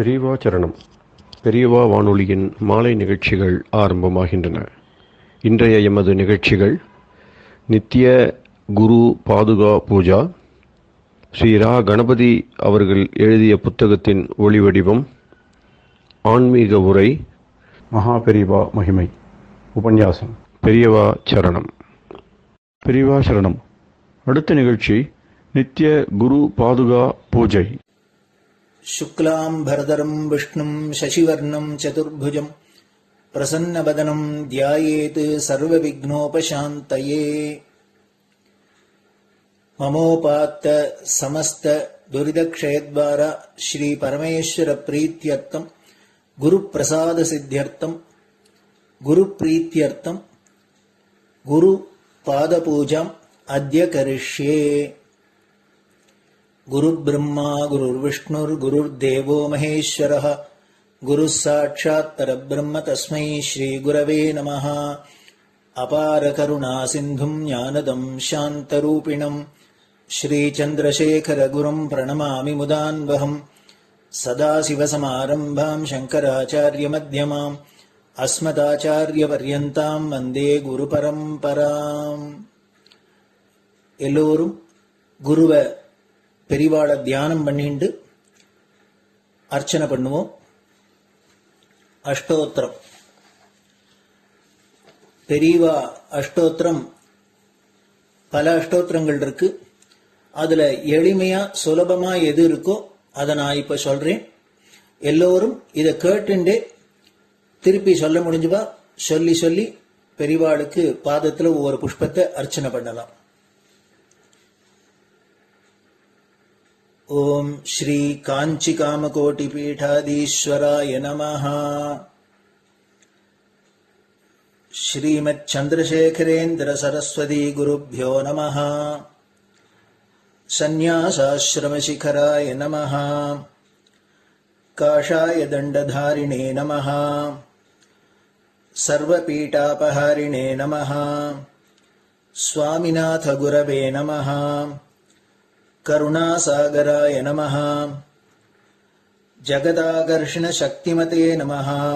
பெரியவா சரணம். பெரியவா வானொலியின் மாலை நிகழ்ச்சிகள் ஆரம்பமாகின்றன. இன்றைய எமது நிகழ்ச்சிகள் நித்திய குரு பாதுகா பூஜா, ஸ்ரீ ரா கணபதி அவர்கள் எழுதிய புத்தகத்தின் ஒளிவடிவம், ஆன்மீக உரை, மகா பெரியவா மகிமை, உபன்யாசம். பெரியவா சரணம். பெரியவா சரணம். அடுத்த நிகழ்ச்சி நித்திய குரு பாதுகா பூஜை. शुक्लां भरदरं विष्णुं शशिवर्णं चतुर्भुजं प्रसन्नवदनं ध्यायेत् सर्वविघ्नोपशान्तये। ममोपात्त समस्त दुरितक्षयद्वारा श्री परमेश्वर प्रीत्यर्थं गुरुप्रसाद सिद्ध्यर्थं गुरुप्रीत्यर्थं गुरुपादपूजाम् अद्य करिष्ये। गुरुर्ब्रह्मा गुरुर्विष्णुर्गुरुर्देवो महेश्वरः गुरुः साक्षात् परब्रह्म तस्मै श्रीगुरवे नमः। अपारकरुणासिन्धुं ज्ञानदं शान्तरूपिणं श्रीचन्द्रशेखरगुरुं प्रणमामि मुदान्वहम्। सदाशिवसमारम्भां शङ्कराचार्यमध्यमाम् अस्मदाचार्यपर्यन्तां वन्दे गुरुपरम्पराम्. எல்லோரும் குருவை பெரிவாளை தியானம் பண்ணிண்டு அர்ச்சனை பண்ணுவோம். அஷ்டோத்திரம். பெரியவா அஷ்டோத்திரம் பல அஷ்டோத்திரங்கள் இருக்கு. அதுல எளிமையா சுலபமா எது இருக்கோ அதை நான் இப்ப சொல்றேன். எல்லோரும் இதை கேட்டுண்டே திருப்பி சொல்ல முடிஞ்சுவா சொல்லி சொல்லி பெரிவாளுக்கு பாதத்துல ஒவ்வொரு புஷ்பத்தை அர்ச்சனை பண்ணலாம். ओम श्री कांची कामकोटि पीठाधीश्वराय नमः. श्रीमत् चंद्रशेखरेन्द्र सरस्वती गुरुभ्यो नमः. संन्यासाश्रम शिखराय नमः. काषाय दंडधारिणे नमः. सर्वपीठापहारिणे नमः. स्वामिनाथ गुरवे नमः. करुणासागराय नमः. जगदाकर्षण शक्तिमते नमः.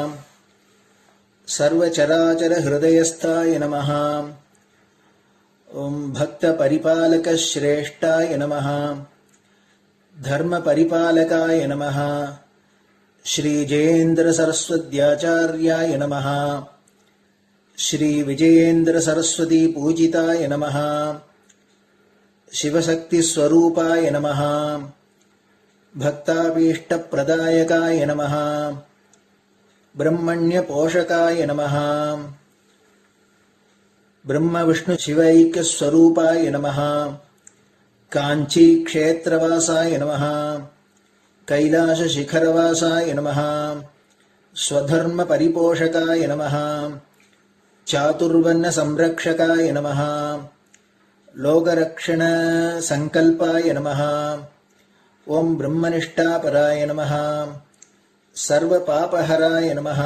सर्वचराचर हृदयस्थाय नमः. ओम भक्त परिपालक श्रेष्ठाय नमः. धर्म परिपालकाय नमः. श्री जयेन्द्र सरस्वत्याचार्याय नमः. श्री विजयेन्द्र सरस्वती पूजिताय नमः. शिवशक्ति स्वरूपाय नमः. भक्ताभीष्ट प्रदायकाय नमः. ब्रह्मण्य पोषकाय नमः. ब्रह्म विष्णु शिवैक्य स्वरूपाय नमः. कांची क्षेत्रवासाय नमः. कैलाश शिखरवासाय नमः. स्वधर्म परिपोषकाय नमः. चातुर्वर्ण संरक्षकाय नमः. लोकरक्षण संकल्पाय नमः. ओम ब्रह्मनिष्ठापराय नमः. सर्वपापहराय नमः.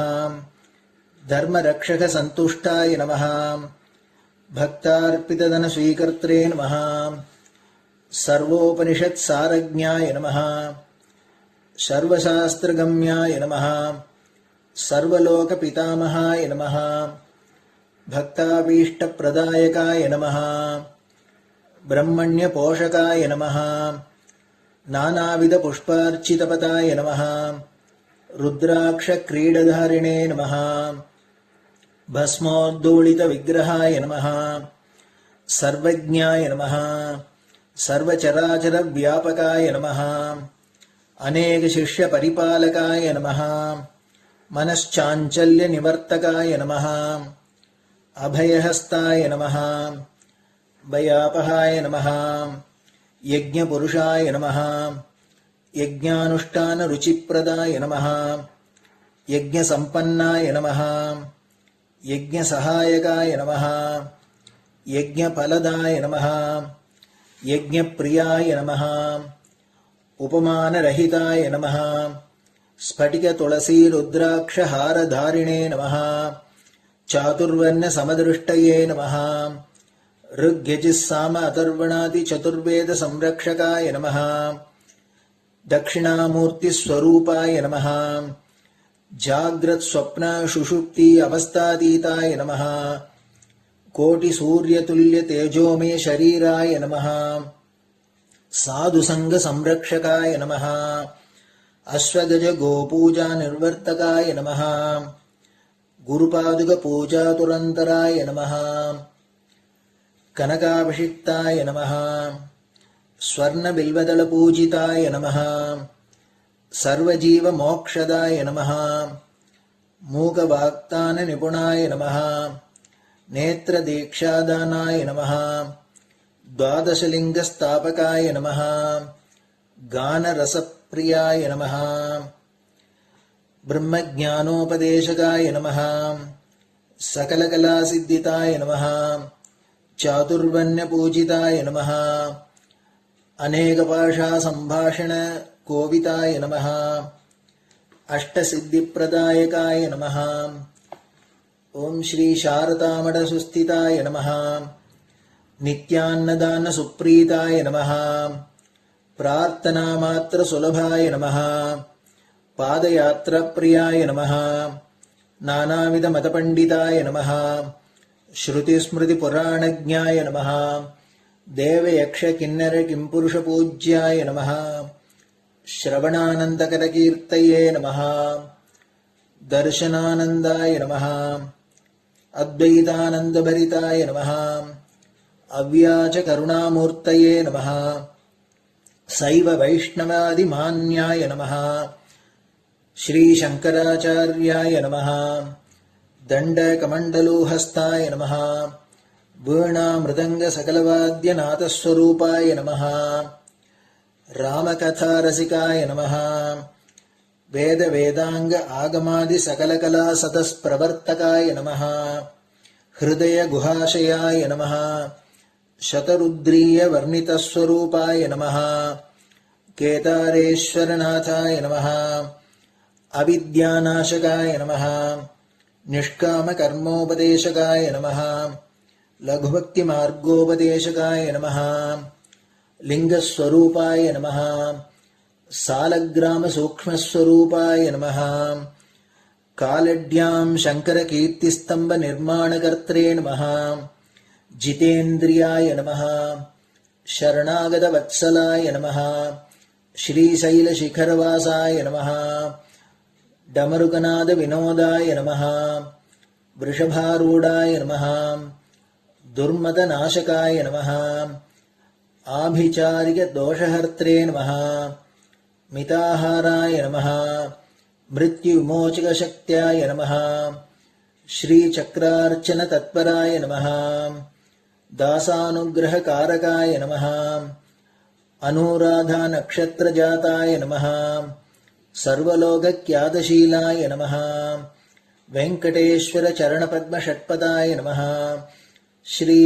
धर्मरक्षक संतुष्टाय नमः. भक्तार्पितधन स्वीकर्त्रे नमः. सर्वोपनिषत् सारज्ञाय नमः. सर्वशास्त्रगम्याय नमः. सर्वलोक पितामहाय नमः. भक्ताभीष्ट प्रदायकाय नमः. ब्रह्मण्य पोषकाय नमः. नानाविध पुष्पार्चितपताय नमः. रुद्राक्ष क्रीडधारिणे नमः. भस्मोद्दोलित विग्रहाय नमः. सर्वज्ञाय नमः. सर्वचराचर व्यापकाय नमः. अनेक शिष्य परिपालकाय नमः. मनश्चाञ्चल्य निवर्तकाय नमः. अभयहस्ताय नमः. भयापहाय नमः. यज्ञपुरुषाय नमः. यज्ञानुष्ठान रुचिप्रदाय नमः. यज्ञसम्पन्नाय नमः. यज्ञसहायकाय नमः. यज्ञफलदाय नमः. यज्ञप्रियाय नमः. उपमानरहिताय नमः. स्फटिक तुलसी रुद्राक्ष हारधारिणे नमः. चातुर्वर्ण समदृष्टये नमः. ऋग्यजुस्साम अथर्वणादि चतुर्वेद संरक्षकाय नमः. दक्षिणामूर्तिस्वरूपाय नमः जाग्रत् स्वप्न सुषुप्ति अवस्थातीताय नमः कोटिसूर्यतुल्यतेजोमय शरीराय नमः साधुसङ्गसंरक्षकाय नमः अश्वगज गोपूजा निर्वर्तकाय नमः गुरुपादुकपूजातुरन्तराय नमः कनकाभिषिक्ताय नमः स्वर्णबिल्वदलपूजिताय नमः सर्वजीवमोक्षदाय नमः मूकवाक्ताननिपुणाय नमः नेत्रदीक्षादानाय नमः द्वादशलिङ्गस्थापकाय नमः गानरसप्रियाय नमः ब्रह्मज्ञानोपदेशकाय नमः सकलकलासिद्धिताय नमः चातुर्वर्ण्यपूजिताय नमः अनेकभाषासम्भाषण कोविताय नमः अष्टसिद्धिप्रदायकाय नमः ओम श्री शारदामठसुस्थिताय नमः नित्यान्नदानसुप्रीताय नमः प्रार्थनामात्रसुलभाय नमः पादयात्राप्रियाय नमः नानाविधमतपण्डिताय नमः श्रुतिस्मृतिपुराणज्ञाय नमः देवयक्षकिन्नरकिंपुरुषपूज्याय नमः श्रवणानन्दकरकीर्तये नमः दर्शनानन्दाय नमः अद्वैतानन्दभरिताय नमः अव्याजकरुणामूर्तये नमः शैव वैष्णवादिमान्याय नमः श्रीशङ्कराचार्याय नमः दण्डकमण्डलोहस्ताय नमः वीणामृदङ्गसकलवाद्यनाथस्वरूपाय नमः रामकथारसिकाय नमः वेदवेदाङ्ग आगमादिसकलकलासतस्प्रवर्तकाय नमः हृदयगुहाशयाय नमः शतरुद्रीयवर्णितस्वरूपाय नमः केदारेश्वरनाथाय नमः अविद्यानाशकाय नमः निष्कामकर्मोपदेशकाय नमः लघुभक्तिमार्गोपदेशकाय नमः लिङ्गस्वरूपाय नमः सालग्रामसूक्ष्मस्वरूपाय नमः कालड्यां शङ्करकीर्तिस्तम्भनिर्माणकर्त्रे नमः जितेन्द्रियाय नमः शरणागतवत्सलाय नमः श्रीशैलशिखरवासाय नमः डमरुकनादविनोदाय नमः वृषभारूढाय नमः दुर्मदनाशकाय नमः आभिचारिकदोषहर्त्रे नमः मिताहाराय नमः मृत्युविमोचकशक्त्याय नमः श्रीचक्रार्चनतत्पराय नमः दासानुग्रहकारकाय नमः अनुराधानक्षत्रजाताय नमः सर्वलोकख्यातशीलाय नमः वेङ्कटेश्वरचरणपद्मषट्पदाय नमः श्री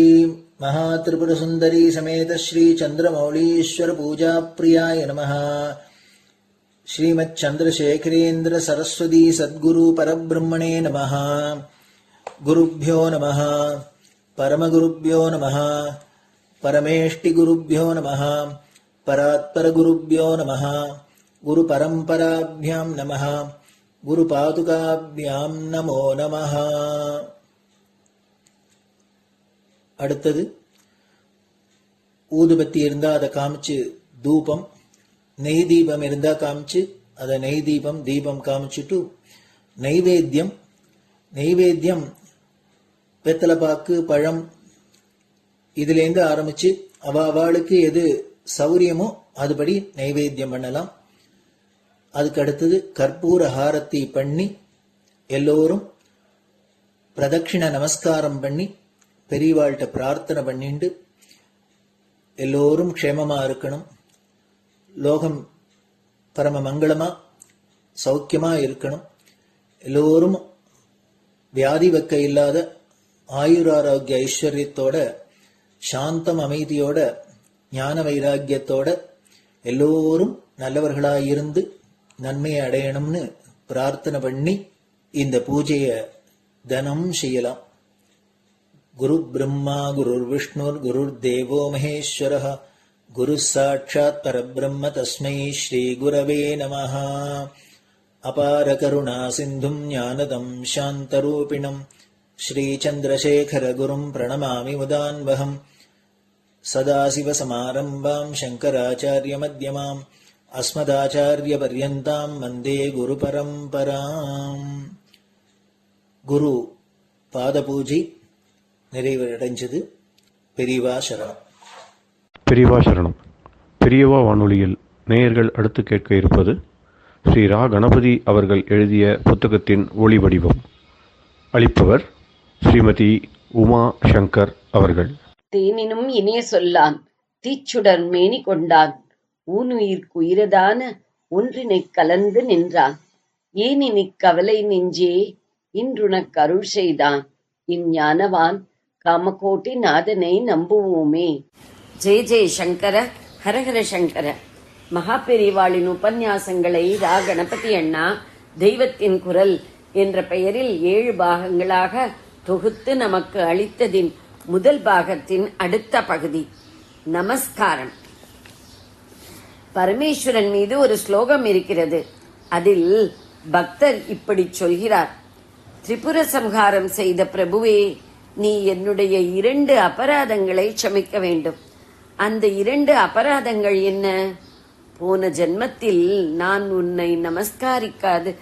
महात्रिपुरसुन्दरी समेत श्री चन्द्रमौलीश्वर पूजाप्रियाय नमः श्रीमच्चन्द्रशेखरेन्द्र सरस्वती सद्गुरु परब्रह्मणे नमः गुरुभ्यो नमः परमगुरुभ्यो नमः परमेष्टिगुरुभ्यो नमः परात्परगुरुभ्यो नमः गुरुपरम्पराभ्यां नमः गुरुपादुकाभ्यां नमो नमः. அடுத்தது ஊதுபத்தி இருந்தா அதை காமிச்சு தூபம், நெய் தீபம் இருந்தா காமிச்சு அதை நெய் தீபம் தீபம் காமிச்சுட்டு நைவேத்தியம் வெத்தலைப்பாக்கு பழம் இதுலேருந்து ஆரம்பிச்சு அவளுக்கு எது சௌரியமோ அதுபடி நைவேத்தியம் பண்ணலாம். அதுக்கு அடுத்தது கற்பூர ஹாரத்தி பண்ணி எல்லோரும் பிரதட்சிண நமஸ்காரம் பண்ணி பெரியவாள்கிட்ட பிரார்த்தனை பண்ணிண்டு எல்லோரும் க்ஷேமமா இருக்கணும், லோகம் பரம மங்களமா சௌக்கியமா இருக்கணும், எல்லோரும் வியாதி வெக்க இல்லாத ஆயுராரோக்கிய ஐஸ்வர்யத்தோட சாந்தம் அமைதியோட ஞான வைராக்கியத்தோட எல்லோரும் நல்லவர்களாயிருந்து நன்மையை அடையணும்னு பிரார்த்தனை பண்ணி இந்த பூஜையை தினம் செய்யலாம். குரு பிரம்மா குருர் விஷ்ணுர் குருர் தேவோ மகேஸ்வரः குரு சாட்சாத் பரபிரம்ம தஸ்மை ஸ்ரீ குரவே நமஹ. அபார கருணா சிந்தும் ஞானதம் சாந்தரூபிணம் ஸ்ரீ சந்திரசேகர குரும் பிரணமாமி முதான்வகம். சதாசிவசமாரம்பாம் சங்கராச்சாரிய மத்யமாம் அஸ்மதாச்சாரிய பர்யந்தாம் வந்தே குரு பரம்பராம். குரு பாத பூஜை நிறைவடைஞ்சது. பெரியவா சரணம். பெரியவா சரணம். பெரியவா வானொலியில் நேயர்கள் அடுத்து கேட்க இருப்பது ஸ்ரீ ரா கணபதி அவர்கள் எழுதிய புத்தகத்தின் ஒளி வடிவம். அளிப்பவர் ஸ்ரீமதி உமா சங்கர் அவர்கள். தேனினும் இனிய சொல்லான் தீச்சுடர் மேனி கொண்டான் ஊனுயிர்க்குயிரதான ஒன்றினைக் கலந்து நின்றான் ஏனினிக் கவலை நெஞ்சே இன்றுனக் அருள் செய்தான் இஞ்ஞானவான் காமகோட்டி நாதனை நம்புவோமே. ஜெய ஜெய சங்கர, ஹரஹர சங்கர. மகாபெரிவாளின் உபன்யாசங்களை ரா கணபதி அண்ணா தெய்வத்தின் குரல் என்ற பெயரில் 7 பாகங்களாக தொகுத்து நமக்கு அளித்ததின் முதல் பாகத்தின் அடுத்த பகுதி நமஸ்காரம். பரமேஸ்வரன் மீது ஒரு ஸ்லோகம் இருக்கிறது. அதில் பக்தர் இப்படி சொல்கிறார்: திரிபுர சம்ஹாரம் செய்த பிரபுவே, நீ என்னுடைய 2 அபராதங்களை க்ஷமிக்க வேண்டும். அந்த 2 அபராதங்கள் என்ன? போன ஜென்மத்தில் நான் உன்னை நமஸ்கரிக்காதது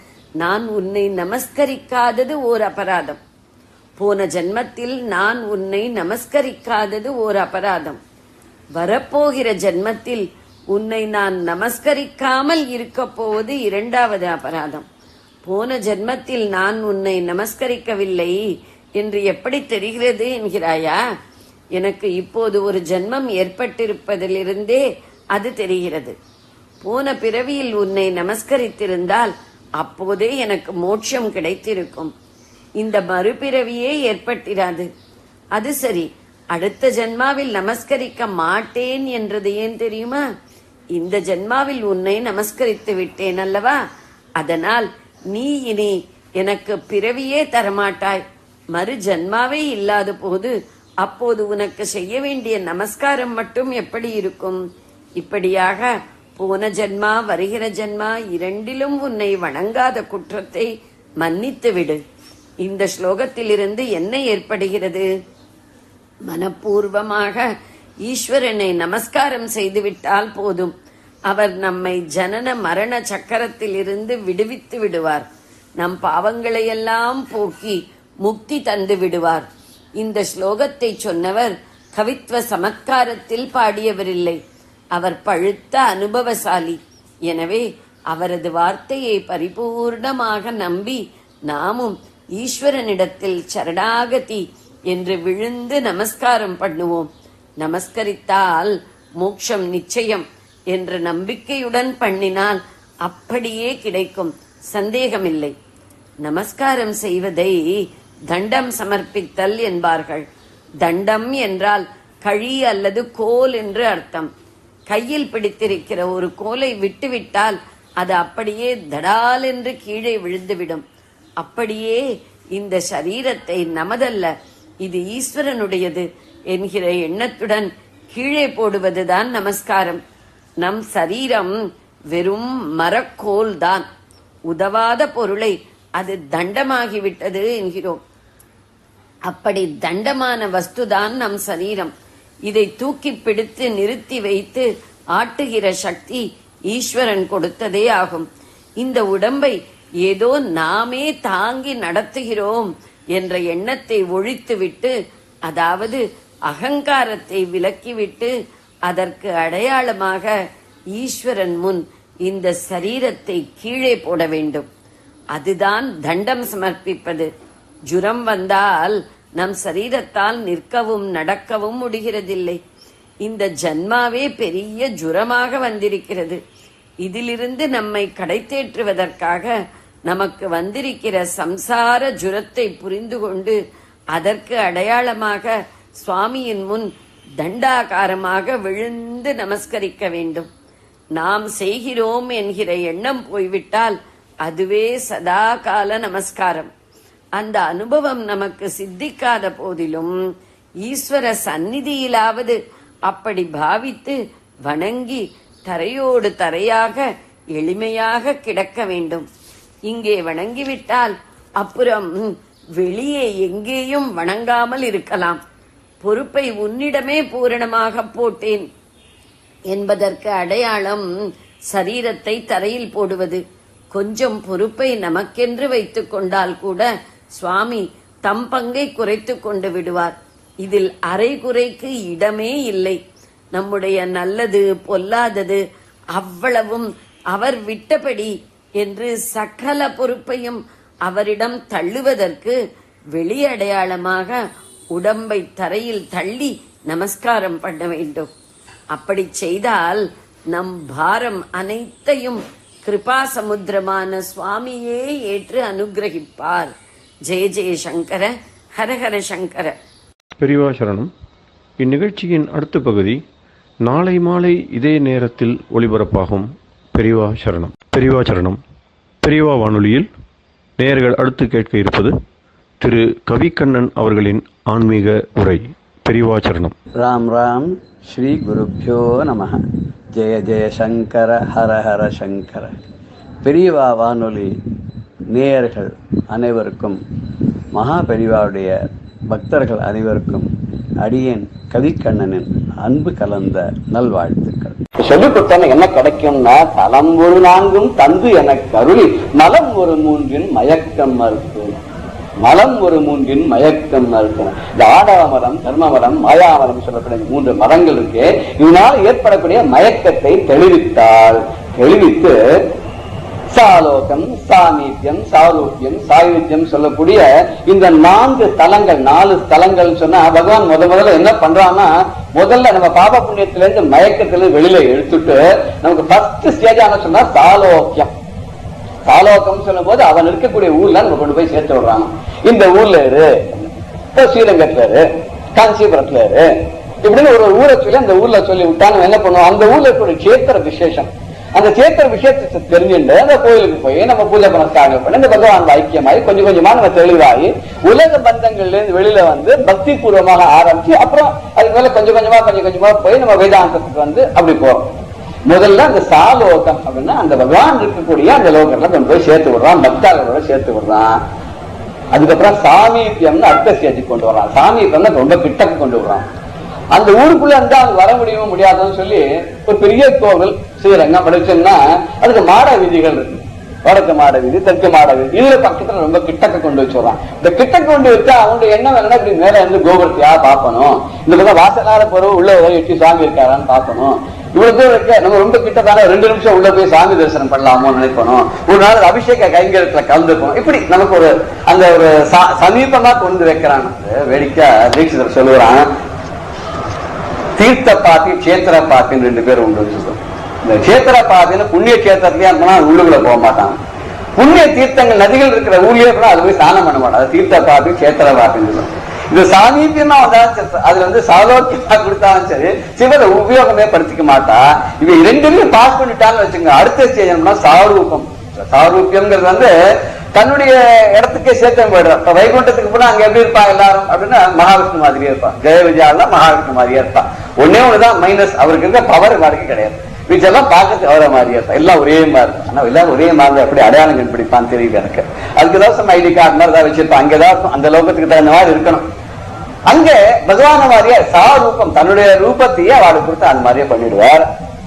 ஓர் அபராதம். போன ஜென்மத்தில் நான் உன்னை நமஸ்கரிக்காதது ஓர் அபராதம். வரப்போகிற ஜென்மத்தில் உன்னை நான் நமஸ்கரிக்காமல் இருக்க போவது 2வது அபராதம். போன ஜென்மத்தில் நான் உன்னை நமஸ்கரிக்கவில்லை என்று எப்படி தெரிகிறது என்கிறாயா? எனக்கு இப்போது ஒரு ஜென்மம் ஏற்பட்டிருப்பதிலிருந்தே அது தெரிகிறது. போன பிறவியில் உன்னை நமஸ்கரித்திருந்தால் அப்போதே எனக்கு மோட்சம் கிடைத்திருக்கும். இந்த மறுபிறவியே ஏற்பட்டிராது. அது சரி, அடுத்த ஜென்மாவில் நமஸ்கரிக்க மாட்டேன் என்றது ஏன் தெரியுமா? இந்த ஜென்மாவில் உன்னை நமஸ்கரித்து விட்டேன் அல்லவா? அதனால் நீ இனி எனக்கு பிறவியே தரமாட்டாய். மறு ஜன்மாவே இல்லாத போது அப்போது உனக்கு செய்ய வேண்டிய நமஸ்காரம் மட்டும் எப்படி இருக்கும்? இப்படியாக போன ஜன்மா வருகிற ஜன்மா 2லும் உன்னை வணங்காத குற்றத்தை மன்னித்து விடு. இந்த ஸ்லோகத்திலிருந்து என்ன ஏற்படுகிறது? மனப்பூர்வமாக ஈஸ்வரனை நமஸ்காரம் செய்துவிட்டால் போதும். அவர் நம்மை ஜனன மரண சக்கரத்தில் இருந்து விடுவித்து விடுவார். நம் பாவங்களையெல்லாம் போக்கி முக்தி தந்து விடுவார். இந்த ஸ்லோகத்தை சொன்னவர் கவித்துவ சமத்காரத்தில் பாடியவரில்லை. அவர் பழுத்த அனுபவசாலி. எனவே அவரது வார்த்தையை பரிபூர்ணமாக நம்பி நாமும் ஈஸ்வரனிடத்தில் சரணாகதி என்று விழுந்து நமஸ்காரம் பண்ணுவோம். நமஸ்கரித்தால் மோட்சம் நிச்சயம் என்ற நம்பிக்கையுடன் பண்ணினால் அப்படியே கிடைக்கும், சந்தேகமில்லை. நமஸ்காரம் செய்வதை தண்டம் சமர்ப்பித்தல் என்பார்கள். தண்டம் என்றால் கழி அல்லது கோல் என்று அர்த்தம். கையில் பிடித்திருக்கிற ஒரு கோலை விட்டுவிட்டால் அது அப்படியே தடால் என்று கீழே விழுந்துவிடும். அப்படியே இந்த சரீரத்தை நமதல்ல, இது ஈஸ்வரனுடையது என்கிற எண்ணத்துடன் கீழே போடுவதுதான் நமஸ்காரம். நம் சரீரம் வெறும் மரக்கோல் தான். உதவாத பொருளை அது தண்டமாகிவிட்டது என்கிறோம். அப்படி தண்டமான வஸ்துதான் நம் சரீரம். இதை தூக்கி பிடித்து நிறுத்தி வைத்து ஆட்டுகிற சக்தி ஈஸ்வரன் கொடுத்ததே ஆகும். இந்த உடம்பை ஏதோ நாமே தாங்கி நடத்துகிறோம் என்ற எண்ணத்தை ஒழித்துவிட்டு, அதாவது அகங்காரத்தை விலக்கிவிட்டு, அதற்கு அடையாளமாக ஈஸ்வரன் முன் இந்த சரீரத்தை கீழே போட வேண்டும். அதுதான் தண்டம் சமர்ப்பிப்பது. ஜுரம் வந்தால் நம் சரீரத்தால் நிற்கவும் நடக்கவும் முடிகிறதில்லை. இந்த ஜன்மாவே பெரிய ஜுரமாக வந்திருக்கிறது. இதிலிருந்து நம்மை கடைத்தேற்றுவதற்காக நமக்கு வந்திருக்கிற சம்சார ஜுரத்தை புரிந்து கொண்டு அதற்கு அடையாளமாக சுவாமியின் முன் தண்டாகாரமாக விழுந்து நமஸ்கரிக்க வேண்டும். நாம் செய்கிறோம் என்கிற எண்ணம் போய்விட்டால் அதுவே சதா கால நமஸ்காரம். அந்த அனுபவம் நமக்கு சித்திக்காத போதிலும் ஈஸ்வர சந்நிதியிலாவது அப்படி பாவித்து வணங்கி தரையோடு தரையாக எளிமையாக கிடக்க வேண்டும். இங்கே வணங்கிவிட்டால் அப்புறம் வெளியே எங்கேயும் வணங்காமல் இருக்கலாம். பொறுப்பை உன்னிடமே பூரணமாக போட்டேன் என்பதற்கு அடையாளம் சரீரத்தை தரையில் போடுவது. கொஞ்சம் பொறுப்பை நமக்கென்று வைத்துக் கொண்டால் கூட சுவாமி தம் பங்கை குறைத்து கொண்டு விடுவார். இதில் அரைகுறைக்கு இடமே இல்லை. நம்முடைய நல்லது பொல்லாதது அவ்வளவும் அவர் விட்டபடி என்று சகல பொறுப்பையும் அவரிடம் தள்ளுவதற்கு வெளியடையாளமாக உடம்பை தரையில் தள்ளி நமஸ்காரம் பண்ண வேண்டும். அப்படி செய்தால் நம் பாரம் அனைத்தையும் கிருபா சமுத்திரமான சுவாமியே ஏற்று அனுகிரகிப்பார். ஜெய ஜெய சங்கர, ஹரஹர சங்கர. பெரியவா சரணம். இந்நிகழ்ச்சியின் அடுத்த பகுதி நாளை மாலை இதே நேரத்தில் ஒளிபரப்பாகும். பெரியவா சரணம். பெரியவா சரணம். பெரியவா வானொலியில் நேயர்கள் அடுத்து கேட்க இருப்பது திரு கவிக்கண்ணன் அவர்களின் ஆன்மீக உரை. பெரியவா சரணம். ராம் ராம். ஸ்ரீ குருப்யோ நம. ஜெய ஜெய சங்கர, ஹர ஹர சங்கர. பெரியவா வானொலி நேயர்கள் அனைவருக்கும், மகா பெரியவாவுடைய பக்தர்கள் அனைவருக்கும் அடியேன் கவிக்கண்ணனின் அன்பு கலந்த நல்வாழ்த்துக்கள். சொல்லி கொடுத்தான என்ன கிடைக்கும்னா, தலம் ஒரு நான்கும் தந்து எனக்கு அருளி நலம் ஒரு மூன்றின் மயக்கம் மறுக்கும். மலம் ஒரு மூன்றின் மயக்கம் மறுக்கும். இந்த ஆடவ மரம், தர்ம மரம், மாயாமரம் சொல்லக்கூடிய 3 மரங்களுக்கு இதனால் ஏற்படக்கூடிய மயக்கத்தை தெளிவித்து சாலோகம், சாமீபியம், சாரூபியம், சாயுஜ்யம் சொல்லக்கூடிய இந்த 4 தலங்கள், 4 ஸ்தலங்கள் சொன்னா பகவான் முதல்ல என்ன பண்றான்னா, முதல்ல நம்ம பாப புண்ணியத்தில இருந்து மயக்கத்துல வெளியில எடுத்துட்டு நமக்கு ஃபர்ஸ்ட் ஸ்டேஜ் சொன்னா சாலோக்கியம். சாலோகம் சொல்லும் போது அவன் இருக்கக்கூடிய ஊர்ல நம்ம கொண்டு போய் சேர்த்து விடுறாங்க. இந்த ஊர்ல இரு, ஸ்ரீரங்கத்துல இரு, காஞ்சிபுரத்துல இரு, இப்படின்னு ஒரு ஊரை சொல்லி அந்த ஊர்ல சொல்லி விட்டான்னு என்ன பண்ணுவோம், அந்த ஊர்ல இருக்கக்கூடிய சேத்திர விசேஷம், அந்த சேத்திர விஷயத்தை தெரிஞ்சுட்டு அந்த கோயிலுக்கு போய் நம்ம பூஜை புனஸ்காரம் பண்ணி இந்த பகவான் ஐக்கியமாயி கொஞ்சம் கொஞ்சமா நம்ம தெளிவாகி உலக பந்தங்கள்ல இருந்து வெளியில வந்து பக்தி பூர்வமாக ஆரம்பிச்சு அப்புறம் அதுக்கு மேல கொஞ்சம் கொஞ்சமா போய் நம்ம வேதாந்தத்துக்கு வந்து அப்படி போறோம். முதல்ல அந்த சாலோகம் அப்படின்னா அந்த பகவான் இருக்கக்கூடிய அந்த லோகத்துல கொண்டு போய் சேர்த்து விடுறான், பக்தாளர்களோட சேர்த்து விடுறான். அதுக்கப்புறம் சாமீபியம்னு அடுத்த ஸ்டேஜுக்கு கொண்டு வர்றான். சாமீபியம் ரொம்ப கிட்டக்கு கொண்டு வர்றான். அந்த ஊருக்குள்ள இருந்தா அவங்க வர முடியாதுன்னு சொல்லி ஒரு பெரிய கோவில் ஸ்ரீரங்கம் படிச்சோம்னா அதுக்கு மாட வீதிகள் இருக்கு. வடக்கு மாட வீதி, தெற்கு மாட வீதி, இதுல பக்கத்துல ரொம்ப கிட்டக்க கொண்டு வச்சுடுறான். இந்த கிட்டக்கு கொண்டு வச்சா அவனுடைய எண்ணம் வேணும்னா இப்படி மேல இருந்து கோபுரத்தையா பார்க்கணும், இந்த பக்கம் வாசலார போறோம் உள்ள எட்டி சாமி இருக்காரான்னு பார்க்கணும். இவ்வளவு தூரம் இருக்க நம்ம ரொம்ப கிட்டத்தான 2 நிமிஷம் உள்ள போய் சாமி தரிசனம் பண்ணலாமோன்னு நினைப்பணும். ஒரு நாள் அபிஷேக கைங்கரத்துல கலந்துக்கணும். இப்படி நமக்கு ஒரு அந்த ஒரு சமீபமா கொண்டு வைக்கிறான். வேடிக்கை தீட்சிதர் சொல்லுறான், தீர்த்த பாத்தி சேத்திர பாத்தின்னு 2 பேர் உண்டு வச்சுக்கோம். இந்த சேத்திர பாத்தின்னு புண்ணிய சேத்திரத்திலேயே இருந்தா உள்ளுக்குள்ள போக மாட்டாங்க. புண்ணிய தீர்த்தங்கள் நதிகள் இருக்கிற ஊர்லயே போனா அது போய் ஸ்நானம் பண்ண மாட்டாங்க. தீர்த்த பாத்தி சேத்திர பாத்தின்னு இது சாமீபியமா வந்தாலும் அதுல வந்து சாலோக்கியமா கொடுத்தாலும் சரி சிவரை உபயோகமே படுத்திக்க மாட்டா. இவ 2 பாஸ் பண்ணிட்டான்னு வச்சுங்க. அடுத்த ஸ்டேஜ் சாரூபம். சாரூபியம்ங்கிறது வந்து தன்னுடைய இடத்துக்கே சேர்த்து போயிடுறான். இப்ப வைகுண்டத்துக்கு போனா அங்க எப்படி இருப்பா எல்லாரும் அப்படின்னா மகாவிஷ்ணு மாதிரியே இருப்பான். ஜெய விஜயால மகாவிஷ்ணு மாதிரியே இருப்பான். ஒண்ணுதான் மைனஸ், அவருக்கு இருக்க பவர் மாதிரி கிடையாது. வீட்டெல்லாம் பார்க்கறது அவரை மாதிரியே இருப்பான். எல்லாம் ஒரே மாதிரி இருக்கும். ஆனா எல்லாரும் ஒரே மாதிரி எப்படி அடையாளம் கண்டுபிடிப்பான்னு தெரியல எனக்கு. அதுக்கு ஏதாவது ஐடி கார்டு மாதிரி ஏதாவது வச்சிருப்பான். அங்க ஏதாவது அந்த லோகத்துக்கு தகுந்த மாதிரி இருக்கணும். அங்க பகவான மாதிரியே சாரூபம் தன்னுடைய ரூபத்தையே அவளுக்கு கொடுத்து அந்த மாதிரியே பண்ணிடுவார்.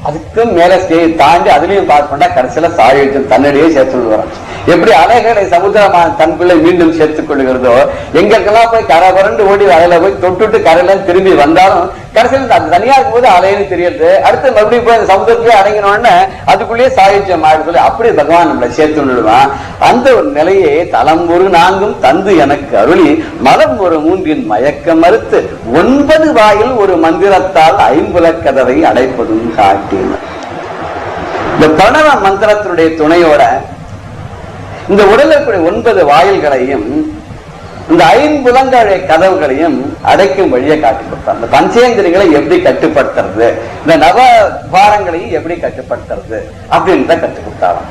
அதுக்கு மேல ஸ்டேஜ் தாண்டி அதுலயும் பாஸ் பண்ணா கடைசியில சாயுஜம் தன்னிடையே சேர்த்து விடுவார். எப்படி அலைகளை சமுத்திரமான தன்குள்ளே மீண்டும் சேர்த்துக் கொள்ளுகிறதோ, எங்களுக்கெல்லாம் போய் கரை புரண்டு ஓடி அலையில போய் தொட்டுட்டு கரையில திரும்பி வந்தாலும் கடைசியில் அது தனியா இருக்கும்போது அலைன்னு தெரியுது. அடுத்து மறுபடியும் போய் அந்த சமுத்திரத்திலே அடங்கினோன்னு அதுக்குள்ளேயே சாயுஜம் ஆயிடு சொல்லி அப்படி பகவான் நம்மளை சேர்த்து விடுவான். அந்த ஒரு நிலையை தலம் ஒரு நான்கும் தந்து எனக்கு அருளி மலம் ஒரு மூன்றின் மயக்கம் மறுத்து 9 வாயில் ஒரு மந்திரத்தால் 5 கதவை அடைப்பதும் காட்டினார். இந்த பிரணவ மந்திரத்தினுடைய துணையோட இந்த உடலில் இருக்கக்கூடிய 9 வாயில்களையும் இந்த 5 கதவுகளையும் அடைக்கும் வழியை காட்டி கொடுத்தார். இந்த பஞ்சேந்திரிகளை எப்படி கட்டுப்படுத்துறது, இந்த நவ பாரங்களையும் எப்படி கட்டுப்படுத்துறது அப்படின்னு கற்றுக் கொடுத்தாராம்.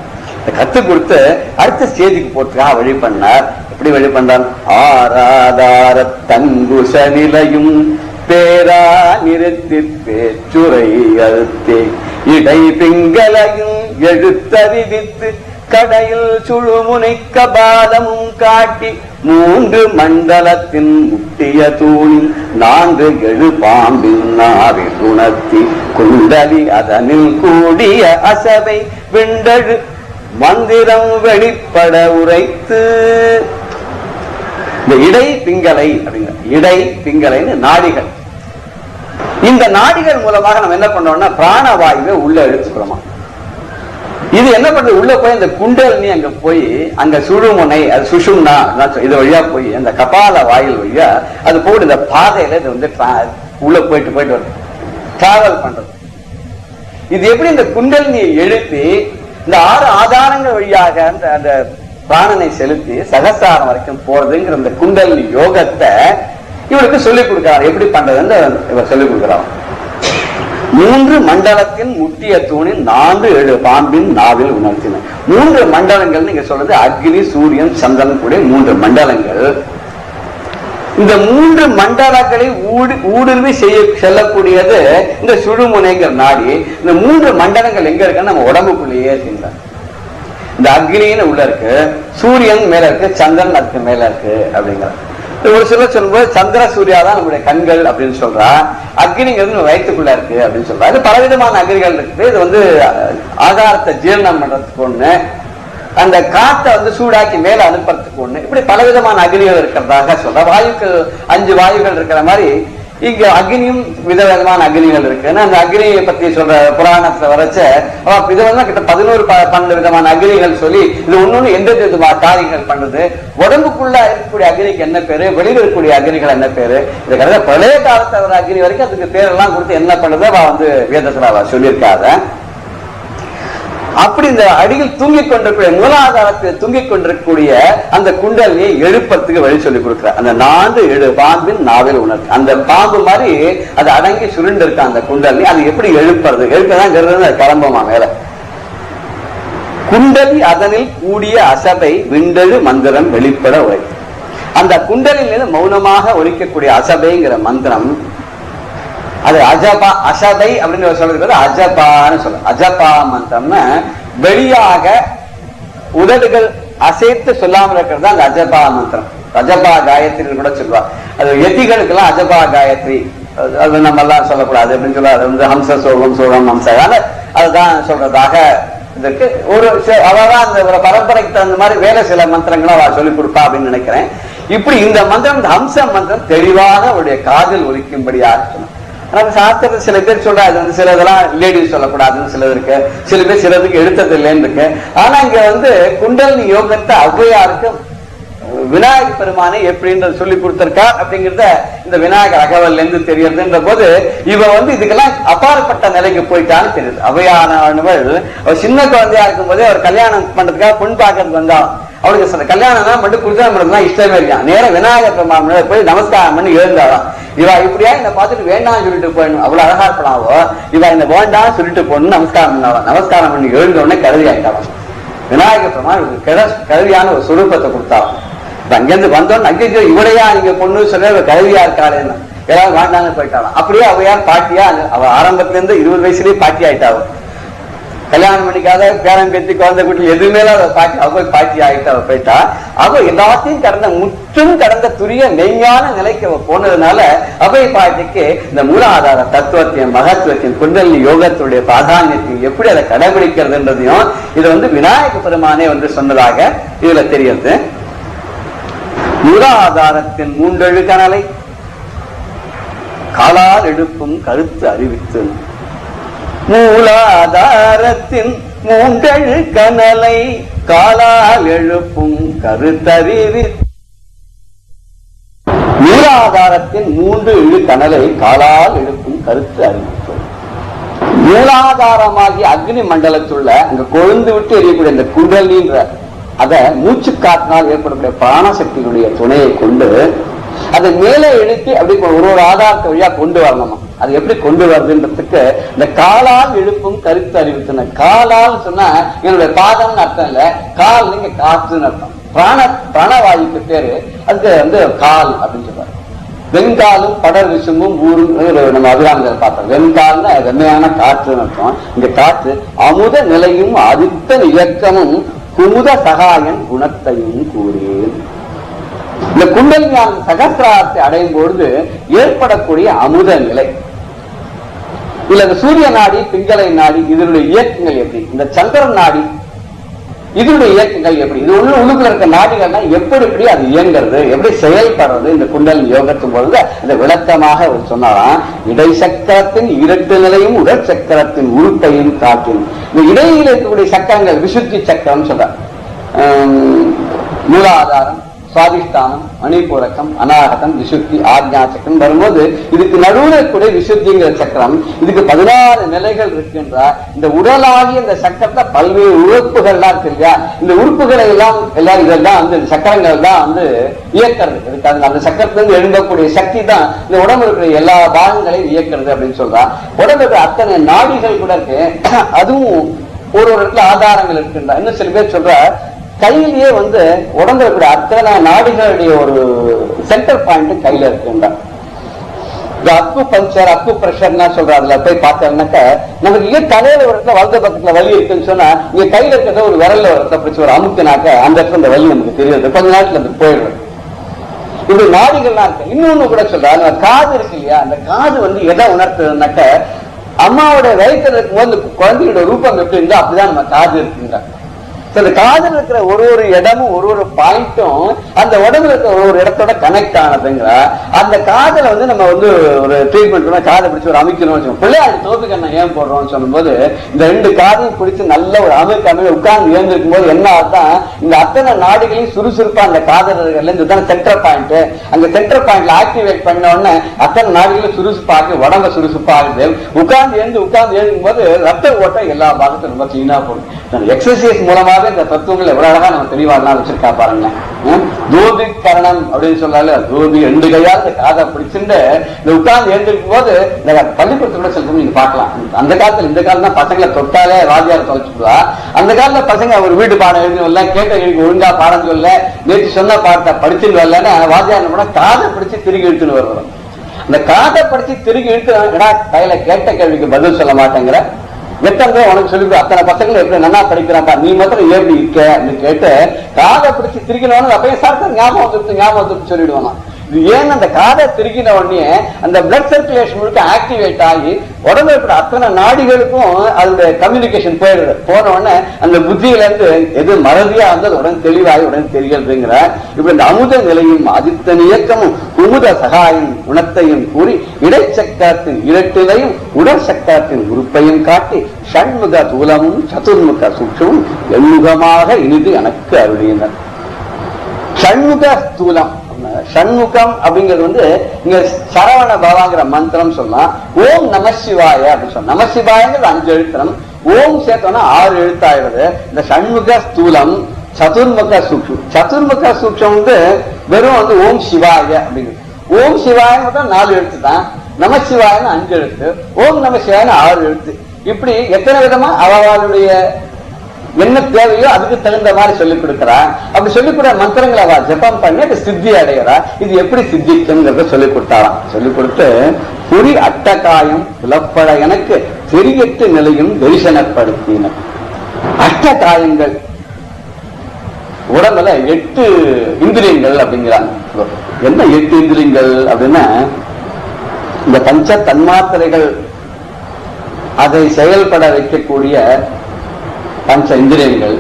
கற்றுக் கொடுத்து அடுத்த ஸ்டேஜுக்கு போட்டுக்காக வழி பண்ணார். எப்படி வழி பண்ணார்? ஆராதார தங்குஷ நிலையும் பேரா நிறுத்தி பேச்சுரை அழுத்தே இடை பிங்களையும் எழுத்தறிவித்து கடையில் சுழுமுனை கபாலமும் காட்டி 3 மண்டலத்தின் முட்டிய தூணில் 4 எழு பாம்பின் நாவில் உணர்த்தி குண்டலி அதனில் கூடிய அசபை விண்டழு மந்திரம் வெளிப்பட உரைத்து. இந்த இடை பிங்களை அப்படிங்கிற இடை பிங்களைன்னு நாடிகள். இந்த நாடிகள் மூலமாக நம்ம என்ன பண்றோம்னா பிராணவாயுவை உள்ள எடுத்துக்கிறோமா. இது என்ன பண்றது, உள்ள போய் அந்த குண்டலினி அங்க போய் அங்க சுழுமுனை அது சுஷும்னா இது வழியா போய் அந்த கபால வாயில் வழியா அது போட்டு இந்த பாதையில இது வந்து உள்ள போயிட்டு வருது, டிராவல் பண்றது. இது எப்படி இந்த குண்டலினியை எழுப்பி இந்த 6 ஆதாரங்கள் வழியாக அந்த பிராணனை செலுத்தி சகசாரம் வரைக்கும் போறதுங்கிற இந்த குண்டலினி யோகத்தை இவருக்கு சொல்லிக் கொடுக்கிறார். எப்படி பண்றதுன்னு இவர் சொல்லிக் கொடுக்கிறார். 3 மண்டலத்தின் முட்டிய தூணின் 4 எழு பாம்பின் நாவில் உணர்த்தின. 3 மண்டலங்கள் நீங்க சொல்றது அக்னி, சூரியன், சந்திரன் கூட 3 மண்டலங்கள். இந்த 3 மண்டலங்களை ஊடுருவி செல்லக்கூடியது இந்த சுழுமுனைங்கிற நாடி. இந்த 3 மண்டலங்கள் எங்க இருக்குன்னு நம்ம உடம்புக்குள்ளேயே இருக்கின்றார். இந்த அக்னின்னு உள்ள இருக்கு, சூரியன் மேல இருக்கு, சந்திரன் அதுக்கு மேல இருக்கு அப்படிங்கிற. ஒரு சிலர் சொல்லும்போது சந்திர சூர்யா தான் நம்முடைய கண்கள் அப்படின்னு சொல்றா, அக்னிங்கிறது வயிற்றுக்குள்ள இருக்கு அப்படின்னு சொல்றா. இது பலவிதமான அக்னிகள் இருக்குது. இது வந்து ஆகாரத்தை ஜீரணம் பண்றதுக்கு ஒண்ணு, அந்த காற்றை வந்து சூடாக்கி மேல அனுப்புறதுக்கு ஒண்ணு, இப்படி பலவிதமான அக்னிகள் இருக்கிறதாக சொல்ற. வாயுக்கள் 5 வாயுகள் இருக்கிற மாதிரி இங்க அக்னியும் விதவிதமான அக்னிகள் இருக்கு. அந்த அக்னியை பத்தி சொல்ற புராணத்துல வரைச்ச விதவிதமா கிட்ட 11-12 விதமான அக்னிகள் சொல்லி இது ஒன்னொன்னு எந்தெந்த விதமான காரியங்கள் பண்றது, உடம்புக்குள்ள இருக்கக்கூடிய அக்னிக்கு என்ன பேரு, வெளியில் இருக்கக்கூடிய அக்னிகள் என்ன பேரு, இது கடந்த பழைய காலத்துல வர அக்னி வரைக்கும் அதுக்கு பேரெல்லாம் கொடுத்து என்ன பண்றது வந்து வேதத்துல சொல்லியிருக்காத. அப்படி இந்த அடியில் தூங்கிக் கொண்டிருக்கூடிய மூலாதாரத்தில் தூங்கிக் கொண்டிருக்கக்கூடிய அந்த குண்டலியை எழுப்பத்துக்கு வழி சொல்லி கொடுக்கிறார். அந்த 4 எழு பாம்பின் நாவில் உணர்த்து. அந்த பாம்பு மாதிரி அது அடங்கி சுருண்டு இருக்க அந்த குண்டலி அது எப்படி எழுப்புறது, எழுப்பதான் கிளம்புமா மேல. குண்டலி அதனில் கூடிய அசபை விண்டழு மந்திரம் வெளிப்பட உரைத்து. அந்த குண்டலில் மௌனமாக ஒலிக்கக்கூடிய அசபைங்கிற மந்திரம் அது அஜபா, அசபை அப்படின்னு சொல்றது அஜபான்னு சொல்ல. அஜபா மந்திரம்னா வெளியாக உதடுகள் அசைத்து சொல்லாமல் இருக்கிறது அந்த அஜபா மந்திரம். அஜபா காயத்ரி கூட சொல்லுவா. அது எதிகளுக்கு எல்லாம் அஜபா காயத்ரி அது நம்ம எல்லாம் சொல்லக்கூடாது அப்படின்னு சொல்ல. அது வந்து ஹம்ச சோகம் சோகம் ஹம்ச அதுதான் சொல்றதாக இதற்கு ஒரு அதான் அந்த ஒரு பரம்பரைக்கு தகுந்த மாதிரி வேலை சில மந்திரங்களை அவ சொல்லிக் கொடுப்பா அப்படின்னு நினைக்கிறேன். இப்படி இந்த மந்திரம், இந்த ஹம்ச மந்திரம் தெளிவாக அவருடைய காதில் ஒலிக்கும்படியாக சொன்ன. சாஸ்திரத்தை சில பேர் சொல்றா இது வந்து சில இதெல்லாம் லேடிஸ் சொல்லக்கூடாதுன்னு சிலது இருக்கு, சில பேர் சிலதுக்கு எடுத்தது இல்லைன்னு இருக்கு. ஆனா இங்க வந்து குண்டலினி யோகத்தை ஔவையாருக்கு விநாயகர் பெருமானை எப்படின்றது சொல்லி கொடுத்திருக்கார் அப்படிங்கிறத இந்த விநாயகர் அகவல்ல இருந்து தெரியறதுன்ற போது இவ வந்து இதுக்கெல்லாம் அப்பாற்பட்ட நிலைக்கு போயிட்டான்னு தெரியுது. ஔவையானவள் அவர் சின்ன குழந்தையா இருக்கும் போதே அவர் கல்யாணம் பண்றதுக்காக பொன் பார்க்கறதுக்கு வந்தா அவளுக்கு கல்யாணம் மட்டும் குடிச்சா மட்டும்தான் இஷ்டமே இருக்கான். நேரம் விநாயகர் பெருமான் போய் நமஸ்காரம் பண்ணி எழுந்தாளாம். இவா இப்படியா இந்த பார்த்துட்டு வேண்டாம் சொல்லிட்டு போயிடணும், அவ்வளவு அழகா இருப்பனாவோ இவா இந்த வேண்டாம் சொல்லிட்டு போகணும் நமஸ்காரம் பண்ணாலும். நமஸ்காரம் பண்ணி எழுந்த உடனே கருதி ஆயிட்டாலும். விநாயகர் பெருமான் கருவியான ஒரு சுரூபத்தை கொடுத்தாலும். அங்கிருந்து வந்தோன்னு அங்கேயோ இவளையா நீங்க பொண்ணு சொல்ல கருவியா இருக்காளேன்னு ஏதாவது வேண்டாங்க போயிட்டாலும். அப்படியே அவையார் பாட்டியா அவ ஆரம்பத்துல இருந்து 20 வயசுலயே பாட்டி ஆயிட்டாவும். கல்யாணம் பண்ணிக்காத பேரம் பேத்தி குழந்தை குட்டி எதுவுமே பாட்டி அவ பாட்டி ஆகிட்டு அவ போயிட்டா. அவ எல்லாத்தையும் கடந்த முற்றும் கடந்த துரிய மெய்ஞான நிலைக்கு அவ போனதுனால அவை பாட்டிக்கு இந்த மூலாதார தத்துவத்தையும் மகத்துவத்தையும் குண்டலினி யோகத்துடைய பிராதானியத்தையும் எப்படி அதை கடைபிடிக்கிறதுன்றதையும் இது வந்து விநாயக பெருமானே வந்து சொன்னதாக இதுல தெரியுது. மூலாதாரத்தின் 3 எழு கனலை காலால் எடுப்பும் கருத்து அறிவித்து. மூலாதாரத்தின் 3 எழு கனலை காலால் எழுப்பும் கருத்தறிவி. மூலாதாரத்தின் 3 எழு கனலை காலால் எழுப்பும் கருத்து அறிவித்தோம். மூலாதாரமாகி அக்னி மண்டலத்துள்ள அங்க கொழுந்து விட்டு எரியக்கூடிய இந்த குண்டலின்ற அத மூச்சு காற்றினால் ஏற்படக்கூடிய பிராணசக்திகளுடைய துணையை கொண்டு அதை மேலே எழுப்பி அப்படி ஒரு ஆதாரத்தை வழியா கொண்டு வரணுமா. அது எப்படி கொண்டு வருதுன்றதுக்கு இந்த காலால் எழுப்பும் கருத்து அறிவித்தன. காலால் சொன்னா என்னுடைய பாதம்னு அர்த்தம் இல்ல, கால் நீங்க காற்றுன்னு அர்த்தம். பிராணவாயுக்கு பேரு அதுக்கு வந்து கால் அப்படின்னு சொல்றாரு. வெங்காலும் படர் விசும்பும் ஊரும் நம்ம அபிராமத்தில் பார்த்தோம். வெங்கால்னா வெண்மையான காற்று அர்த்தம். இந்த காற்று அமுத நிலையும் அதித்த இயக்கமும் குமுத சகாயன் குணத்தையும் கூறேன். இந்த குண்டலிஞான சகசிராரத்தை அடையும் பொழுது ஏற்படக்கூடிய அமுத நிலை இல்ல, இந்த சூரிய நாடி, பிங்களை நாடி, இதனுடைய இயக்கங்கள் எப்படி, இந்த சந்திரன் நாடி இதனுடைய இயக்கங்கள் எப்படி, இது உள்ளுக்குள்ள இருக்க நாடிகள்னா எப்படி அது இயங்குறது, எப்படி செயல்படுறது, இந்த குண்டலினி யோகத்தும் பொழுது அந்த விளக்கமாக சொன்னாராம். இடை சக்கரத்தின் இரட்டு நிலையும் உடல் சக்கரத்தின் உறுப்பையும் காட்டும். இந்த இடையில் இருக்கக்கூடிய சக்கரங்கள் விசுத்தி சக்கரம் சொல்ற, மூலாதாரம், சுவாதிஷ்டானம், மணிபூரகம், அநாகதம், விசுத்தி, ஆக்ஞா சக்கரம் வரும்போது இதுக்கு நடுவில் கூட விசுத்திங்கிற சக்கரம். இதுக்கு 16 நிலைகள் இருக்கின்ற இந்த உடலாகிய இந்த சக்கரத்தை பல்வேறு உறுப்புகள்லாம் இருக்கு இல்லையா, இந்த உறுப்புகளை எல்லாம் இதெல்லாம் வந்து சக்கரங்கள் தான் வந்து இயக்கிறது. இதுக்கு அந்த சக்கரத்திலிருந்து எழுந்தக்கூடிய சக்தி தான் இந்த உடம்பு இருக்கிற எல்லா பாகங்களையும் இயக்கிறது அப்படின்னு சொல்றா. உடம்புக்கு அத்தனை நாடிகள் கூட இருக்கு, அதுவும் ஒரு இடத்துல ஆதாரங்கள் இருக்கின்றா. இன்னும் சில பேர் சொல்ற கையிலேயே வந்து உடம்புல இருக்கிற அத்தனை நாடிகளுடைய ஒரு சென்டர் பாயிண்ட் கையில இருக்குண்டா. அக்கு பஞ்சர், அக்கு பிரஷர்னா சொல்றாருல, போய் பார்த்தோம்னாக்க நமக்கு இங்க தலையில ஒரு இடத்துல வலது பக்கத்துல வலி இருக்குன்னு சொன்னா இங்க கையில இருக்கிறத ஒரு விரல்ல ஒரு இடத்த பிடிச்சி ஒரு அமுக்குனாக்க அந்த இடத்துல இந்த வலி நமக்கு தெரியாது, கொஞ்ச நேரத்துல அது போயிடுறது. இப்படி நாடிகள்லாம் இருக்கு. இன்னொன்னு கூட சொல்றாரு, காது இருக்கு இல்லையா, அந்த காது வந்து எதை உணர்த்துதுனாக்க அம்மாவோட வயிற்றுல இருக்கும்போது குழந்தையோட ரூபம் எப்படி இருந்தா அப்படிதான் நம்ம காது இருக்குங்க. அந்த காதில் இருக்கிற ஒரு இடமும் ஒரு பாயிண்ட்டும் அந்த உடம்புல இருக்கிற ஒரு இடத்தோட கனெக்ட் ஆனதுங்கிற அந்த காதல வந்து நம்ம வந்து ஒரு ட்ரீட்மெண்ட் காதை பிடிச்சி ஒரு அமைக்கணும். பிள்ளையாடு தோப்புக்கண்ணை ஏன் போடுறோம்னு சொல்லும்போது இந்த 2 காதையும் பிடிச்சி நல்ல ஒரு அமைக்க உட்கார்ந்து ஏந்திருக்கும் போது என்ன ஆகுதான், இந்த அத்தனை நாடுகளையும் சுறுசுறுப்பா அந்த காதலர்கள் இதுதான் சென்டர் பாயிண்ட். அந்த சென்டர் பாயிண்ட்ல ஆக்டிவேட் பண்ண உடனே அத்தனை நாடுகளும் சுறுசுப்பாக்கு உடம்ப சுறுசுப்பாகுது. உட்கார்ந்து எழுதும் போது ரத்த ஓட்டம் எல்லா பாகத்தையும் ரொம்ப கிளீனா போகும். எக்ஸசைஸ் மூலமாக இந்த தத்துவங்கள் எவ்வளவு அழகா நம்ம தெளிவாடலாம் வச்சிருக்கா பாருங்க. தோபி கரணம் அப்படின்னு சொன்னால தோபி 2 கையால் இந்த காதை பிடிச்சுட்டு இந்த உட்கார்ந்து எழுந்திருக்கும் போது இந்த பள்ளிக்கூடத்துல கூட சில நீங்க பார்க்கலாம். அந்த காலத்துல இந்த காலம் தான் பசங்களை தொட்டாலே வாத்தியார் தொலைச்சுடுவா. அந்த காலத்துல பசங்க ஒரு வீட்டு பாடம் எழுதி கேட்ட எழுதி ஒழுங்கா பாடம் சொல்ல, நேற்று சொன்ன பாடத்தை படிச்சுட்டு வரலன்னா வாத்தியார் கூட காதை பிடிச்சு திரும்பி இழுத்துன்னு வருவோம். அந்த காதை படிச்சு திரும்பி இழுத்து கையில கேட்ட கேள்விக்கு பதில் சொல்ல மாட்டேங்கிற வெட்டங்க உனக்கு சொல்லி அத்தனை பசங்களும் எப்படி நல்லா படிக்கிறாப்பா, நீ மாத்திரம் எப்படி இருக்க அப்படின்னு கேட்டு காதை பிடிச்சி திருக்கினவனு அப்பயே சார் ஞாபகம் வந்துட்டு சொல்லிடுவானா. இது ஏன் அந்த காதை திருக்கின உடனே அந்த பிளட் சர்க்குலேஷன் முழுக்க ஆக்டிவேட் ஆகி உடம்புல இருக்கிற அத்தனை நாடிகளுக்கும் அதோட கம்யூனிகேஷன் போயிடுது. போன உடனே அந்த புத்தியில இருந்து எது மறதியா வந்தது உடனே தெளிவாகி உடனே தெரிகிறதுங்கிற இப்படி இந்த அமுத நிலையும் அதித்த இயக்கமும் குமுத சகாயும் குணத்தையும் கூறி இடைச்சக்கரத்தின் இரட்டிலையும் உடல் சக்கரத்தின் உறுப்பையும் காட்டி ஷண்முக தூலமும் சதுர்முக சூட்சமும் எண்முகமாக இனிது எனக்கு அருளினர். ஷண்முக ஸ்தூலம், ஷண்முகம் அப்படிங்கிறது வந்து இங்க சரவண பவாங்கிற மந்திரம் சொல்லலாம். ஓம் நம சிவாய அப்படின்னு சொன்ன நமசிவாயங்கிறது 5 எழுத்தனம், ஓம் சேர்த்தோம்னா 6 எழுத்தாயிடுது. இந்த ஷண்முக ஸ்தூலம் சதுர்முக சூக்ஷம், சதுர்முக சூக்ஷம் வந்து வெறும் வந்து ஓம் சிவாய அப்படிங்கிறது. ஓம் சிவாயன்னு தான் 4 எழுத்து தான், நமசிவாயன்னு 5 எழுத்து, ஓம் நம சிவாயன்னு 6 எழுத்து. இப்படி எத்தனை விதமா அவளுடைய என்ன தேவையோ அதுக்கு தகுந்த மாதிரி சொல்லிக் கொடுக்கிறா. அப்படி சொல்லிக் கொடுத்த மந்திரங்களை அவ ஜபம் பண்ணி அது சித்தி அடைகிறா. இது எப்படி சித்திக்குங்கிறத சொல்லிக் கொடுத்தாராம். சொல்லிக் கொடுத்து புரி அட்டகாயம் புலப்பட எனக்கு தெரியட்டு நிலையும் தரிசனப்படுத்தின. அட்டகாயங்கள் உடம்புல 8 இந்திரியங்கள் அப்படிங்கிறாங்க. என்ன 8 இந்திரியங்கள் அப்படின்னா இந்த பஞ்ச தன்மாத்திரைகள் அதை செயல்பட வைக்கக்கூடிய பஞ்ச இந்திரியங்கள்,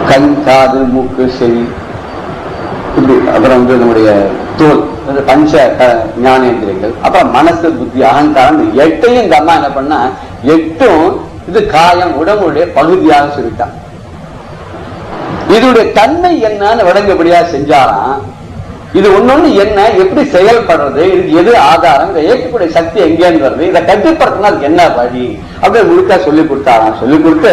கண், காது, மூக்கு, செவி, இப்படி அப்புறம் வந்து நம்முடைய தோல், பஞ்ச ஞானேந்திரியங்கள், அப்புறம் மனசு, புத்தி, அகங்காரம், 8ஐயும் இந்த அம்மா என்ன பண்ணா 8ம் இது காயம் உடம்புடைய பகுதியாக சொல்லிட்டான். இதனுடைய தன்மை என்னன்னு விளங்குபடியா செஞ்சாராம். இது ஒன்னொன்னு என்ன, எப்படி செயல்படுறது, இதுக்கு எது ஆதாரம், இதை ஏற்கக்கூடிய சக்தி எங்கேன்னு வருது, இதை கட்டுப்படுத்தினா அதுக்கு என்ன வழி அப்படியே முழுக்க சொல்லி கொடுத்தாராம். சொல்லி கொடுத்து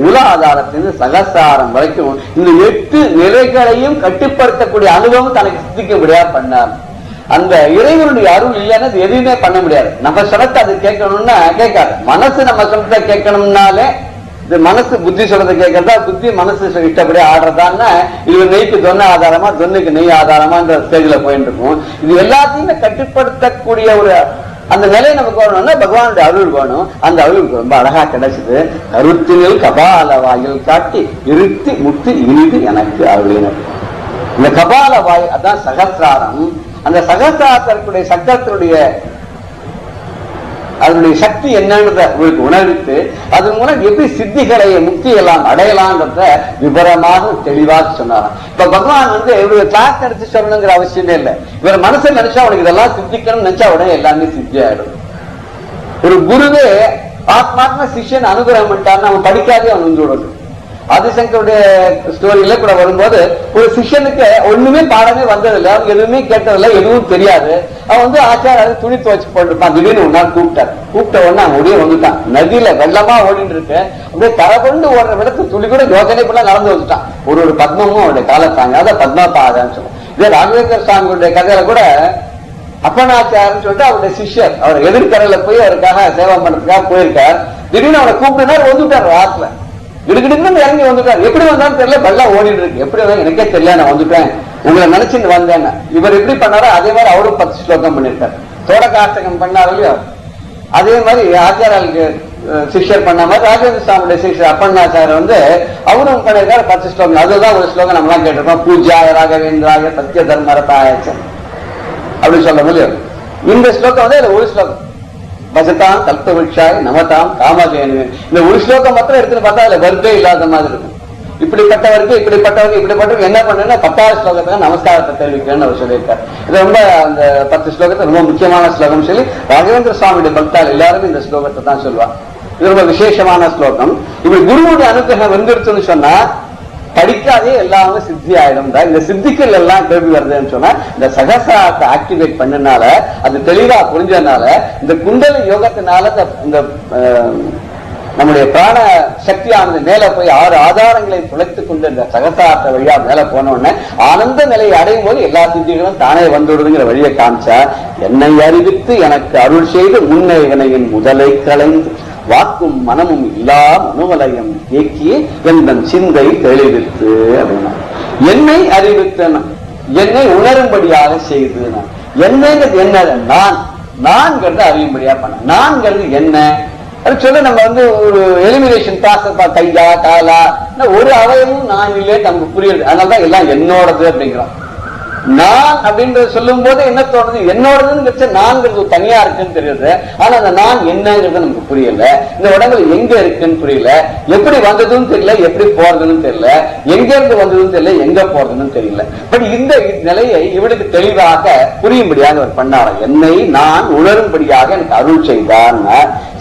மூலாதாரத்திலிருந்து சகசாரம் வரைக்கும் இந்த 8 நிலைகளையும் கட்டுப்படுத்தக்கூடிய அனுபவம் தனக்கு சித்திக்கும்படியா பண்ணார். அந்த இறைவனுடைய அருள் இல்லைன்னா அது எதுவுமே பண்ண முடியாது. நம்ம சொல்லத்தை அது கேட்கணும்னா கேட்காது. மனசு நம்ம சொல்லத்தை கேட்கணும்னாலே இது மனசு புத்தி சொல்றதை கேட்கறதா, புத்தி மனசு இஷ்டப்படி ஆடுறதான்னா இது நெய்க்கு தொன்ன ஆதாரமா, தொன்னுக்கு நெய் ஆதாரமான்ற ஸ்டேஜ்ல போயிட்டு இருக்கும். இது எல்லாத்தையுமே கட்டுப்படுத்தக்கூடிய ஒரு அந்த நிலை நமக்கு வரணும்னா பகவானுடைய அருள் வேணும். அந்த அருள் ரொம்ப அழகா கிடைச்சது. கருத்தினில் கபால வாயில் காட்டி இருத்தி முத்தி இனிது எனக்கு அருளினர். இந்த கபால வாய் அதான் சகசிராரம். அந்த சகசிராரத்திற்குடைய சக்கரத்தினுடைய அதனுடைய சக்தி என்னன்றத உங்களுக்கு உணர்வித்து அதன் மூலம் எப்படி சித்திகளை முக்தி எல்லாம் அடையலாம்ன்றத விவரமாக தெளிவாக சொன்னாராம். இப்ப பகவான் இவரு கிளாஸ் எடுத்து சொல்லணுங்கிற அவசியமே இல்லை. இவர் மனசுல நினைச்சா அவனுக்கு இதெல்லாம் சித்திக்கணும்னு நினைச்சா உடனே எல்லாமே சித்தி ஆயிடும். ஒரு குருவே ஆத்மாத்மா சிஷ்யன் அனுகிரகம் பண்ணிட்டாருன்னு அவன் படிக்காதே அவன் வந்து விடணும். ஆதிசங்கருடைய ஸ்டோரியில கூட வரும்போது ஒரு சிஷ்யனுக்கு ஒண்ணுமே பாடமே வந்ததில்லை, அவன் எதுவுமே கேட்டதில்லை, எதுவும் தெரியாது. அவன் ஆச்சாரம் துணி துவச்சு போட்டுருப்பான். திடீர்னு ஒரு நாள் கூப்பிட்ட உடனே அவன் ஒடியே வந்துட்டான். நதியில வெள்ளமா ஓடிட்டு இருக்கு, அப்படியே கரை கொண்டு ஓடுற விடத்து துளி கூட யோசனை பண்ண நடந்து வந்துட்டான். ஒரு பத்மமும் அவருடைய காலத்தாங்க, அதான் பத்மா பாதான்னு சொல்லுவோம். இதே ராகவேந்திர சுவாமிகளுடைய கதையில கூட அப்பனாச்சாரன்னு சொல்லிட்டு அவருடைய சிஷ்யர் அவர் எதிர்கரையில போய் அவருக்காக சேவை பண்றதுக்காக போயிருக்கார். திடீர்னு அவரை கூப்பிட்டுனார், வந்துட்டார். ஆத்துல கிடுகிடுன்னு இறங்கி வந்துட்டார். எப்படி வந்தாலும் தெரியல, வெள்ளம் ஓடிட்டு இருக்கு. எப்படி வந்தா எனக்கே தெரியல, நான் வந்துட்டேன், உங்களை நினைச்சுட்டு வந்தேன். இவர் எப்படி பண்ணாரோ அதே மாதிரி அவரும் 10 ஸ்லோகம் பண்ணிருக்காரு. தோடகாஷ்டகம் பண்ணாரு இல்லையா, அதே மாதிரி ஆச்சாரியாளுக்கு சிஷ்யர் பண்ண மாதிரி ராஜேந்திர சுவாமியுடைய சிஷ்யர் அப்பண்ணாச்சாரியர் அவரும் பண்ணிருக்காரு 10 ஸ்லோகம். அதுதான் ஒரு ஸ்லோகம் நம்மளாம் கேட்டிருக்கோம். பூஜ்யாய ராகவேந்திராய சத்திய தர்மரதாயச்சன் அப்படி சொல்ல முடியும். இந்த ஸ்லோகம் ஒரு ஸ்லோகம். பசதாம் கல்பவிஷாய் நமதாம் காமதேனு. இந்த ஒரு ஸ்லோகம் மாத்திரம் எடுத்துன்னு பார்த்தா அதுல வருத்தே இல்லாத மாதிரி இருக்கும். இப்படிப்பட்டவருக்கு இப்படிப்பட்டவருக்கு என்ன பண்ணுன்னா 10வது ஸ்லோகத்துக்கு நமஸ்காரத்தை தெரிவிக்கிறேன்னு அவர் சொல்லியிருக்காரு. இது ரொம்ப அந்த 10 ஸ்லோகத்தை ரொம்ப முக்கியமான ஸ்லோகம் சொல்லி ராகவேந்திர சுவாமியுடைய பக்தால் எல்லாருமே இந்த ஸ்லோகத்தை தான் சொல்லுவாங்க. இது ரொம்ப விசேஷமான ஸ்லோகம். இப்படி குருவுடைய அனுகிரகம் வந்துருச்சுன்னு சொன்னா படிக்காதே எல்லாமே சித்தி ஆயிடும். இந்த சித்திகள் எல்லாம் கேள்வி வருதுன்னு சொன்னா இந்த சகசிராரத்தை ஆக்டிவேட் பண்ணனால, அது தெளிவா புரிஞ்சதுனால, இந்த குண்டலி யோகத்தினால இந்த நம்முடைய பிராண சக்தியானது மேல போய் 6 ஆதாரங்களை துளைத்துக் கொண்டு இந்த சகசிராரத்தை வழியா மேல போன உடனே ஆனந்த நிலையை அடையும் போது எல்லா சித்திகளும் தானே வந்துடுதுங்கிற வழியை காமிச்சா, என்னை அறிவித்து எனக்கு அருள் செய்து முன்னை வினையின் முதலை களைந்து வாக்கும் மனமும் இல்லா மனுவலயம் ஏக்கி என் சிந்தை தெளிவித்து அப்படின்னா, என்னை அறிவித்து என்னை உணரும்படியாக செய்து, என்னங்கிறது என்ன, நான்கிறது அறியும்படியா பண்ண. நான்கிறது என்ன அது சொல்ல நம்ம ஒரு எலிமினேஷன் ப்ராசஸ், கையா காலா ஒரு அவயமும் நான் இல்லையே நமக்கு புரியுது. அதனாலதான் எல்லாம் என்னோடது அப்படிங்கிறோம். நான் அப்படின்றது சொல்லும் போது என்ன தோணுது, என்னோடதுன்னு நான்கிறது தனியா இருக்குன்னு தெரியுது. ஆனா அந்த நான் என்னங்கிறது நமக்கு புரியல. இந்த உடம்புல எங்க இருக்குன்னு புரியல, எப்படி வந்ததுன்னு தெரியல, எப்படி போறதுன்னு தெரியல, எங்க இருந்து வந்ததுன்னு தெரியல, எங்க போறதுன்னு தெரியல. பட் இந்த நிலையை இவனுக்கு தெளிவாக புரியும்படியாக அவர் பண்ணார். என்னை நான் உணரும்படியாக எனக்கு அருள் செய்தார்.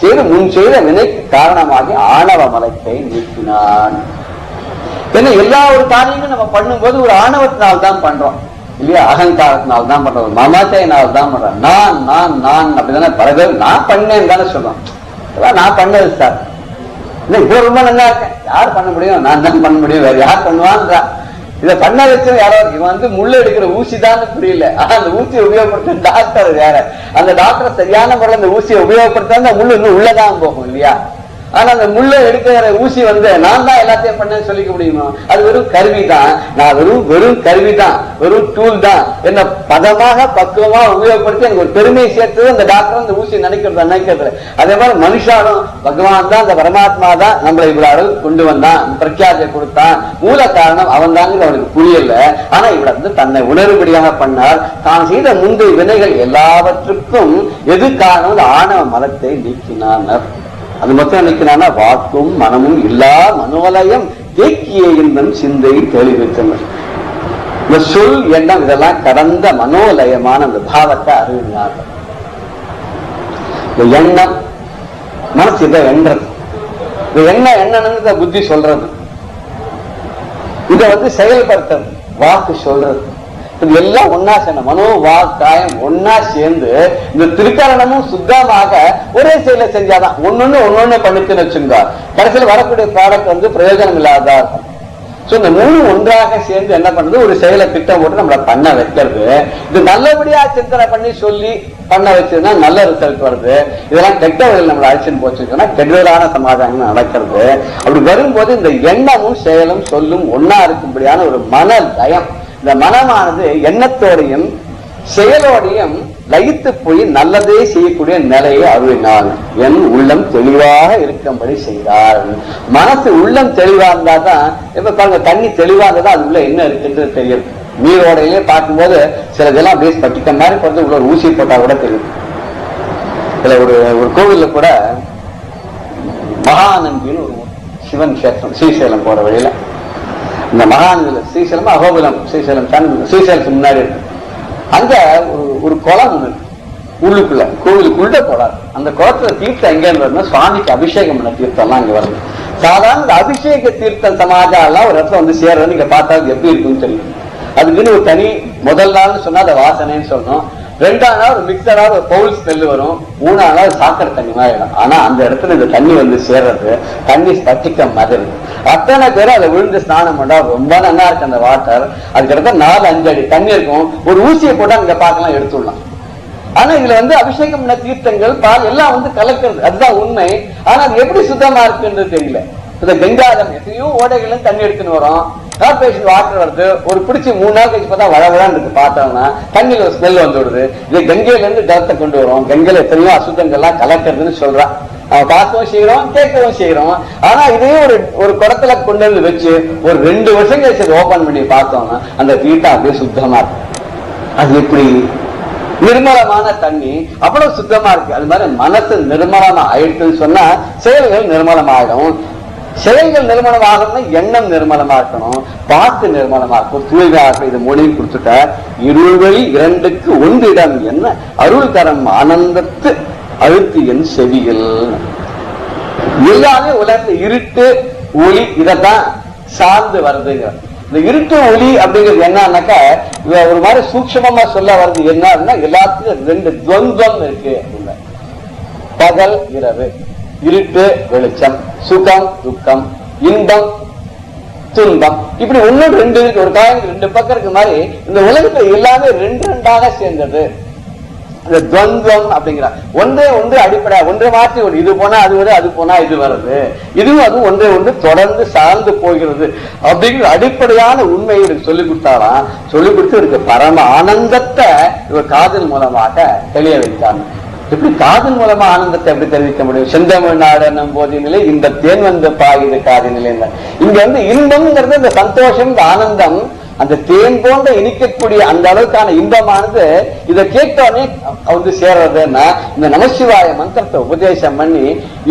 செய்து முன் செய்த வினைக்கு காரணமாகி ஆணவ மலத்தை நீக்கினான். ஏன்னா எல்லா ஒரு காரியங்களும் நம்ம பண்ணும்போது ஒரு ஆணவத்தினால்தான் பண்றோம் இல்லையா, அகங்காரத்தினால் தான் பண்றோம், மமதையினால் தான் பண்றோம். நான் நான் நான் அப்படிதானே பல பேர் நான் பண்ணேன்னு தானே சொல்றோம். நான் பண்ணது சார், இப்போ ரொம்ப நல்லா இருக்கேன், யார் பண்ண முடியும், நான் தான் பண்ண முடியும், வேற யார் பண்ணுவான்றா. இதை பண்ண வச்சு யாரோ இவன் முள்ள எடுக்கிற ஊசி தான் புரியல. ஆனா அந்த ஊசியை உபயோகப்படுத்த டாக்டர் வேற, அந்த டாக்டர் சரியான முறையில் அந்த ஊசியை உபயோகப்படுத்த அந்த முள்ளு இன்னும் உள்ளதான் போகும் இல்லையா. ஆனா அந்த முள்ள எடுக்கிற ஊசி நான் தான் எல்லாத்தையும் பண்ணேன்னு சொல்லிக்க முடியுமா? அது வெறும் கருவி தான். நான் வெறும் கருவி தான், வெறும் டூல் தான். என்ன பதமாக பக்குவமா உபயோகப்படுத்தி எனக்கு ஒரு பெருமையை சேர்த்தது அந்த டாக்டர் அந்த ஊசி நினைக்கிறது. அதே மாதிரி மனுஷாலும் பகவான் தான், அந்த பரமாத்மா தான் நம்மளை இவ்வளவு அளவு கொண்டு வந்தான், பிரக்யாஜை கொடுத்தான், மூல காரணம் அவன் தாங்க அவனுக்கு புரியல. ஆனா இவ்வளவு தன்னை உணர்வுபடியாக பண்ணார். தான் செய்த முந்தைய வினைகள் எல்லாவற்றுக்கும் எது காரணம், ஆணவ மலத்தை நீக்கினான். அது மொத்தம் நிற்கிறானா, வாக்கும் மனமும் இல்லா மனோலயம் ஏக்கிய என் சிந்தை தெளிவித்தனர். இந்த சொல் எண்ணம் இதெல்லாம் கடந்த மனோலயமான அந்த பாவத்தை அறிவினார்கள். இந்த எண்ணம் மனசு இதை எண்றது, இந்த என்னன்னு புத்தி சொல்றது, இதை செயல்படுத்துறது வாக்கு சொல்றது. இது எல்லாம் ஒன்னா சேர்ந்த மனோ வாக்காயம் ஒன்னா சேர்ந்து இந்த திருக்கரணமும் சுத்தமாக ஒரே செயலை செஞ்சாதான் ஒன்னொன்னு பண்ணிச்சுன்னு வச்சுங்க. கடைசியில் வரக்கூடிய ப்ராடக்ட் பிரயோஜனம் இல்லாததா இருக்கும். இந்த மூணு ஒன்றாக சேர்ந்து என்ன பண்றது, ஒரு செயலை திட்டம் போட்டு நம்மளை பண்ண வைக்கிறது. இது நல்லபடியா சிந்தனை பண்ணி சொல்லி பண்ண வச்சதுன்னா நல்ல ரிசல்ட் வருது. இதெல்லாம் கெட்ட வழியில் நம்மளை அழைச்சின்னு போச்சுன்னா கெடுதலான சமாதானம் நடக்கிறது. அப்படி வரும்போது இந்த எண்ணமும் செயலும் சொல்லும் ஒன்னா இருக்கும்படியான ஒரு மன லயம், இந்த மனமானது எண்ணத்தோடையும் செயலோடையும் லயித்து போய் நல்லதே செய்யக்கூடிய நிலையை அருளினார். என் உள்ளம் தெளிவாக இருக்கும்படி செய்தார். மனசு உள்ளம் தெளிவா இருந்தா தான், இப்ப பாருங்க தண்ணி தெளிவா இருந்தா அது உள்ள என்ன இருக்குன்றது தெரியும். நீரோடையிலே பார்க்கும்போது சிலதெல்லாம் அப்படியே பட்டிக்க மாதிரி போறது, உள்ள ஒரு ஊசி போட்டா கூட தெரியும். இதுல ஒரு கோவில்ல கூட மகாநந்தின்னு ஒரு சிவன் கஷேத்திரம், ஸ்ரீசைலம் போற வழியில, இந்த மகாநந்தியில ஸ்ரீசைலம் அகோபுரம், ஸ்ரீசைலத்துக்கு முன்னாடி இருக்கு. அங்க ஒரு குளம் ஒண்ணு உள்ளுக்குள்ள, கோவிலுக்குள்ள குளம். அந்த குளத்துல தீர்த்தம் எங்க இருந்ததுன்னா சுவாமிக்கு அபிஷேகம் பண்ண தீர்த்தம் எல்லாம் இங்க வருது. சாதாரண அபிஷேக தீர்த்தம் சமாஜம் எல்லாம் ஒரு இடத்துல வந்து சேர்றது நீங்க பார்த்தா எப்படி இருக்குன்னு தெரியும். அதுக்குன்னு ஒரு தனி முதல் நாள்னு சொன்னா அதை வாசனைன்னு சொல்லணும். 2ஆம் நாள் ஒரு மிக்சரா ஒரு பவுல் ஸ்மெல் வரும். 3ஆம் நாள் சாக்கடை தண்ணி மாதிரி. ஆனா அந்த இடத்துல இந்த தண்ணி வந்து சேர்றது, தண்ணி ஸ்பட்டிக்க மாதிரி. அத்தனை பேரும் அதை விழுந்து ஸ்நானம் பண்ணா ரொம்ப நல்லா இருக்கு அந்த வாட்டர். அதுக்கிட்ட 4-5 அடி தண்ணி இருக்கும். ஒரு ஊசியை போட்டா நீங்க பார்க்கலாம், எடுத்துடலாம். ஆனா இதுல வந்து அபிஷேகம் பண்ண தீர்த்தங்கள் பால் எல்லாம் வந்து கலக்கிறது, அதுதான் உண்மை. ஆனா அது எப்படி சுத்தமா இருக்குன்றது தெரியல. இந்த கங்காதம் எத்தனையோ ஓடைகளும் தண்ணி எடுத்துன்னு வரும், கார்பரேஷன் வாட்டர் வருது. ஒரு பிடிச்சி 3 நாள் கழிச்சு பார்த்தா வளவளான்னு இருக்கு. பார்த்தோம்னா தண்ணியில ஒரு ஸ்மெல் வந்து விடுது. இது கங்கையில இருந்து ஜலத்தை கொண்டு வரும். கங்கையில எத்தனையோ அசுத்தங்கள்லாம் கலக்கிறதுன்னு சொல்றான். பார்க்கவும் செய்யறோம், கேட்கவும் செய்யறோம். ஆனா இதே ஒரு குடத்துல கொண்டு வந்து வச்சு ஒரு 2 வருஷம் கழிச்சு ஓபன் பண்ணி பார்த்தோம்னா அந்த தீர்த்தம் அப்படியே சுத்தமா இருக்கு. அது எப்படி நிர்மலமான தண்ணி அவ்வளவு சுத்தமா இருக்கு. அது மாதிரி மனசு நிர்மலமா ஆயிடுச்சுன்னு சொன்னா செயல்கள் நிர்மலமாயிடும். செயல்கள் நிர்மலமாகணும்னா எண்ணம் நிர்மலமா இருக்கணும், வாக்கு நிர்மலமா இருக்கும், தூய்மையாக. இது மொழி கொடுத்துட்ட இருள்வழி 2க்கு 1 இடம் என்ன அருள் தரம் ஆனந்தத்து அழுத்து என் செவிகள். எல்லாமே உலகத்துல இருட்டு ஒளி இதைத்தான் சார்ந்து வருதுங்க. இந்த இருட்டு ஒளி அப்படிங்கிறது என்னன்னாக்கா ஒரு மாதிரி சூட்சமா சொல்ல வருது. என்ன எல்லாத்துக்கும் 2 துவந்தம் இருக்கு அப்படின்னா, பகல் இரவு, இருட்டு வெளிச்சம், சுகம் துக்கம், இன்பம் துன்பம், இப்படி 1-2 இருக்கு. ஒரு காயம் 2 பக்கம் இருக்கு மாதிரி இந்த உலகத்துல எல்லாமே 2-2ஆக சேர்ந்தது. இந்த துவந்தம் அப்படிங்கிற ஒன்றே அடிப்படை, ஒன்றை மாற்றி ஒரு இது போனா அது வருது, அது போனா இது வருது, இதுவும் அதுவும் ஒன்றே தொடர்ந்து சார்ந்து போகிறது அப்படிங்கிற அடிப்படையான உண்மையை இவருக்கு சொல்லிக் கொடுத்தாராம். சொல்லிக் கொடுத்து இவருக்கு பரம ஆனந்தத்தை இவர் காதல் மூலமாக தெளிய வைத்தாங்க. எப்படி காதல் மூலமா ஆனந்தத்தை எப்படி தெரிவிக்க முடியும்? செந்தமிழ் நாடு போதினிலே இந்த தேன் வந்து பாயுது காதினிலே. இங்க வந்து இன்பம்ங்கிறது இந்த சந்தோஷம், இந்த ஆனந்தம், அந்த தேன் போன்ற இனிக்கக்கூடிய அந்த அளவுக்கான இன்பமானது இதை கேட்டோடனே வந்து சேர்றதுன்னா இந்த நமசிவாய மந்திரத்தை உபதேசம் பண்ணி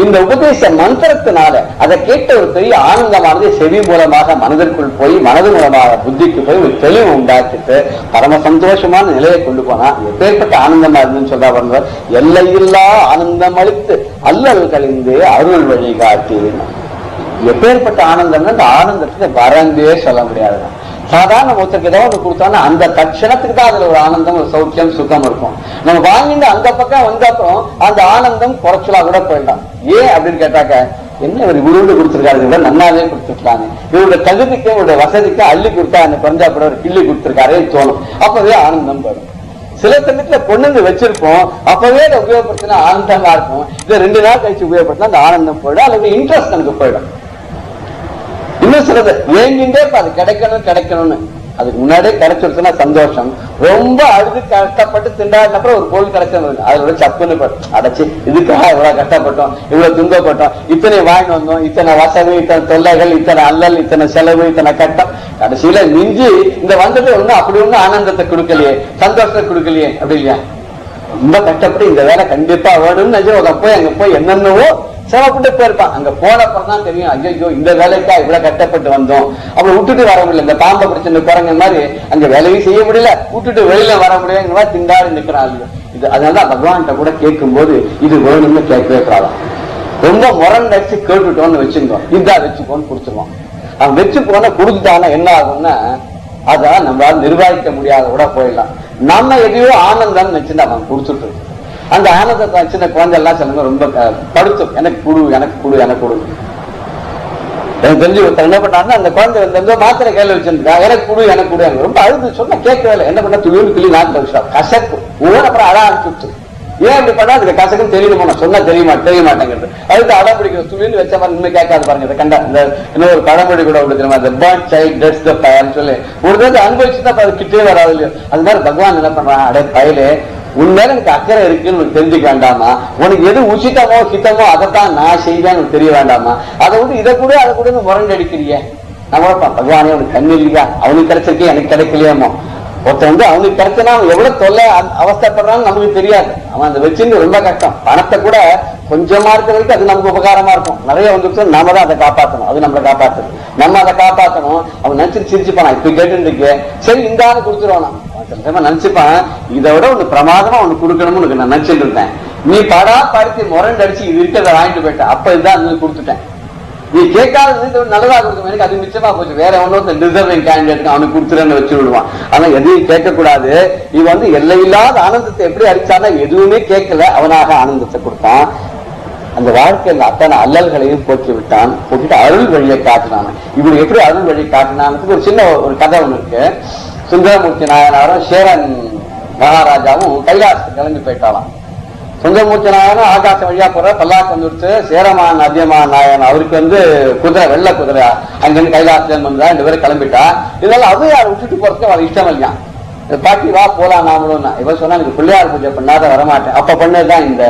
இந்த உபதேச மந்திரத்தினால அதை கேட்ட ஒரு பெரிய ஆனந்தமானது செவி மூலமாக மனதிற்குள் போய் மனது மூலமாக புத்திக்கு போய் ஒரு தெளிவு உண்டாக்கிட்டு பரம சந்தோஷமான நிலையை கொண்டு போனா எப்பேற்பட்ட ஆனந்தமா இருந்துன்னு சொல்ல வந்தவர். எல்லையில்லா ஆனந்தம் அளித்து அல்லல் கழிந்து அருள் வழி காட்டி. எப்பேற்பட்ட ஆனந்தம்னா அந்த ஆனந்தத்துக்கு வரந்தே சொல்ல முடியாது. சாதாரண ஒருத்தருக்கு ஏதாவது கொடுத்தோம்னா அந்த தட்சணத்துக்கு தான் அதுல ஒரு ஆனந்தம், ஒரு சௌக்கியம், சுகம் இருக்கும். நம்ம வாங்கிட்டு அந்த பக்கம் வந்தப்பறம் அந்த ஆனந்தம் குறைச்சலா கூட போயிடலாம். ஏன் அப்படின்னு கேட்டாக்க, என்ன இவர் இவ்வளவு கொடுத்திருக்காரு, இவங்க நன்னாவே கொடுத்துருக்காங்க, இவருடைய தகுதிக்கு இவருடைய வசதிக்கு அள்ளி கொடுத்தா அந்த கொஞ்சா கூட ஒரு கிள்ளி கொடுத்திருக்காரே தோணும். அப்பவே ஆனந்தம் வரும். சில சமயத்துல கொண்டு வச்சிருப்போம், அப்பவே அதை உபயோகப்படுத்தினா ஆனந்தமா இருக்கும். இதை 2 நாள் கழிச்சு உபயோகப்படுத்தினா அந்த ஆனந்தம் போயிடும், அல்லது இன்ட்ரெஸ்ட் எனக்கு போயிடும். இன்னும் சிலது ஏங்கிட்டே அது கிடைக்கணும்னு அதுக்கு முன்னாடியே கிடைச்சிருச்சுன்னா சந்தோஷம். ரொம்ப அழுது கஷ்டப்பட்டு திண்டாடின அப்புறம் ஒரு பொருள் கிடைச்சது அதோட சப்புன்னு அடைச்சு இதுக்காக இவ்வளவு கஷ்டப்பட்டோம், இவ்வளவு துன்பப்பட்டோம், இத்தனை வாங்கிட்டு வந்தோம், இத்தனை வசதி, இத்தனை தொல்லைகள், இத்தனை அல்லல், இத்தனை செலவு, இத்தனை கட்டம், கடைசியில மிஞ்சி இந்த வந்தது ஒண்ணு அப்படி ஒண்ணு ஆனந்தத்தை கொடுக்கலையே, சந்தோஷத்தை கொடுக்கலையே அப்படி இல்லையா? ரொம்ப கஷ்டப்பட்டு இந்த வேலை கண்டிப்பா வேணும்னு போய் அங்க போய் என்னென்னவோ சிரமப்பட்டு போயிருப்பான். அங்க போனப்பறம் தான் தெரியும், ஐயோ இந்த வேலைக்கா இவ்வளவு கஷ்டப்பட்டு வந்தோம், அப்படி விட்டுட்டு வர முடியல. இந்த பாம்பை பிடிச்சிருந்த குரங்க மாதிரி அங்க வேலையும் செய்ய முடியல, விட்டுட்டு வெளியில வர முடியல, திண்டாடி நிக்கிறான். இது அதனாலதான் பகவான்கிட்ட கூட கேட்கும் போது இது வேணும்னு கேட்கவே கூடாதான். ரொம்ப முரண் அடிச்சு கேட்டுட்டோம்னு வச்சுக்கோ, இதா வச்சுக்கோன்னு குடுத்துருவான். அவன் வச்சு போன குடுத்துட்டானா என்ன ஆகும்னா அதான் நம்மளால நிர்வாகிக்க முடியாத கூட போயிடலாம். நம்ம எதையோ ஆனந்தம் வச்சுட்டு அவன் குடிச்சுட்டு அந்த ஆனந்தத்தை சின்ன குழந்தை எல்லாம் சொல்லுங்க ரொம்ப படுத்தும், எனக்கு குடு எனக்கு குடு எனக்கு குடு. எனக்கு தெரிஞ்சு ஒருத்தர் என்ன பண்ணாருன்னா, அந்த குழந்தை வந்து மாத்திரை கையில வச்சிருந்தா, எனக்கு கொடு ரொம்ப அழுது சொன்னா கேட்கவே இல்லை. என்ன பண்ண துளி நாட்டில் விஷயம் கசக்கு ஒவ்வொரு அப்புறம் அழ ஆரம்பிச்சு. ஏன் அப்படி பண்ணா அதுக்கு கசக்குன்னு தெரியணுமோ, நான் சொன்னா தெரிய மாட்டேங்கிறது. அதுக்கு அடம் பிடிக்கிற துளின்னு வச்ச மாதிரி இன்னும் கேட்காது பாருங்க. இதை கண்டா இந்த இன்னொரு பழமொழி கூட உண்டு தெரியுமா, the burnt child gets the fire சொல்லி ஒரு தடவை அனுபவிச்சுதான் அது கிட்டே வராது இல்லையோ. அது மாதிரி பகவான் என்ன பண்றான், அடே பயலே உன் மேல எனக்கு அக்கறை இருக்குன்னு உனக்கு தெரிஞ்சுக்க வேண்டாமா, உனக்கு எது உச்சிதமோ ஹிதமோ அதைத்தான் நான் செய்வேன்னு உனக்கு தெரிய வேண்டாமா, அதை விட்டு இதை கூட அதை கூட முரண்டு அடிக்கிறிய. நான் குழப்பம், பகவானே உனக்கு கண்ணு இல்லையா, அவனுக்கு கிடைச்சிருக்கே எனக்கு கிடைக்கலையாமோ. ஒருத்தன் வந்து அவனுக்கு கிடைச்சனா அவன் எவ்வளவு தொல்லை அவஸ்தப்படுறான்னு நமக்கு தெரியாது. அவன் அந்த வச்சுன்னு ரொம்ப கஷ்டம். பணத்தை கூட கொஞ்சமா இருக்க வரைக்கும் அது நமக்கு உபகாரமா இருக்கும். நிறைய வந்துட்டு நாம தான் அதை காப்பாற்றணும், அது நம்மளை காப்பாற்றணும், நம்ம அதை காப்பாற்றணும். அவன் நினைச்சு சிரிச்சுப்பான், இப்ப கேட்டு இருக்கு சரி இந்த ஆளு கொடுத்துருவானா நினைச்சுப்பான், இதை விட ஒண்ணு பிரமாதமா ஒண்ணு கொடுக்கணும்னு நான் நினைச்சிட்டு இருந்தேன். நீ படா பருத்தி முரண்டு அடிச்சு இது இருக்கிறத வாங்கிட்டு போயிட்ட, அப்ப இதுதான் கொடுத்துட்டேன். நீ கேட்காதது நல்லதா கொடுக்கும், எனக்கு அது மிச்சமா போச்சு. வேற ஒன்னும் டிசர்விங் கேண்டிடேட் அவனுக்கு கொடுத்துருன்னு வச்சு விடுவான். ஆனா எதையும் கேட்கக்கூடாது. இவன் வந்து எல்லையில்லாத ஆனந்தத்தை எப்படி அடிச்சானா எதுவுமே கேட்கல, அவனாக ஆனந்தத்தை கொடுத்தான். அந்த வாழ்க்கையில் அத்தனை அல்லல்களையும் போக்கி விட்டான், போக்கிட்டு அருள் வழியை காட்டினான். இப்படி எப்படி அருள் வழி காட்டினான்னு ஒரு சின்ன ஒரு கதை ஒண்ணு இருக்கு. சுந்தரமூர்த்தி நாயனாரும் சேரன் மகாராஜாவும் கைலாசத்துக்கு கிளம்பி போயிட்டாலாம். சுந்தரமூர்த்தி நாயனும் ஆகாசம் வழியா போற பல்லாக்கு வந்துடுச்சு. சேரமான் அதியமான் நாயன் அவருக்கு வந்து குதிரை, வெள்ளை குதிரை, அங்கிருந்து கைலாசம் வந்தா 2 பேரும் கிளம்பிட்டா. இதெல்லாம் அவையார் விட்டுட்டு போறதுக்கு அவர் இஷ்டம் இல்லையா. பாட்டி வா போலாம் நாமளும். இவன் சொன்னா எனக்கு பிள்ளையார் பூஜை பண்ணாத வரமாட்டேன். அப்ப பண்ணதுதான் இந்த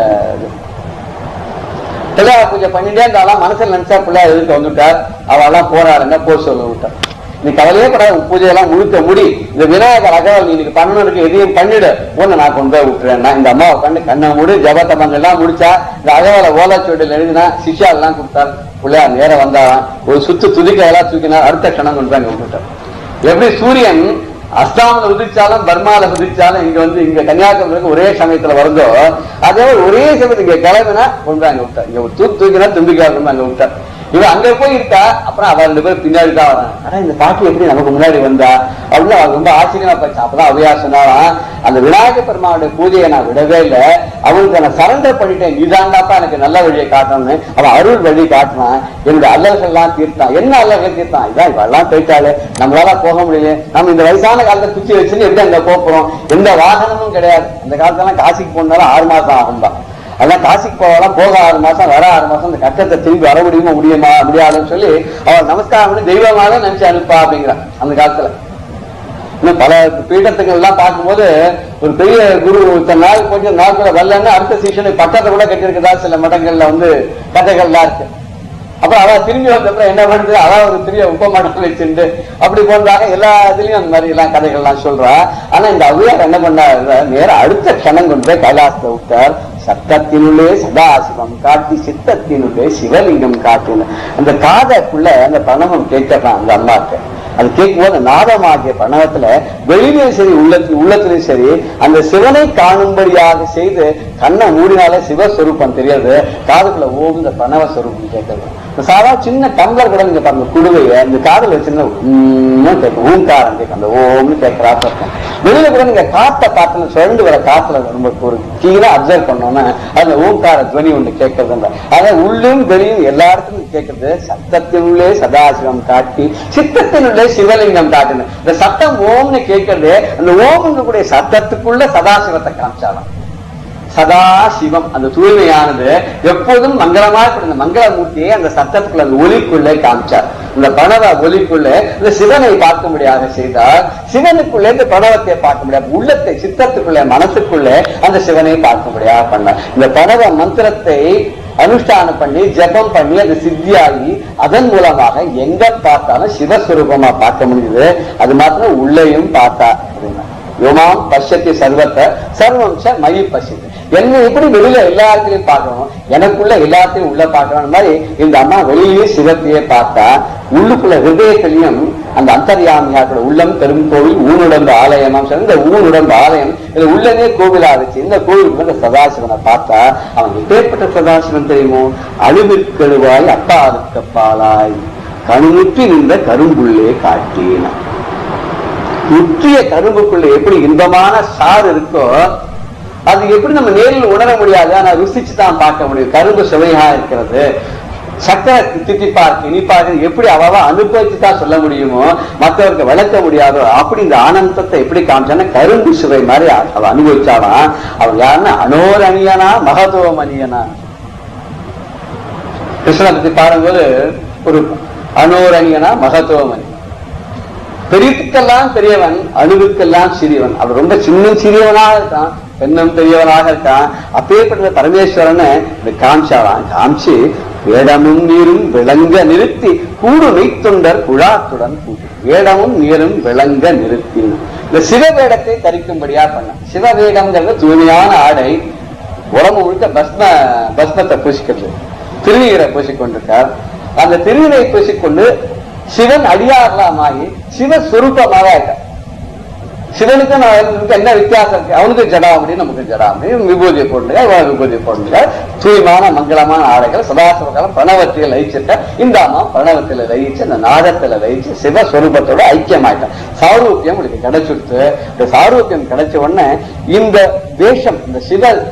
பிள்ளையார் பூஜை பண்ணிட்டே இருந்தாலும் மனசுல நினைச்சா பிள்ளையார் எதிர்த்து வந்துட்டார். அவெல்லாம் போராடுங்க போ சொல்ல விட்டார். நீ கவலையே பட, பூஜையெல்லாம் முழுக்க முடி, இந்த விநாயகர் அகவல் நீ பண்ணணும் இருக்கு எதையும் பண்ணிடு, ஒண்ணு நான் கொண்டு போய் விட்டுறேன்னா இந்த அம்மாவை கண்டு கண்ணை மூடி ஜபத்தமங்கள் எல்லாம் முடிச்சா. இந்த அகவலை ஓலைச்சுவடியில் எழுதினா சிஷா எல்லாம் கொடுத்தார். பிள்ளையார் நேரம் வந்தாராம், ஒரு சுத்து துதிக்கையெல்லாம் தூக்கினார். அடுத்த கணம் கொண்டு போய் விட்டுட்டார். எப்படி சூரியன் அஸ்தாமில் உதிச்சாலும் பர்மால உதிச்சாலும் இங்க வந்து இங்க கன்னியாகுமரிக்கு ஒரே சமயத்துல வருதோ, அதே ஒரே சமயத்து இங்க கிளம்பினா கொண்டு அங்க விட்டார். இங்க ஒரு தூக்கினா தும்பிக்கா கொண்டு அங்க விட்டார். இவன் அங்க போய் இருக்கா. அப்புறம் அவ 2 பேரும் பின்னாடி தான் வரான். ஆனா இந்த பாட்டி எப்படி நமக்கு முன்னாடி வந்தா அப்படின்னு அவன் ரொம்ப ஆச்சரியமா போச்சு. அப்பதான் அவையா சொன்னாலாம், அந்த விநாயக பெருமானுடைய பூஜையை நான் விடவே இல்லை, அவனுக்கு நான் சரண்டர் பண்ணிட்டேன், நீதாண்டாப்பா எனக்கு நல்ல வழியை காட்டணும்னு. அவன் அருள் வழி காட்டினான், என்னுடைய அல்லல்கள் எல்லாம் தீர்த்தான். என்ன அல்லல்கள் தீர்த்தான்? இதான் இவெல்லாம் போயிட்டாலே, நம்மளால போக முடியல, நம்ம இந்த வயசான காலத்தை குச்சி வச்சுன்னு எப்படி அங்க போறோம், எந்த வாகனமும் கிடையாது. அந்த காலத்தெல்லாம் காசிக்கு போனாலும் 6 மாசம் ஆகும் தான். அதெல்லாம் காசிக்கு போகலாம், போக 6 மாசம் வர 6 மாசம், இந்த கட்டத்தை திரும்பி வர முடியாதுன்னு சொல்லி அவன் நமஸ்காரம் பண்ணி தெய்வமாக நினைச்சு அனுப்பா அப்படிங்கிறான். அந்த காலத்துல இன்னும் பல பீடத்துக்கள் எல்லாம் பார்க்கும்போது ஒரு பெரிய குரு இத்தனை நாள் கொஞ்சம் நாட்களை வரலன்னு அடுத்த சீசனுக்கு பட்டத்தை கூட கட்டியிருக்கதா சில மடங்கள்ல வந்து கதைகள்லாம் இருக்கு. அப்புறம் அவன் திரும்பி வந்தப்பறம் என்ன பண்ணுது, அதான் ஒரு பெரிய உபமடம் வச்சுட்டு அப்படி போன்றாக எல்லா இதுலயும் அந்த மாதிரி எல்லாம் கதைகள்லாம் சொல்றா. ஆனா இந்த அவ்வையார் என்ன பண்ணாரு, நேரம் அடுத்த க்ஷணம் கொண்டு போய் கைலாசத்தை விட்டார். சத்தத்தினுள்ளே சதாசிவம் காட்டி சித்தத்தினுள்ளே சிவலிங்கம் காட்டின அந்த காதைக்குள்ள அந்த பிரணவம் கேட்கறான் அந்த அம்மாக்கு. அது கேட்கும்போது நாதமாகிய பிரணவத்துல வெளியிலே சரி உள்ளத்திலையும் சரி அந்த சிவனை காணும்படியாக செய்து கண்ணை மூடினாலே சிவஸ்வரூபம் தெரியாது, காதுக்குள்ள ஓம் இந்த பிரணவ ஸ்வரூபம் கேட்கறது. சாதாரண சின்ன டம்ளர் கூட நீங்க பாருங்க, குடுவைய இந்த காதுல வச்சிருந்தா கேட்கும், ஊங்காரம் கேட்கும், அந்த ஓம்னு கேட்கறாப்ப இருக்கும். வெளியில கூட நீங்க காத்த பார்த்தோம்னா சுழண்டு வர காத்துல ரொம்ப ஒரு கீழே அப்சர்வ் பண்ணோம்னா அந்த ஊங்கார துவனி ஒண்ணு கேட்கறது. அதான் உள்ளும் வெளியும் எல்லா இடத்துலையும் கேட்கறது. சத்தத்தினுள்ளே சதாசிவம் காட்டி சித்தத்தினுள்ளே சிவலிங்கம் காட்டுன்னு இந்த சத்தம் ஓம்னு கேட்கறது. அந்த ஓம்னு கூட சத்தத்துக்குள்ள சதாசிவத்தை காமிச்சாலும் சதாசிவம் அந்த தூய்மையானது எப்போதும் மங்களமா இந்த மங்களமூர்த்தியை அந்த சத்தத்துக்குள்ள அந்த ஒலிக்குள்ளே காமிச்சார். இந்த பணவ ஒலிக்குள்ளே இந்த சிவனை பார்க்க முடியாத செய்தார். சிவனுக்குள்ளே இந்த பணவத்தை பார்க்க முடியாது, உள்ளத்தை சித்தத்துக்குள்ளே மனசுக்குள்ளே அந்த சிவனை பார்க்க முடியாத பண்ணார். இந்த பணவ மந்திரத்தை அனுஷ்டானம் பண்ணி ஜபம் பண்ணி அது சித்தியாகி அதன் மூலமாக எங்க பார்த்தாலும் சிவஸ்வரூபமா பார்க்க முடியுது. அது மாத்திரம் உள்ளேயும் பார்த்தா அப்படின்னா யோமாம் பஷ்யத்தி சர்வத்தை சர்வம் ச மயி பஷ்யத்தி. என்ன எப்படி வெளியில எல்லாத்தையும் பார்க்கணும், எனக்குள்ள எல்லாத்தையும் உள்ள பார்க்கணும் மாதிரி இந்த அம்மா வெளியிலேயே சிவத்தையே பார்த்தா உள்ளுக்குள்ள ஹிருதயத்திலையும் அந்த அந்தர்யாமியாக்களோட உள்ளம் பெரும் கோவில் ஊனுடம்பு ஆலயம். இந்த ஊனுடம்பு ஆலயம் இது உள்ளனே கோவிலா இருந்துச்சு. இந்த கோவிலுக்கு இந்த சதாசிவனை பார்த்தா அவன் எப்பேற்பட்ட சதாசிவன் தெரியுமோ, அழுவிற்கெழுவாய் அப்பாவுக்கு பாலாய் கணுமுற்றி நின்ற கரும்புள்ளே காட்டின. முற்றிய கரும்புக்குள்ள எப்படி இன்பமான சாறு இருக்கோ அது எப்படி நம்ம நேரில் உணர முடியாது, ஆனா ருசிச்சு தான் பார்க்க முடியும். கரும்பு சுவையா இருக்கிறது, சக்கரை தித்திப்பார் இனிப்பார் எப்படி அவ அனுபவிச்சுதான் சொல்ல முடியுமோ, மற்றவருக்கு விளக்க முடியாதோ அப்படி இந்த ஆனந்தத்தை எப்படி காமிச்சான்னா கரும்பு சுவை மாதிரி அவ அனுபவிச்சாலாம். அவன் யாருன்னா அனோரணியனா மகதோமணியனா. கிருஷ்ணனை பத்தி பாடும்போது ஒரு அனோரணியனா மகதோமணி, பெரியத்துக்கெல்லாம் பெரியவன் அணுவுக்கெல்லாம் சிறியவன். அவர் ரொம்ப சின்ன சிறியவனாக இருக்கான், பெண்ணும் பெரியவனாக இருக்கான். அப்பேற்பட்ட பரமேஸ்வரனை காமிச்சாலாம். காமிச்சு வேடமும் நீரும் விளங்க நிறுத்தி கூடு வைத்துண்டர் குழாத்துடன் கூட்டு. வேடமும் நீரும் விளங்க நிறுத்தி இந்த சிவவேடத்தை தரிக்கும்படியா பண்ண. சிவவேடம்ங்கிறது தூய்மையான ஆடை, உடம்பு முழுக்க பஸ்மத்தை பூசிக்கிறது, திருநீரை பூசிக்கொண்டிருக்கார். அந்த திருநீரை பூசிக்கொண்டு சிவன் அடியாரலாமாகி சிவஸ்வரூபமாக ஆயிட்டார். சிவனுக்கு என்ன வித்தியாசம் இருக்கு? அவனுக்கு ஜடாமணி, நமக்கு ஜடாமணி. விபூதியை போடுங்க, விபூதியை போடுங்க. தூய்மான மங்களமான ஆடைகள் சதாசிவகாலம் பிரணவத்தில் லயிச்சிருக்க. இந்த அம்மா பிரணவத்தில் லயிச்சு அந்த நாதத்துல லயிச்சு சிவஸ்வரூபத்தோட ஐக்கியமாயிட்டான். சாரூபியம் உங்களுக்கு கிடைச்சிடுத்து. இந்த சாரூபியம் கிடைச்ச உடனே இந்த வேஷம், இந்த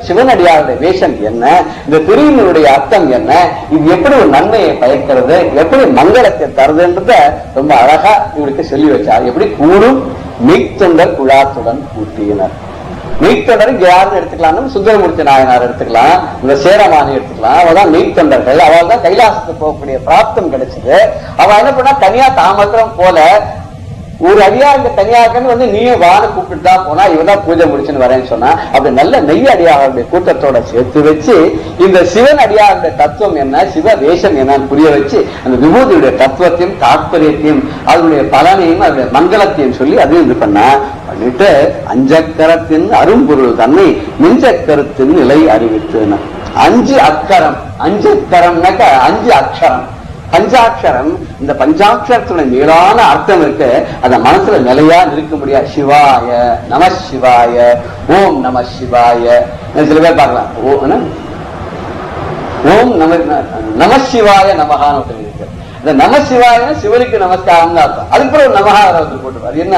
சிவனடியாருடைய வேஷம் என்ன, இந்த திருவினுடைய அர்த்தம் என்ன, இது எப்படி ஒரு நன்மையை பயக்கிறது, எப்படி மங்களத்தை தருதுன்றத ரொம்ப அழகா இவருக்கு சொல்லி வச்சார். எப்படி கூடும் மெய்த்தொண்டர் குழாத்துடன் கூட்டியினர். மெய்த்தொண்டர் இங்க யாருன்னு எடுத்துக்கலாம், சுந்தரமூர்த்தி நாயனார் எடுத்துக்கலாம், இந்த சேரமானி எடுத்துக்கலாம். அவதான் மெய்த்தொண்டர்கள். அவள் தான் கைலாசத்துக்கு போகக்கூடிய பிராப்தம் கிடைச்சது. அவ என்ன பண்ணா தனியா தாமத்திரம் போல ஒரு அடியார் இந்த தனியாருக்குன்னு வந்து நீயும் வான்னு கூப்பிட்டு தான் போனா, இவதான் பூஜை முடிச்சுன்னு வரேன்னு சொன்னா, அப்படி நல்ல நெய் அடியாருடைய கூட்டத்தோட சேர்த்து வச்சு இந்த சிவன் அடியாருடைய தத்துவம் என்ன, சிவ வேஷம் என்னன்னு புரிய வச்சு அந்த விபூதியுடைய தத்துவத்தையும் தாற்பயத்தையும் அதனுடைய பலனையும் அதனுடைய மங்களத்தையும் சொல்லி அதையும் இது பண்ண பண்ணிட்டு அஞ்சக்கரத்தின் அரும்பொருள் தன்னை நெஞ்சக்கருத்தின் நிலை அறிவித்து. 5 அக்கரம், 5 அக்கரம்னாக்க 5 அக்ஷரம். பஞ்சாட்சரம், இந்த பஞ்சாட்சரத்துடைய மேலான அர்த்தம் இருக்கு. அத மனசுல நிலையா நிற்க முடியாது. சிவாய நம சிவாய, ஓம் நம சிவாய. சில பேர் பார்க்கலாம், ஓம் நம சிவாய நமகான்னு இருக்கு. இந்த நம சிவாய சிவனுக்கு நமஸ்காரம் தான் அர்த்தம். அதுக்கு ஒரு நமகாரத்தை போட்டுருவார். என்ன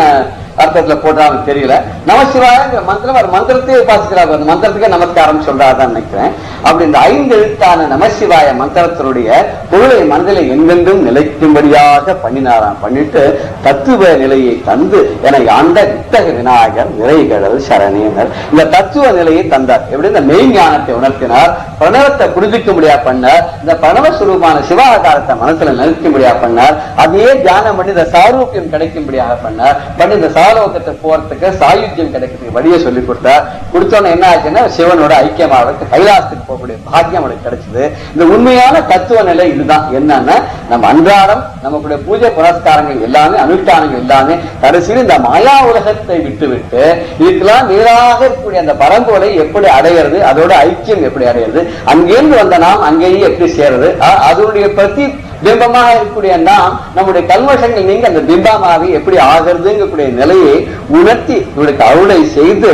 அர்த்தத்துல போட்டாலும் தெரியல. நமசிவாயங்கிற மந்திரம் ஒரு மந்திரத்தையே உபாசிக்கிறார். அந்த மந்திரத்துக்கே நமஸ்காரம் சொல்றாருதான் நினைக்கிறேன். அப்படி இந்த 5 எழுத்தான நமசிவாய மந்திரத்தினுடைய பொருளை மனதில் எங்கெங்கும் நிலைக்கும்படியாக பண்ணினாராம். பண்ணிட்டு தத்துவ நிலையை தந்து என ஆண்ட வித்தக விநாயகர் நிறைகடல் சரணியனர் இந்த தத்துவ நிலையை தந்தார். எப்படி இந்த மெய் ஞானத்தை உணர்த்தினார், பிரணவத்தை புரிஞ்சிக்க முடியா பண்ணார், இந்த பிரணவ சுரூபமான சிவாகாரத்தை மனசுல நிறுத்தும்படியா பண்ணார். அதையே தியானம் பண்ணி இந்த சாரூபியம் கிடைக்கும்படியாக பண்ணார். பண்ணி இந்த சாலோகத்தை போறதுக்கு சாயுத்தியம் கிடைக்கிறதுக்கு வழியை சொல்லி கொடுத்தார். கொடுத்தோன்னு என்ன ஆச்சுன்னா சிவனோட ஐக்கியமாவதற்கு கைலாசத்துக்கு போகக்கூடிய பாக்கியம் அவனுக்கு கிடைச்சது. இந்த உண்மையான தத்துவ நிலை இதுதான். என்னன்னா நம்ம அன்றாடம் நமக்குடைய பூஜை புனஸ்காரங்கள் எல்லாமே அனுஷ்டானங்கள் எல்லாமே கடைசியில் இந்த மாயா உலகத்தை விட்டு விட்டு இதுக்கெல்லாம் நேராக இருக்கக்கூடிய அந்த பரம்பொருளை எப்படி அடையிறது, அதோட ஐக்கியம் எப்படி அடையிறது, அங்கேருந்து வந்த நாம் அங்கேயே எப்படி சேருது, அதனுடைய பத்தி பிம்பமாக இருக்கக்கூடிய நாம் நம்முடைய கல்மஷங்கள் நீங்க அந்த பிம்பமாகவே எப்படி ஆகிறதுங்கக்கூடிய நிலையை உணர்த்தி இவருக்கு அருளை செய்து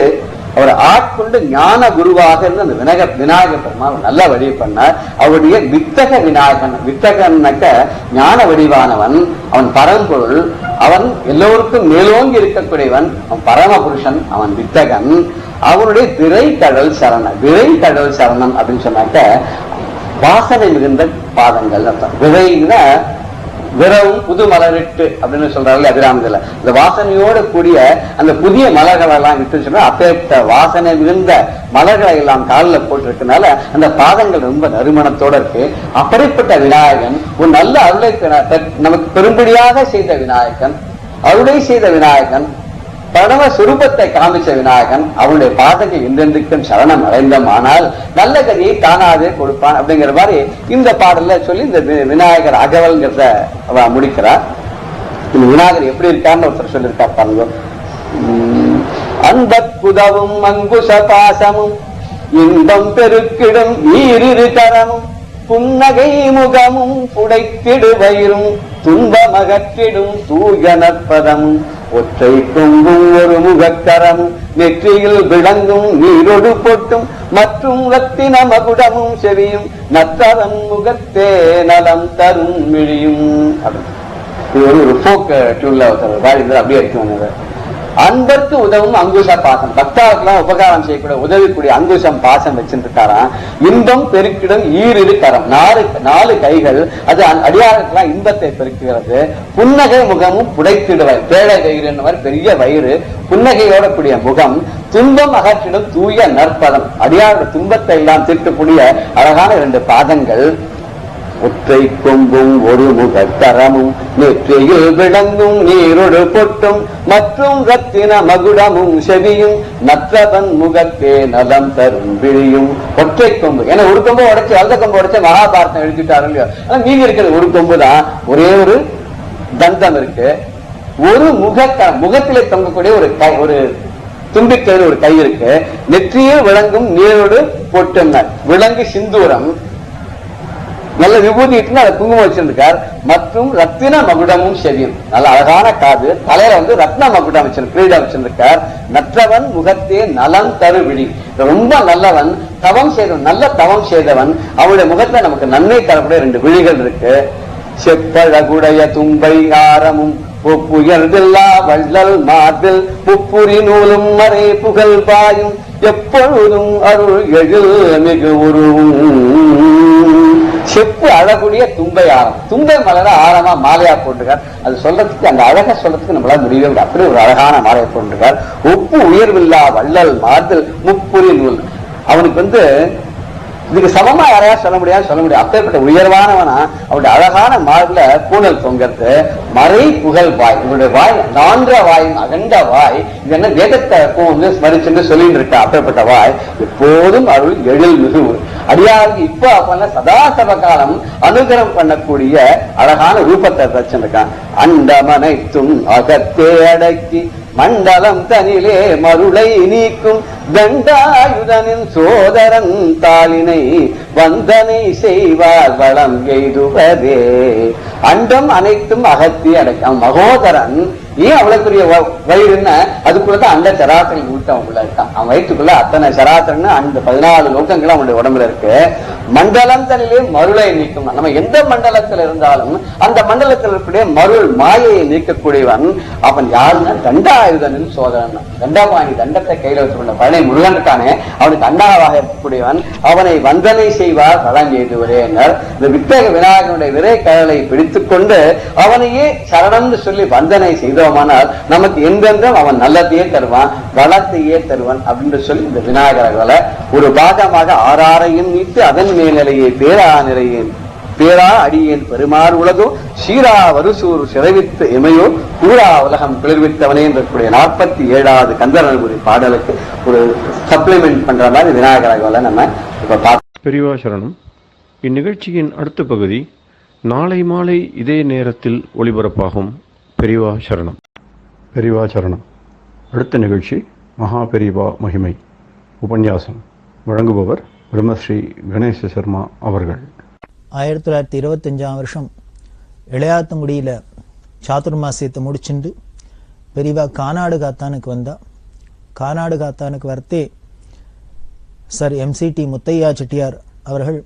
அவரை ஆட்கொண்டு ஞான குருவாக இருந்து அந்த விநாயகர் பெருமாள் நல்ல வழியை பண்ணார். அவருடைய வித்தக விநாயகன், வித்தகன்னாக்க ஞான வடிவானவன், அவன் பரம்பொருள், அவன் எல்லோருக்கும் மேலோங்கி இருக்கக்கூடியவன், அவன் பரமபுருஷன், அவன் வித்தகன். அவனுடைய விரை கடல் சரணம், விரை கடல் சரணம் அப்படின்னு சொன்னாக்க வாசனை மிகுந்த பாதங்கள் அர்த்தம். விரைன்னா விரவும் புது மலரிட்டு அப்படின்னு சொல்றாங்க அபிராமத்துல. இந்த வாசனையோட கூடிய அந்த புதிய மலர்கள் எல்லாம் விட்டு சொன்னா அப்பேற்ற வாசனை மிகுந்த மலர்களை எல்லாம் காலில் போட்டிருக்கனால அந்த பாதங்கள் ரொம்ப நறுமணத்தோட இருக்கு. அப்படிப்பட்ட விநாயகன் ஒரு நல்ல அருளை நமக்கு பெரும்படியாக செய்த விநாயகன், அருளை செய்த விநாயகன், பிரணவ சுரூபத்தை காமிச்ச விநாயகன், அவனுடைய பாதங்கள் என்றென்றுக்கும் சரணம் அடைந்தமானால் நல்ல கதியை தானாவே கொடுப்பான் அப்படிங்கிற மாதிரி இந்த பாடல்ல சொல்லி இந்த விநாயகர் அகவல்ங்கிறத முடிக்கிறார். இந்த விநாயகர் எப்படி இருக்கான்னு ஒருத்தர் சொல்லியிருக்கார் பாருங்க. அன்புதவும் அங்குச பாசமும் இன்பம் பெருக்கிடும் ஈரிரு கரமும் புன்னகை முகமும் புடைத்திடு வயிறும் துன்பமகற்றிடும் தூய நற்பதமும் ஒற்றை கொங்கும் ஒரு முகக்கரமும் நெற்றியில் விளங்கும் நீரொடு பொட்டும் மற்றும் ரத்தின மகுடமும் செவியும் நத்தரன் முகத்தே நலம் தரும் மிழியும். இது ஒரு ஃபோக் டியூன்ல அப்படியே இருக்கு. அன்பர்க்கு உதவும் அங்குச பாசம், பக்தாவுக்கெல்லாம் உபகாரம் செய்யக்கூடிய உதவிக்கூடிய அங்குசம் பாசம் வச்சிருக்காராம். இன்பம் பெருக்கிடும் ஈரிரு கரம், 4 கைகள், அது அடியாருக்கெல்லாம் இன்பத்தை பெருக்குகிறது. புன்னகை முகமும் புடைத்திடுவார், பேழை வயிறு பெரிய வயிறு, புன்னகையோட கூடிய முகம், துன்பம் அகற்றிடும் தூய நற்பதம், அடியாரோட துன்பத்தை எல்லாம் தீர்க்கக்கூடிய அழகான 2 பாதங்கள். ஒற்றை கொம்பும் ஒரு முகத்தரமும் நெற்றியில் விளங்கும் நீரொடு பொட்டும் மற்றும் ரத்தின மகுடமும் செவியும் நற்றவன் முகத்தே நலம் தரும் விழியும். ஒற்றை கொம்பு, ஏன்னா ஒரு கொம்பு உடைச்சு அந்த கொம்பு உடைச்சு மகாபாரதம் எழுதிட்டாரு இல்லையோ, ஆனா மீதி இருக்கிறது ஒரு கொம்பு தான். ஒரே ஒரு தந்தம் இருக்கு. ஒரு முகத்திலே தொங்கக்கூடிய ஒரு கை, ஒரு தும்பிக்கையில் ஒரு கை இருக்கு. நெற்றியில் விளங்கும் நீரோடு பொட்டும், விளங்கு சிந்தூரம், நல்ல விபூதி அதை குங்குமம் வச்சிருக்கார். மற்றும் ரத்தின மகுடமும் செவியும், நல்ல அழகான காது, தலையில ரத்ன மகுடம் கிரீடம் வச்சிருக்கார். நற்றவன் முகத்தே நலம் தரு விழி, ரொம்ப நல்லவன், தவம் செய்தவன், நல்ல தவம் செய்தவன், அவனுடைய முகத்துல நமக்கு நன்மை தரக்கூடிய 2 விழிகள் இருக்கு. செப்பழகுடைய தும்பை ஆரமும் ஒப்புயர்தில்லா வள்ளல் மார்பில் முப்புரி நூலும் மறை புகழ் பாயும் எப்பொழுதும் அருள் எழில் மிகு உருவும். செப்பு அழகுடைய தும்பை ஆரம், தும்பை மலர ஆரமா மாலையா போட்டுக்கார். அது சொல்றதுக்கு, அந்த அழகை சொல்றதுக்கு நம்மளால முடியவே முடியாது, அப்படி ஒரு அழகான மாலையை போட்டுக்கார். ஒப்பு உயர்வில்லா வள்ளல் மார்பில் முப்புரி நூல், அவனுக்கு இதுக்கு சமமா யாரையா சொல்ல முடியாது. அப்பேற்பட்ட உயர்வானவனா அவருடைய அழகான மார்பில கூணல் தொங்கறது. மறை புகழ் வாய், இவருடைய வாய் 4 வாயும் அகண்ட வாய். இது என்ன வேதத்தை ஸ்மரிச்சு சொல்லிட்டு இருக்க. அப்பேற்பட்ட வாய் எப்போதும் அருள் எழில் மிகு. அடியாருக்கு இப்ப அப்ப சதாசப காலம் அனுகிரகம் பண்ணக்கூடிய அழகான ரூபத்தை வச்சிருக்கான். அண்டமனைத்தும் அகத்தே அடக்கி மண்டலம் தனிலே மருளை நீக்கும் தண்டாயுதனின் சோதரன் தாளினை வந்தனை செய்வார் வளம் எய்துவதே. அண்டம் அனைத்தும் அகத்தி அடைக்கும் மகோதரன். ஏன் அவ்வளவுக்குரிய வயிறுன்னா அதுக்குள்ளதான் அண்ட சராசரி ஊட்டம் உள்ள இருக்கான். அவன் வயிற்றுக்குள்ள அத்தனை சராசரன்னு அந்த 14 லோகங்களும் அவனுடைய உடம்புல இருக்கு. மண்டலம் தனிலே மருளை நீக்கும், நம்ம எந்த மண்டலத்தில் இருந்தாலும் அந்த மண்டலத்தில் இருக்கக்கூடிய மருள் மாயையை நீக்கக்கூடியவன் அவன் யாருன்னா தண்டாயுதனின் சோதரன். தண்டபாணி, தண்டத்தை கையில வச்சுக்கொண்ட பழனி முருகன் இருக்கானே, அவனுக்கு அண்ணாவாக இருக்கக்கூடியவன். அவனை வந்தனை செய்வார் வளம் எய்துவரே என்றார். இந்த வித்தக விநாயகனுடைய விரை கழலை பிடித்துக் கொண்டு அவனையே சரணம்னு சொல்லி வந்தனை செய்தோமானால் நமக்கு எந்தென்றும் அவன் நல்லதையே தருவான், வளத்தையே தருவான் அப்படின்னு சொல்லி இந்த விநாயகர்களை ஒரு பாகமாக 6 நீட்டு அதன் மேல்நிலையை பேரா நிறையேன் பேரா அடியேன் பெருமாறு உலகோ சீரா வருசூர் சிறைவித்து எமையோ கூரா உலகம் குளிர்வித்தவனே என்றக்கூடிய 47வது கந்தரனுடைய பாடலுக்கு ஒரு சப்ளிமெண்ட் பண்ற மாதிரி விநாயகர்களை நம்ம இப்ப பார்த்து. பெரியவா சரணம். இந்நிகழ்ச்சியின் அடுத்த பகுதி நாளை மாலை இதே நேரத்தில் ஒளிபரப்பாகும். பெரியவா சரணம். பெரியவா சரணம். அடுத்த நிகழ்ச்சி மகா பெரியவா மகிமை உபன்யாசம். வழங்குபவர் பிரம்மஸ்ரீ கணேச சர்மா அவர்கள். 1925ஆம் வருஷம் இளையாத்தங்குடியில் சாதுர்மாசியத்தை முடிச்சுட்டு பெரியவா கானாடு காத்தானுக்கு வந்தா. கானாடு காத்தானுக்கு வரத்தே சார் MCT முத்தையா செட்டியார் அவர்கள்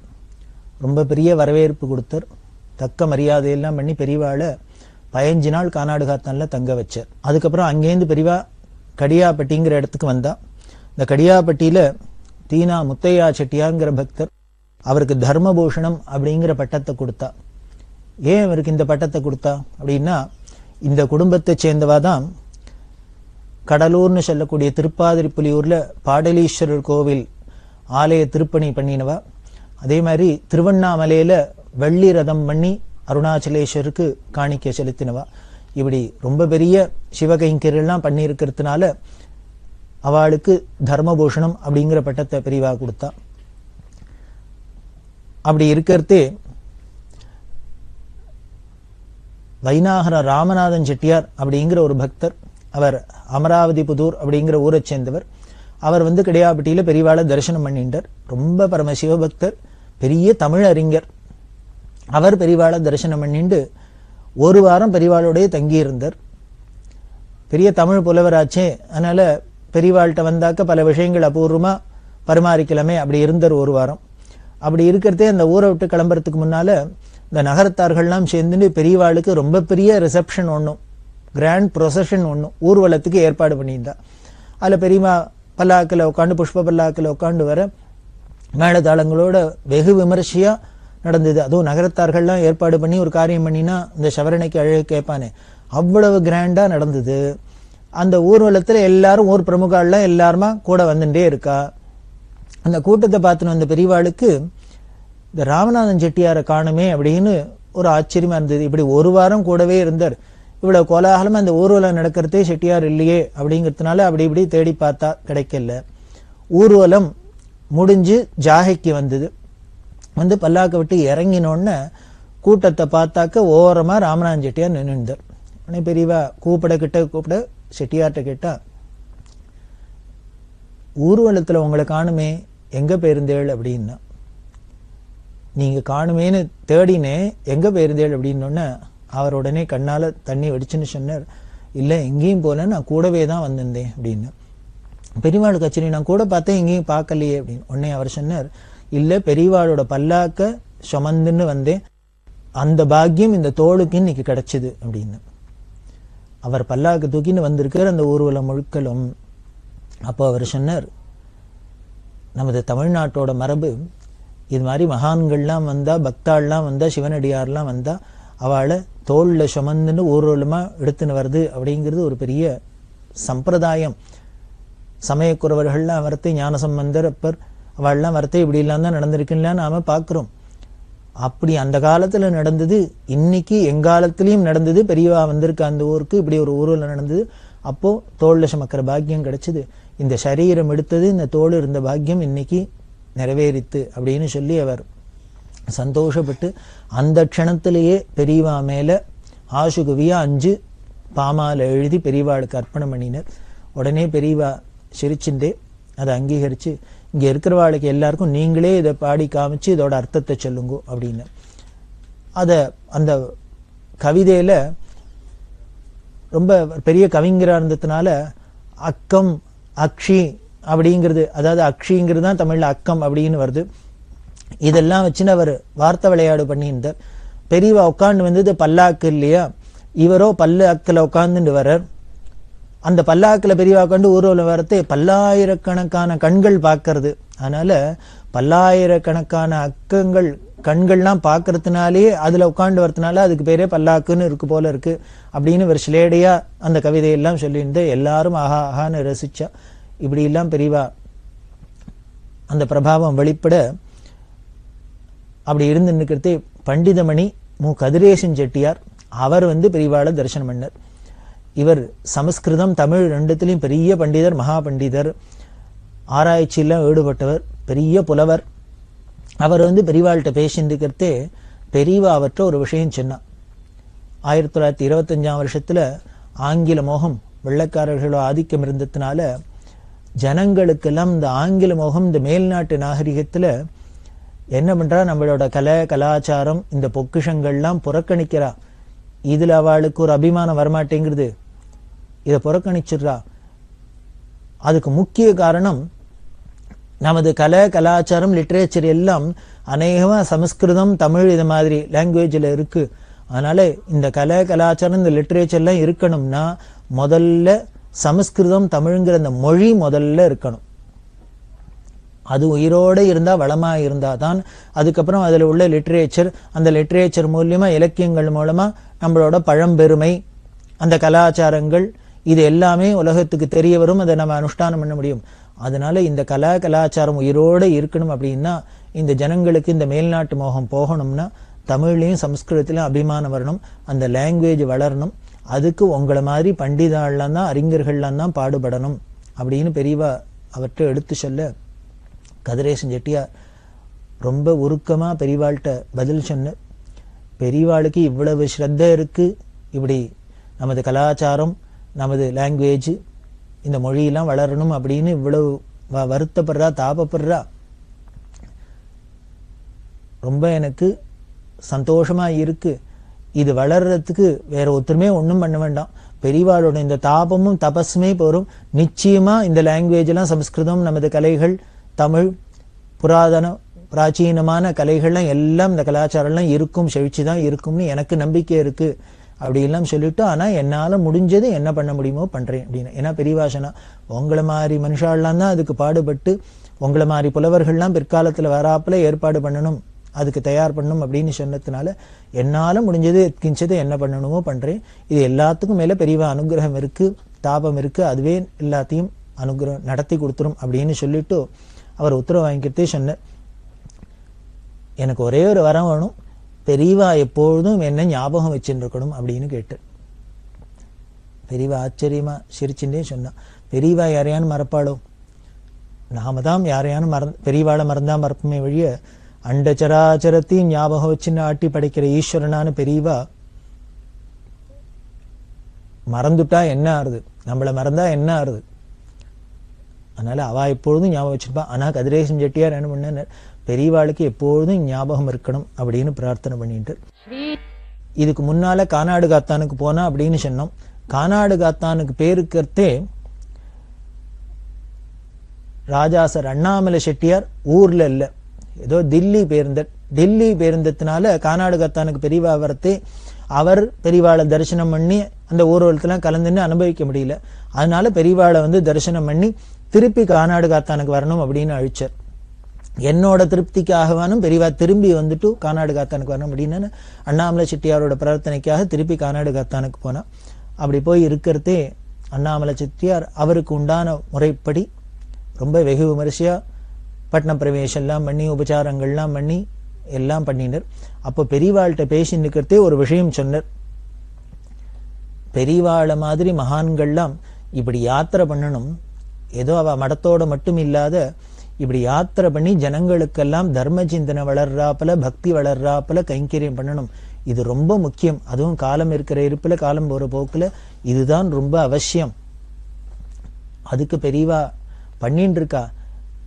ரொம்ப பெரிய வரவேற்பு கொடுத்தார். தக்க மரியாதையெல்லாம் பண்ணி பெரியவாளை 15 நாள் கானாடு காத்தானில் தங்க வச்சார். அதுக்கப்புறம் அங்கேருந்து பெரியவா கடியாப்பட்டிங்கிற இடத்துக்கு வந்தா. இந்த கடியாப்பட்டியில் தீனா முத்தையா செட்டியாங்கிற பக்தர் அவருக்கு தர்மபூஷணம் அப்படிங்கிற பட்டத்தை கொடுத்தா. ஏன் அவருக்கு இந்த பட்டத்தை கொடுத்தா அப்படின்னா, இந்த குடும்பத்தை சேர்ந்தவா தான் கடலூர்னு சொல்லக்கூடிய திருப்பாதிரிப்புலியூர்ல பாடலீஸ்வரர் கோவில் ஆலய திருப்பணி பண்ணினவா. அதே மாதிரி திருவண்ணாமலையில வெள்ளி ரதம் பண்ணி அருணாச்சலேஸ்வருக்கு காணிக்கை செலுத்தினவா. இப்படி ரொம்ப பெரிய சிவகைங்கரெல்லாம் பண்ணியிருக்கிறதுனால அவளுக்கு தர்மபூஷணம் அப்படிங்கிற பட்டத்தை பெரியவா கொடுத்தா. அப்படி இருக்கிறதே வைநாகர ராமநாதன் செட்டியார் அப்படிங்கிற ஒரு பக்தர், அவர் அமராவதி புதூர் அப்படிங்கிற ஊரை சேர்ந்தவர். அவர் கடியாப்பட்டியில பெரியவாளை தரிசனம் பண்ணிட்டார். ரொம்ப பரம சிவபக்தர், பெரிய தமிழ் அறிஞர். அவர் பெரியவாளை தரிசனம் பண்ணிட்டு 1 வாரம் பெரியவாளோடய தங்கியிருந்தார். பெரிய தமிழ் புலவராச்சே, அதனால பெரியவாள்கிட்ட வந்தாக்க பல விஷயங்கள் அபூர்வமா பரிமாறிக்கலாமே, அப்படி இருந்தார் 1 வாரம். அப்படி இருக்கிறதே அந்த ஊரை விட்டு கிளம்புறதுக்கு முன்னால இந்த நகரத்தார்கள்லாம் சேர்ந்துட்டு பெரியவாளுக்கு ரொம்ப பெரிய ரிசப்ஷன் ஒன்றும் கிராண்ட் ப்ரொசஷன் ஒன்று ஊர்வலத்துக்கு ஏற்பாடு பண்ணியிருந்தா. அதில் பெரியமா பல்லாக்கில் உட்காந்து புஷ்ப பல்லாக்கில் உட்காந்து வர மேளதாளங்களோட வெகு விமர்சையா நடந்தது. அதுவும் நகரத்தார்கள்லாம் ஏற்பாடு பண்ணி ஒரு காரியம் பண்ணினா இந்த சவரணைக்கு அழகு கேட்பானே, அவ்வளவு கிராண்டா நடந்தது. அந்த ஊர்வலத்துல எல்லாரும் ஊர் பிரமுகாலாம் எல்லாருமா கூட வந்துட்டே இருக்கா. அந்த கூட்டத்தை பார்த்துன்னு வந்த பெரியவாளுக்கு இந்த ராமநாதன் செட்டியாரை காணுமே அப்படின்னு ஒரு ஆச்சரியமா இருந்தது. இப்படி ஒரு வாரம் கூடவே இருந்தார், இவ்வளவு கோலாகலமா அந்த ஊர்வலம் நடக்கிறதே செட்டியார் இல்லையே அப்படிங்கிறதுனால அப்படி இப்படி தேடி பார்த்தா கிடைக்கல. ஊர்வலம் முடிஞ்சு ஜாகைக்கு வந்தது. வந்து பல்லாக்க விட்டு இறங்கினோன்னு கூட்டத்தை பார்த்தாக்க ஓரமா ராமநாதன் செட்டியார் நின்றுந்தார். உடனே பெரியவா கூப்பிட செட்டியார்ட்ட கேட்டா, ஊர்வலத்துல உங்களை காணுமே, எங்க போயிருந்தேள் அப்படின்னா. நீங்க காணுமேன்னு தேடினே, எங்க போயிருந்தேள் அப்படின்னோடனே அவர் உடனே கண்ணால தண்ணி வெடிச்சுன்னு சொன்னார், இல்ல எங்கேயும் போல, நான் கூடவே தான் வந்திருந்தேன் அப்படின்னு. பெரியவாளுக்கு ஆச்சரிய, நான் கூட பார்த்தேன் எங்கேயும் பார்க்கலையே அப்படின்னு. உடனே அவர் சொன்னார், இல்ல பெரியவாளோட பல்லாக்க சுமந்துன்னு வந்தேன், அந்த பாக்கியம் இந்த தோளுக்கு இன்னைக்கு கிடைச்சது அப்படின்னு. அவர் பல்லாக்கு தூக்கின்னு வந்திருக்கார் அந்த ஊர்வலம் முழுக்களும். அப்போ அவர் சொன்னார், நமது தமிழ்நாட்டோட மரபு இது மாதிரி மகான்கள்லாம் வந்தா, பக்தாள்லாம் வந்தா, சிவனடியார்லாம் வந்தா அவளை தோல்ல சுமந்துன்னு ஊர்வலமா எடுத்துன்னு வருது அப்படிங்கிறது ஒரு பெரிய சம்பிரதாயம். சமயக்குறவர்கள்லாம் வரத்தை, ஞானசம்பந்தர் அப்பர் அவள்லாம் வரத்தை இப்படி எல்லாம் தான் நடந்திருக்குன்னா நாம பார்க்கிறோம். அப்படி அந்த காலத்துல நடந்தது, இன்னைக்கு எங்காலத்திலயும் நடந்தது. பெரியவா வந்திருக்க அந்த ஊருக்கு இப்படி ஒரு ஊர்வலம் நடந்தது. அப்போ தோல்ல சுமக்கிற பாக்கியம் கிடைச்சது. இந்த சரீரம் எடுத்தது, இந்த தோல் இருந்த பாக்கியம் இன்னைக்கு நிறைவேறித்து அப்படின்னு சொல்லி அவர் சந்தோஷப்பட்டு அந்த க்ஷணத்திலேயே பெரியவா மேல ஆசுகுவியா 5 பாமால எழுதி பெரியவாளுக்கு அர்ப்பணம் பண்ணினர். உடனே பெரியவா சிரிச்சுண்டே அதை அங்கீகரிச்சு, இங்க இருக்கிறவாளுக்கு எல்லாருக்கும் நீங்களே இதை பாடி காமிச்சு இதோட அர்த்தத்தை சொல்லுங்க அப்படின்னு. அந்த கவிதையில ரொம்ப பெரிய கவிஞரா இருந்ததுனால அக்கம் அக்ஷி அப்படிங்கிறது, அதாவது அக்ஷிங்கிறது தான் தமிழ்ல அக்கம் அப்படின்னு வருது. இதெல்லாம் வச்சுன்னு அவர் வார்த்தை விளையாடு பண்ணியிருந்தார். பெரியவா உட்காந்து வந்தது பல்லாக்கு இல்லையா, இவரோ பல்லாக்குல உட்காந்துட்டு வர்றார். அந்த பல்லாக்குல பெரியவா உட்காந்து ஊர்வலம் வரத்தை பல்லாயிரக்கணக்கான கண்கள் பார்க்கறது. அதனால பல்லாயிரக்கணக்கான கண்கள்லாம் பார்க்கறதுனாலே அதுல உட்காந்து வரதுனால அதுக்கு பேரே பல்லாக்குன்னு இருக்கு போல இருக்கு அப்படின்னு ஒரு சிலேடையா அந்த கவிதையெல்லாம் சொல்லியிருந்து எல்லாரும் ஆஹா ஆஹான்னு ரசிச்சா. இப்படி எல்லாம் பெரியவா அந்த பிரபாவம் வெளிப்பட அப்படி இருந்து நிற்கிறதே பண்டிதமணி மு கதிரேசன் செட்டியார் அவர் பெரியவாளை தரிசனம் பண்ணார். இவர் சமஸ்கிருதம் தமிழ் ரெண்டுத்திலையும் பெரிய பண்டிதர், மகா பண்டிதர், ஆராய்ச்சியெல்லாம் ஈடுபட்டவர், பெரிய புலவர். அவர் பெரியவாள்கிட்ட பேசியிருக்கிறதே பெரியவா அவற்ற ஒரு விஷயம் சொன்னார். 1925ஆம் வருஷத்துல ஆங்கில மோகம், வெள்ளைக்காரர்களோட ஆதிக்கம் இருந்ததுனால ஜனங்களுக்கெல்லாம் இந்த ஆங்கில மோகம், இந்த மேல்நாட்டு நாகரிகத்துல என்ன பண்றா, நம்மளோட கலை கலாச்சாரம் இந்த பொக்கிஷங்கள்லாம் புறக்கணிக்கிறா. இதுல அவளுக்கு ஒரு அபிமானம் வரமாட்டேங்கிறது, இதை புறக்கணிச்சிடுறா. அதுக்கு முக்கிய காரணம் நமது கலை கலாச்சாரம் லிட்ரேச்சர் எல்லாம் அநேகமா சமஸ்கிருதம் தமிழ் இது மாதிரி லாங்குவேஜ்ல இருக்கு. அதனால இந்த கலை கலாச்சாரம் இந்த லிட்ரேச்சர் எல்லாம் இருக்கணும்னா முதல்ல சமஸ்கிருதம் தமிழ்ங்கிற அந்த மொழி முதல்ல இருக்கணும். அது உயிரோட இருந்தா, வளமா இருந்தா தான் அதுக்கப்புறம் அதுல உள்ள லிட்ரேச்சர், அந்த லிட்ரேச்சர் மூலியமா இலக்கியங்கள் மூலமா நம்மளோட பழம்பெருமை, அந்த கலாச்சாரங்கள் இது எல்லாமே உலகத்துக்கு தெரிய வரும், அதை நம்ம அனுஷ்டானம் பண்ண முடியும். அதனால இந்த கலாச்சாரம் உயிரோட இருக்கணும் அப்படின்னா, இந்த ஜனங்களுக்கு இந்த மேல்நாட்டு மோகம் போகணும்னா தமிழ்லையும் சமஸ்கிருதத்திலையும் அபிமானம் வரணும், அந்த லாங்குவேஜ் வளரணும். அதுக்கு உங்களை மாதிரி பண்டிதாள்லாம் தான், அறிஞர்கள்லாம் தான் பாடுபடணும் அப்படின்னு பெரியவா அவற்றை எடுத்து சொல்ல கதிரேசன் செட்டியார் ரொம்ப உருக்கமா பெரியவாள்கிட்ட பதில் சொன்ன. பெரியவாளுக்கு இவ்வளவு ஸ்ரத்த இருக்கு, இப்படி நமது கலாச்சாரம், நமது லாங்குவேஜ், இந்த மொழியெல்லாம் வளரணும் அப்படின்னு இவ்வளவு வருத்தப்படுறா, தாபப்படுறா. ரொம்ப எனக்கு சந்தோஷமா இருக்கு. இது வளர்றதுக்கு வேற ஒருத்தருமே ஒன்றும் பண்ண வேண்டாம், பெரியவாளோட இந்த தாபமும் தபஸுமே போரும். நிச்சயமா இந்த லாங்குவேஜ் எல்லாம், சமஸ்கிருதம், நமது கலைகள், தமிழ், புராதன பிராச்சீனமான கலைகள்லாம் எல்லாம் இந்த கலாச்சாரம்லாம் இருக்கும், செழிச்சுதான் இருக்கும்னு எனக்கு நம்பிக்கை இருக்கு அப்படியெல்லாம் சொல்லிட்டு, ஆனா என்னால முடிஞ்சது என்ன பண்ண முடியுமோ பண்றேன் அப்படின்னு. ஏன்னா பெரியவா சொன்னா, உங்களை மாதிரி மனுஷாலாம் தான் அதுக்கு பாடுபட்டு, உங்களை மாதிரி புலவர்கள்லாம் பிற்காலத்துல வராப்புல ஏற்பாடு பண்ணணும், அதுக்கு தயார் பண்ணணும் அப்படின்னு சொன்னதுனால என்னால முடிஞ்சது கிஞ்சது என்ன பண்ணணுமோ பண்றேன். இது எல்லாத்துக்கும் மேல பெரியவா அனுகிரகம் இருக்கு, தாபம் இருக்கு, அதுவே எல்லாத்தையும் அனுகிரகம் நடத்தி கொடுத்துரும் அப்படின்னு சொல்லிட்டு அவர் உத்தரவு வாங்கிக்கிட்டே சொன்னார், எனக்கு ஒரே ஒரு வரம் வேணும், பெரியவா எப்பொழுதும் என்ன ஞாபகம் வச்சுருக்கணும் அப்படின்னு கேட்டு. பெரியவா ஆச்சரியமா சிரிச்சுட்டே சொன்னா, பெரியவா யாரையானு மறப்பாளோ? நாம தான் யாரையானு பெரியவாளை மறந்தா மறப்புமே வழிய, அண்ட சராச்சரத்தையும் ஞாபகம் வச்சுன்னு ஆட்டி படைக்கிற ஈஸ்வரனான பெரியவா மறந்துட்டா என்ன ஆறுது, நம்மளை மறந்தா என்ன ஆறுது? அதனால அவ எப்பொழுதும் ஞாபகம் வச்சிருப்பா. ஆனா கதிரேசன் செட்டியார் என்ன பண்ண, பெரியவாளுக்கு எப்பொழுதும் ஞாபகம் இருக்கணும் அப்படின்னு பிரார்த்தனை பண்ணிட்டு, இதுக்கு முன்னால கானாடு காத்தானுக்கு போனா அப்படின்னு சொன்னோம். கானாடு காத்தானுக்கு பேருக்கிறதே ராஜாசர் அண்ணாமலை செட்டியார் ஊர்ல இல்ல, ஏதோ தில்லி பேருந்தர். தில்லி பேருந்தத்தினால கானாடு காத்தானுக்கு பெரியவா வரத்தே அவர் பெரியவாளை தரிசனம் பண்ணி அந்த ஊர்வலத்துல கலந்துன்னு அனுபவிக்க முடியல. அதனால பெரியவாளை தரிசனம் பண்ணி திருப்பி கானாடு காத்தானுக்கு வரணும் அப்படின்னு அழிச்சார். என்னோட திருப்திக்காகவானும் பெரியவா திரும்பி வந்துட்டு கானாடு காத்தானுக்கு வரணும் அப்படின்னு அண்ணாமலை செட்டியாரோட பிரார்த்தனைக்காக திருப்பி கானாடு காத்தானுக்கு போனா. அப்படி போய் இருக்கிறதே அண்ணாமலை செட்டியார் அவருக்கு உண்டான முறைப்படி ரொம்ப வெகு விமரிசையா பட்ன பிரவேசம் எல்லாம் பண்ணி உபச்சாரங்கள்லாம் பண்ணி எல்லாம் பண்ணினர். அப்போ பெரியவாள்கிட்ட பேசி நிற்கிறதே ஒரு விஷயம் சொன்னார், பெரியவாளை மாதிரி மகான்கள்லாம் இப்படி யாத்திரை பண்ணணும், ஏதோ அவ மடத்தோட மட்டும் இல்லாத இப்படி யாத்திரை பண்ணி ஜனங்களுக்கெல்லாம் தர்ம சிந்தனை வளர்றாப்புல பக்தி வளர்றாப்புல கைங்கரியம் பண்ணணும். இது ரொம்ப முக்கியம். அதுவும் காலம் இருக்கிற இருப்புல காலம் போற போக்குல இதுதான் ரொம்ப அவசியம். அதுக்கு பெரியவா பண்ணிட்டு இருக்கா.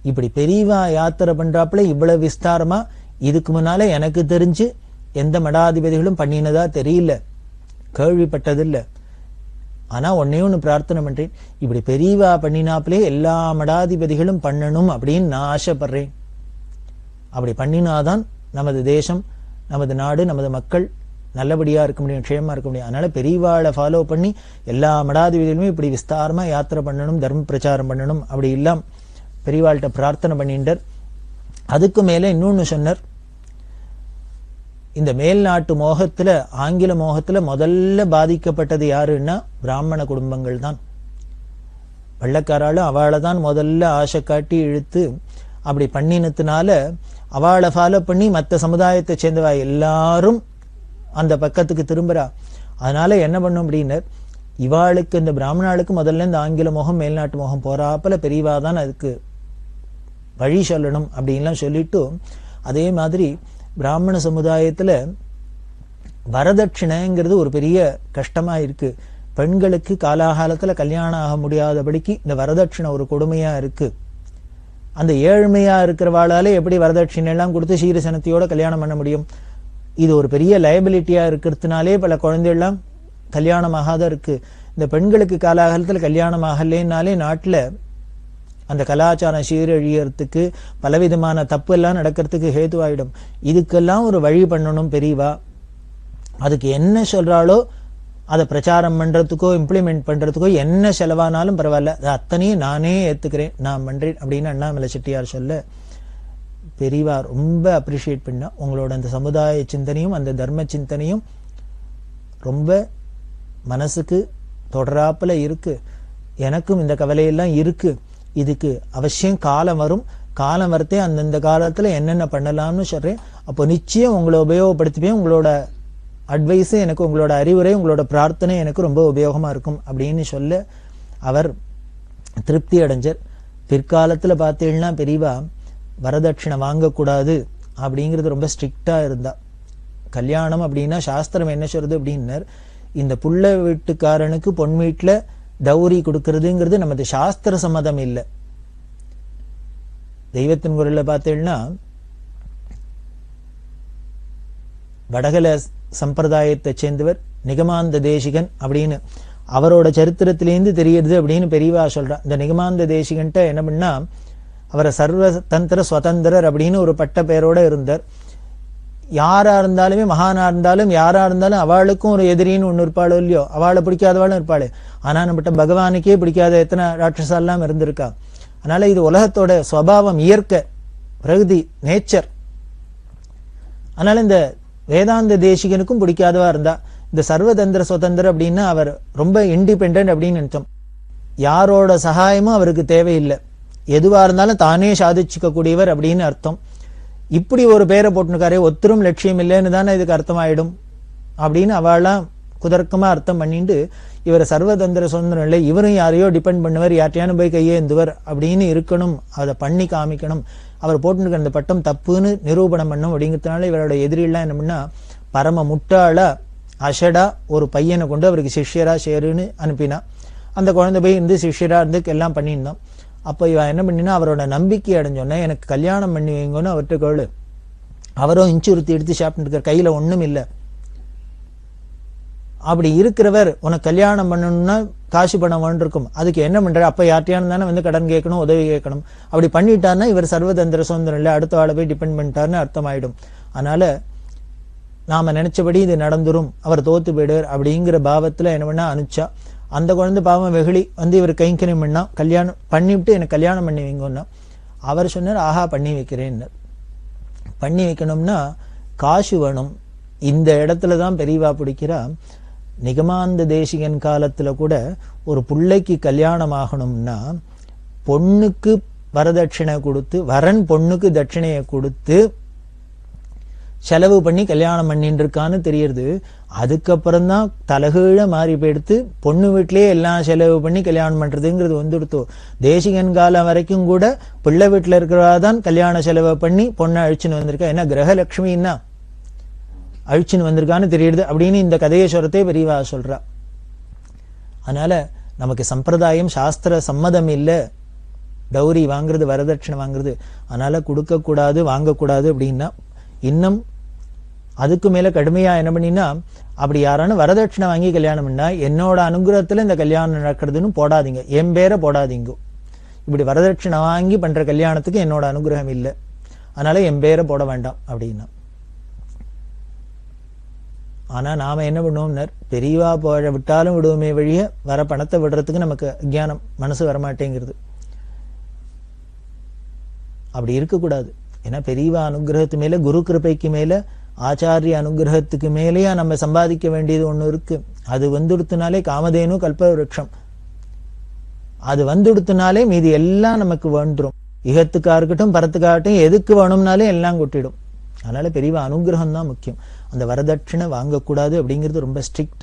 இப்படி பெரியவா யாத்திரை பண்றாப்புல இவ்வளவு விஸ்தாரமா இதுக்கு முன்னால எனக்கு தெரிஞ்சு எந்த மடாதிபதிகளும் பண்ணினதா தெரியல, கேள்விப்பட்டதில்லை. ஆனா ஒன்னே ஒண்ணு பிரார்த்தனை பண்றேன், இப்படி பெரியவா பண்ணினாப்பிலே எல்லா மடாதிபதிகளும் பண்ணணும் அப்படின்னு நான் ஆசைப்படுறேன். அப்படி பண்ணினாதான் நமது தேசம், நமது நாடு, நமது மக்கள் நல்லபடியா இருக்க முடியும், க்ஷேமா இருக்க முடியும். அதனால பெரியவாளை ஃபாலோ பண்ணி எல்லா மடாதிபதிகளுமே இப்படி விஸ்தாரமா யாத்திரை பண்ணணும், தர்ம பிரச்சாரம் பண்ணணும் அப்படி எல்லாம் பெரியவாள்கிட்ட பிரார்த்தனை பண்ணிட்டார். அதுக்கு மேல இன்னொன்னு சொன்னார், இந்த மேல்நாட்டு மோகத்துல ஆங்கில மோகத்துல முதல்ல பாதிக்கப்பட்டது யாருன்னா பிராமண குடும்பங்கள் தான். வெள்ளக்காராலும் அவளை தான் முதல்ல ஆசை காட்டி இழுத்து அப்படி பண்ணினதுனால அவளை ஃபாலோ பண்ணி மற்ற சமுதாயத்தை சேர்ந்தவா எல்லாரும் அந்த பக்கத்துக்கு திரும்புறா. அதனால என்ன பண்ணும் அப்படின்னா, இவாளுக்கு இந்த பிராமணாளுக்கு முதல்ல இந்த ஆங்கில மோகம் மேல்நாட்டு மோகம் போறாப்பல பெரியவா தான் அதுக்கு வழி சொல்லணும் அப்படின்லாம் சொல்லிட்டு, அதே மாதிரி பிராமண சமுதாயத்துல வரதட்சணைங்கிறது ஒரு பெரிய கஷ்டமா இருக்கு. பெண்களுக்கு காலாகாலத்துல கல்யாணம் ஆக முடியாதபடிக்கு இந்த வரதட்சணை ஒரு கொடுமையா இருக்கு. அந்த ஏழ்மையா இருக்கிறவாளாலே எப்படி வரதட்சணை எல்லாம் கொடுத்து சீரசனத்தையோட கல்யாணம் பண்ண முடியும்? இது ஒரு பெரிய லயபிலிட்டியா இருக்கிறதுனாலே பல குழந்தைகள்லாம் கல்யாணமாகாத இருக்கு. இந்த பெண்களுக்கு காலாகாலத்துல கல்யாணம் ஆகலைன்னாலே நாட்டுல அந்த கலாச்சாரம் சீரழியறதுக்கு பலவிதமான தப்பு எல்லாம் நடக்கிறதுக்கு ஹேதுவாயிடும். இதுக்கெல்லாம் ஒரு வழி பண்ணணும் பெரியவா. அதுக்கு என்ன சொல்றாளோ அதை பிரச்சாரம் பண்றதுக்கோ இம்ப்ளிமெண்ட் பண்றதுக்கோ என்ன செலவானாலும் பரவாயில்ல, அது அத்தனையும் நானே ஏத்துக்கிறேன், நான் பண்றேன் அப்படின்னு அண்ணாமலை செட்டியார் சொல்ல பெரியவா ரொம்ப அப்ரிஷியேட் பண்ணா. உங்களோட அந்த சமுதாய சிந்தனையும் அந்த தர்ம சிந்தனையும் ரொம்ப மனசுக்கு தொடராப்புல இருக்கு, எனக்கும் இந்த கவலையெல்லாம் இருக்கு. இதுக்கு அவசியம் காலம் வரும், காலம் வரத்தே அந்தந்த காலத்துல என்னென்ன பண்ணலாம்னு சொல்றேன். அப்போ நிச்சயம் உங்களை உபயோகப்படுத்திப்பேன். உங்களோட அட்வைஸ் எனக்கு, உங்களோட அறிவுரை, உங்களோட பிரார்த்தனை எனக்கு ரொம்ப உபயோகமா இருக்கும் அப்படின்னு சொல்ல அவர் திருப்தி அடைஞ்சார். பிற்காலத்துல பார்த்தீங்கன்னா பெரியவா வரதட்சணை வாங்கக்கூடாது அப்படிங்கிறது ரொம்ப ஸ்ட்ரிக்டா இருந்தா. கல்யாணம் அப்படின்னா சாஸ்திரம் என்ன சொல்றது அப்படின்னார், இந்த புள்ள வீட்டுக்காரனுக்கு பொன் வீட்டுல தௌரி கொடுக்கறதுங்கிறது நமது சாஸ்திர சம்மதம் இல்லை. தெய்வத்தின் குரல்ல பார்த்தீங்கன்னா வடகல சம்பிரதாயத்தை சேர்ந்தவர் நிகமாந்த தேசிகன் அப்படின்னு அவரோட சரித்திரத்திலேருந்து தெரியுது அப்படின்னு பெரியவா சொல்றா. இந்த நிகமாந்த தேசிகன்ட்ட என்ன பண்ணா, அவரை சர்வ தந்திர சுதந்திரர் அப்படின்னு ஒரு பட்ட பெயரோட இருந்தார். யாரா இருந்தாலுமே, மகானா இருந்தாலும் யாரா இருந்தாலும் அவளுக்கும் ஒரு எதிரின்னு ஒண்ணு இருப்பாளோ இல்லையோ, அவளை பிடிக்காதவாளும் இருப்பாளு. ஆனா நம்மகிட்ட பகவானுக்கே பிடிக்காத எத்தனை ராட்சஸெல்லாம் இருந்திருக்கா. அதனால இது உலகத்தோட சுவாவம், இயற்கை, பிரகிருதி, நேச்சர். அதனால இந்த வேதாந்த தேசிகனுக்கும் பிடிக்காதவா இருந்தா, இந்த சர்வதந்திர சுதந்திர அப்படின்னா அவர் ரொம்ப இண்டிபெண்டன்ட் அப்படின்னு அர்த்தம். யாரோட சகாயமும் அவருக்கு தேவையில்லை, எதுவா இருந்தாலும் தானே சாதிச்சுக்க கூடியவர் அப்படின்னு அர்த்தம். இப்படி ஒரு பேரை போட்டுனுக்காரே, ஒத்தரும் லட்சியம் இல்லைன்னு தானே இதுக்கு அர்த்தம் ஆயிடும் அப்படின்னு அவளாம் குதர்க்கமா அர்த்தம் பண்ணிட்டு, இவர் சர்வதந்திர சுதந்திரம் இல்லை, இவரும் யாரையோ டிபெண்ட் பண்ணுவார், யார்ட்டையானு போய் கையேந்துவர் அப்படின்னு இருக்கணும், அதை பண்ணி காமிக்கணும். அவர் போட்டுருக்க அந்த பட்டம் தப்புன்னு நிரூபணம் பண்ணும் அப்படிங்கிறதுனால இவரோட எதிரிலாம் என்ன பண்ணா, பரம முட்டாளா அஷடா ஒரு பையனை கொண்டு அவருக்கு சிஷ்யரா சேருன்னு அனுப்பினா. அந்த குழந்தை போய் இருந்து சிஷ்யரா இருந்து எல்லாம் பண்ணியிருந்தோம். அப்போ இவன் என்ன பண்ணினா, அவரோட நம்பிக்கை அடைஞ்சோன்னா எனக்கு கல்யாணம் பண்ணி வைங்கன்னு அவர்கிட்ட கேளு. அவரும் இன்சூரத்தி எடுத்து சாப்பிட்டு இருக்கார், கையில ஒண்ணும் இல்லை. அப்படி இருக்கிறவர் உனக்கு கல்யாணம் பண்ணணும்னா காசு பணம் வேண்டிருக்கும், அதுக்கு என்ன பண்ற, அப்ப யார்ட்டையானு தானே வந்து கடன் கேட்கணும், உதவி கேட்கணும். அப்படி பண்ணிட்டாருன்னா இவர் சர்வதந்திர சுதந்திரம் இல்லை, அடுத்த ஆளை போய் டிபெண்ட் பண்ணிட்டாருன்னு அர்த்தம் ஆயிடும். அதனால நாம நினைச்சபடி இது நடந்துரும், அவர் தோத்து போயிடுவார் அப்படிங்கிற பாவத்துல என்ன பண்ணா அனுப்பிச்சா. அந்த குழந்தை பாவம் வெகுளி வந்து இவர் கைங்கரியம் பண்ணா, கல்யாணம் பண்ணிவிட்டு எனக்கு கல்யாணம் பண்ணி வைங்கன்னா. அவர் சொன்னார், ஆஹா பண்ணி வைக்கிறேன்னு. பண்ணி வைக்கணும்னா காசு வேணும். இந்த இடத்துலதான் பெரியவா பிடிக்கிறா. நிகமாந்த தேசிகன் காலத்துல கூட ஒரு பிள்ளைக்கு கல்யாணம் ஆகணும்னா பொண்ணுக்கு வரதட்சணை கொடுத்து, வரன் பொண்ணுக்கு தட்சிணையை கொடுத்து செலவு பண்ணி கல்யாணம் பண்ணிட்டு இருக்கான்னு தெரியுது. அதுக்கப்புறம் தான் தலகீழ மாறி போயிடுத்து, பொண்ணு வீட்டிலேயே எல்லாம் செலவு பண்ணி கல்யாணம் பண்றதுங்கிறது வந்துடுத்தோ. தேசிகன் காலம் வரைக்கும் கூட பிள்ளை வீட்டுல இருக்கிறவாதான் கல்யாண செலவை பண்ணி பொண்ணை அழிச்சுன்னு வந்திருக்கா. ஏன்னா கிரகலட்சுமின்னா அழிச்சுன்னு வந்திருக்கான்னு தெரியுது அப்படின்னு இந்த கதையை சொல்றதே பெரியவா சொல்றா. அதனால நமக்கு சம்பிரதாயம் சாஸ்திர சம்மதம் இல்லை டௌரி வாங்குறது, வரதட்சணை வாங்குறது. அதனால கொடுக்க கூடாது, வாங்கக்கூடாது அப்படின்னா. இன்னும் அதுக்கு மேல கடுமையா என்ன பண்ணினா, அப்படி யாரானு வரதட்சணை வாங்கி கல்யாணம் பண்ணா என்னோட அனுகிரகத்துல இந்த கல்யாணம் நடக்கிறதுன்னு போடாதீங்க, என் பேரை போடாதீங்க. இப்படி வரதட்சணை வாங்கி பண்ற கல்யாணத்துக்கு என்னோட அனுகிரகம் இல்லை, அதனால என் பேரை போட வேண்டாம் அப்படின்னா. ஆனா நாம என்ன பண்ணுவோம்னர், பெரியவா போழ விட்டாலும் விடுவோமே வழிய வர பணத்தை விடுறதுக்கு நமக்கு அஜ்ஞானம், மனசு வரமாட்டேங்கிறது. அப்படி இருக்கக்கூடாது. ஏன்னா பெரியவா அனுகிரகத்து மேல, குரு கிருபைக்கு மேல, ஆச்சாரிய அனுகிரகத்துக்கு மேலேயா நம்ம சம்பாதிக்க வேண்டியது ஒண்ணு இருக்கு. அது வந்துடுத்துனாலே காமதேனு கல்ப விருட்சம், அது வந்துடுத்துனாலே மீதி எல்லாம் நமக்கு வந்துடும். இகத்துக்கா இருக்கட்டும் பரத்துக்காகட்டும் எதுக்கு வேணும்னாலே எல்லாம் கொட்டிடும். அதனால பெரியவா அனுகிரகம் தான் முக்கியம். அந்த வரதட்சணை வாங்கக்கூடாது அப்படிங்கிறது ரொம்ப ஸ்ட்ரிக்ட்.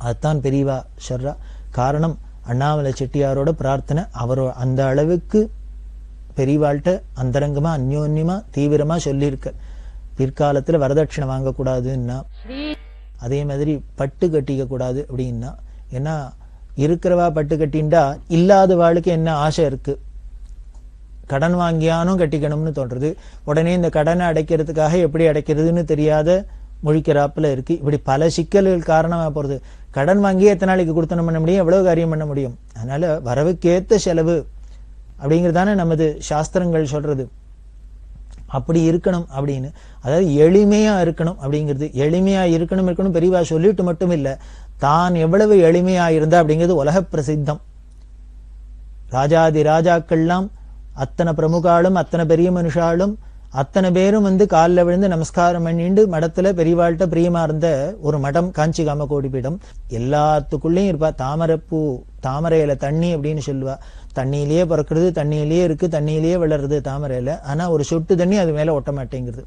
அதுதான் பெரியவா சொல்றா. காரணம் அண்ணாமலை செட்டியாரோட பிரார்த்தனை. அவரோ அந்த அளவுக்கு பெரியவாள்கிட்ட அந்தரங்கமா அந்யோன்யமா தீவிரமா சொல்லியிருக்க. பிற்காலத்துல வரதட்சணை வாங்கக்கூடாதுன்னா, அதே மாதிரி பட்டு கட்டிக்க கூடாது அப்படின்னா. ஏன்னா இருக்கிறவா பட்டு கட்டின்டா இல்லாத வாழ்க்கை என்ன ஆசை இருக்கு, கடன் வாங்கியானும் கட்டிக்கணும்னு தோன்றது. உடனே இந்த கடனை அடைக்கிறதுக்காக எப்படி அடைக்கிறதுன்னு தெரியாத முழிக்கிறாப்புல இருக்கு. இப்படி பல சிக்கல்கள் காரணமா போறது. கடன் வாங்கி எத்தனை நாளைக்கு கொடுத்தனம் பண்ண முடியும், எவ்வளவு காரியம் பண்ண முடியும். அதனால வரவுக்கேத்த செலவு அப்படிங்கிறதானே நமது சாஸ்திரங்கள் சொல்றது. அப்படி இருக்கணும் அப்படின்னு, அதாவது எளிமையா இருக்கணும் அப்படிங்கிறது. எளிமையா இருக்கணும் பெரியவா சொல்லிட்டு மட்டும் இல்ல, தான் எவ்வளவு எளிமையா இருந்தா அப்படிங்கிறது உலக பிரசித்தம். ராஜாதி ராஜாக்கள்லாம் அத்தனை பிரமுகாலும் அத்தனை பெரிய மனுஷாலும் அத்தனை பேரும் வந்து காலில் விழுந்து நமஸ்காரம் பண்ணிட்டு மடத்துல பெரியவாழ்கிட்ட பிரியமா இருந்த ஒரு மடம் காஞ்சி காமகோடி பீடம். எல்லாத்துக்குள்ளேயும் இருப்பா. தாமரைப்பூ, தாமரையில தண்ணி அப்படின்னு சொல்லுவா. தண்ணியிலேயே பிறக்கிறது, தண்ணியிலேயே இருக்கு, தண்ணியிலேயே வளருது தாமரையில. ஆனா ஒரு சொட்டு தண்ணி அது மேல ஒட்ட மாட்டேங்கிறது.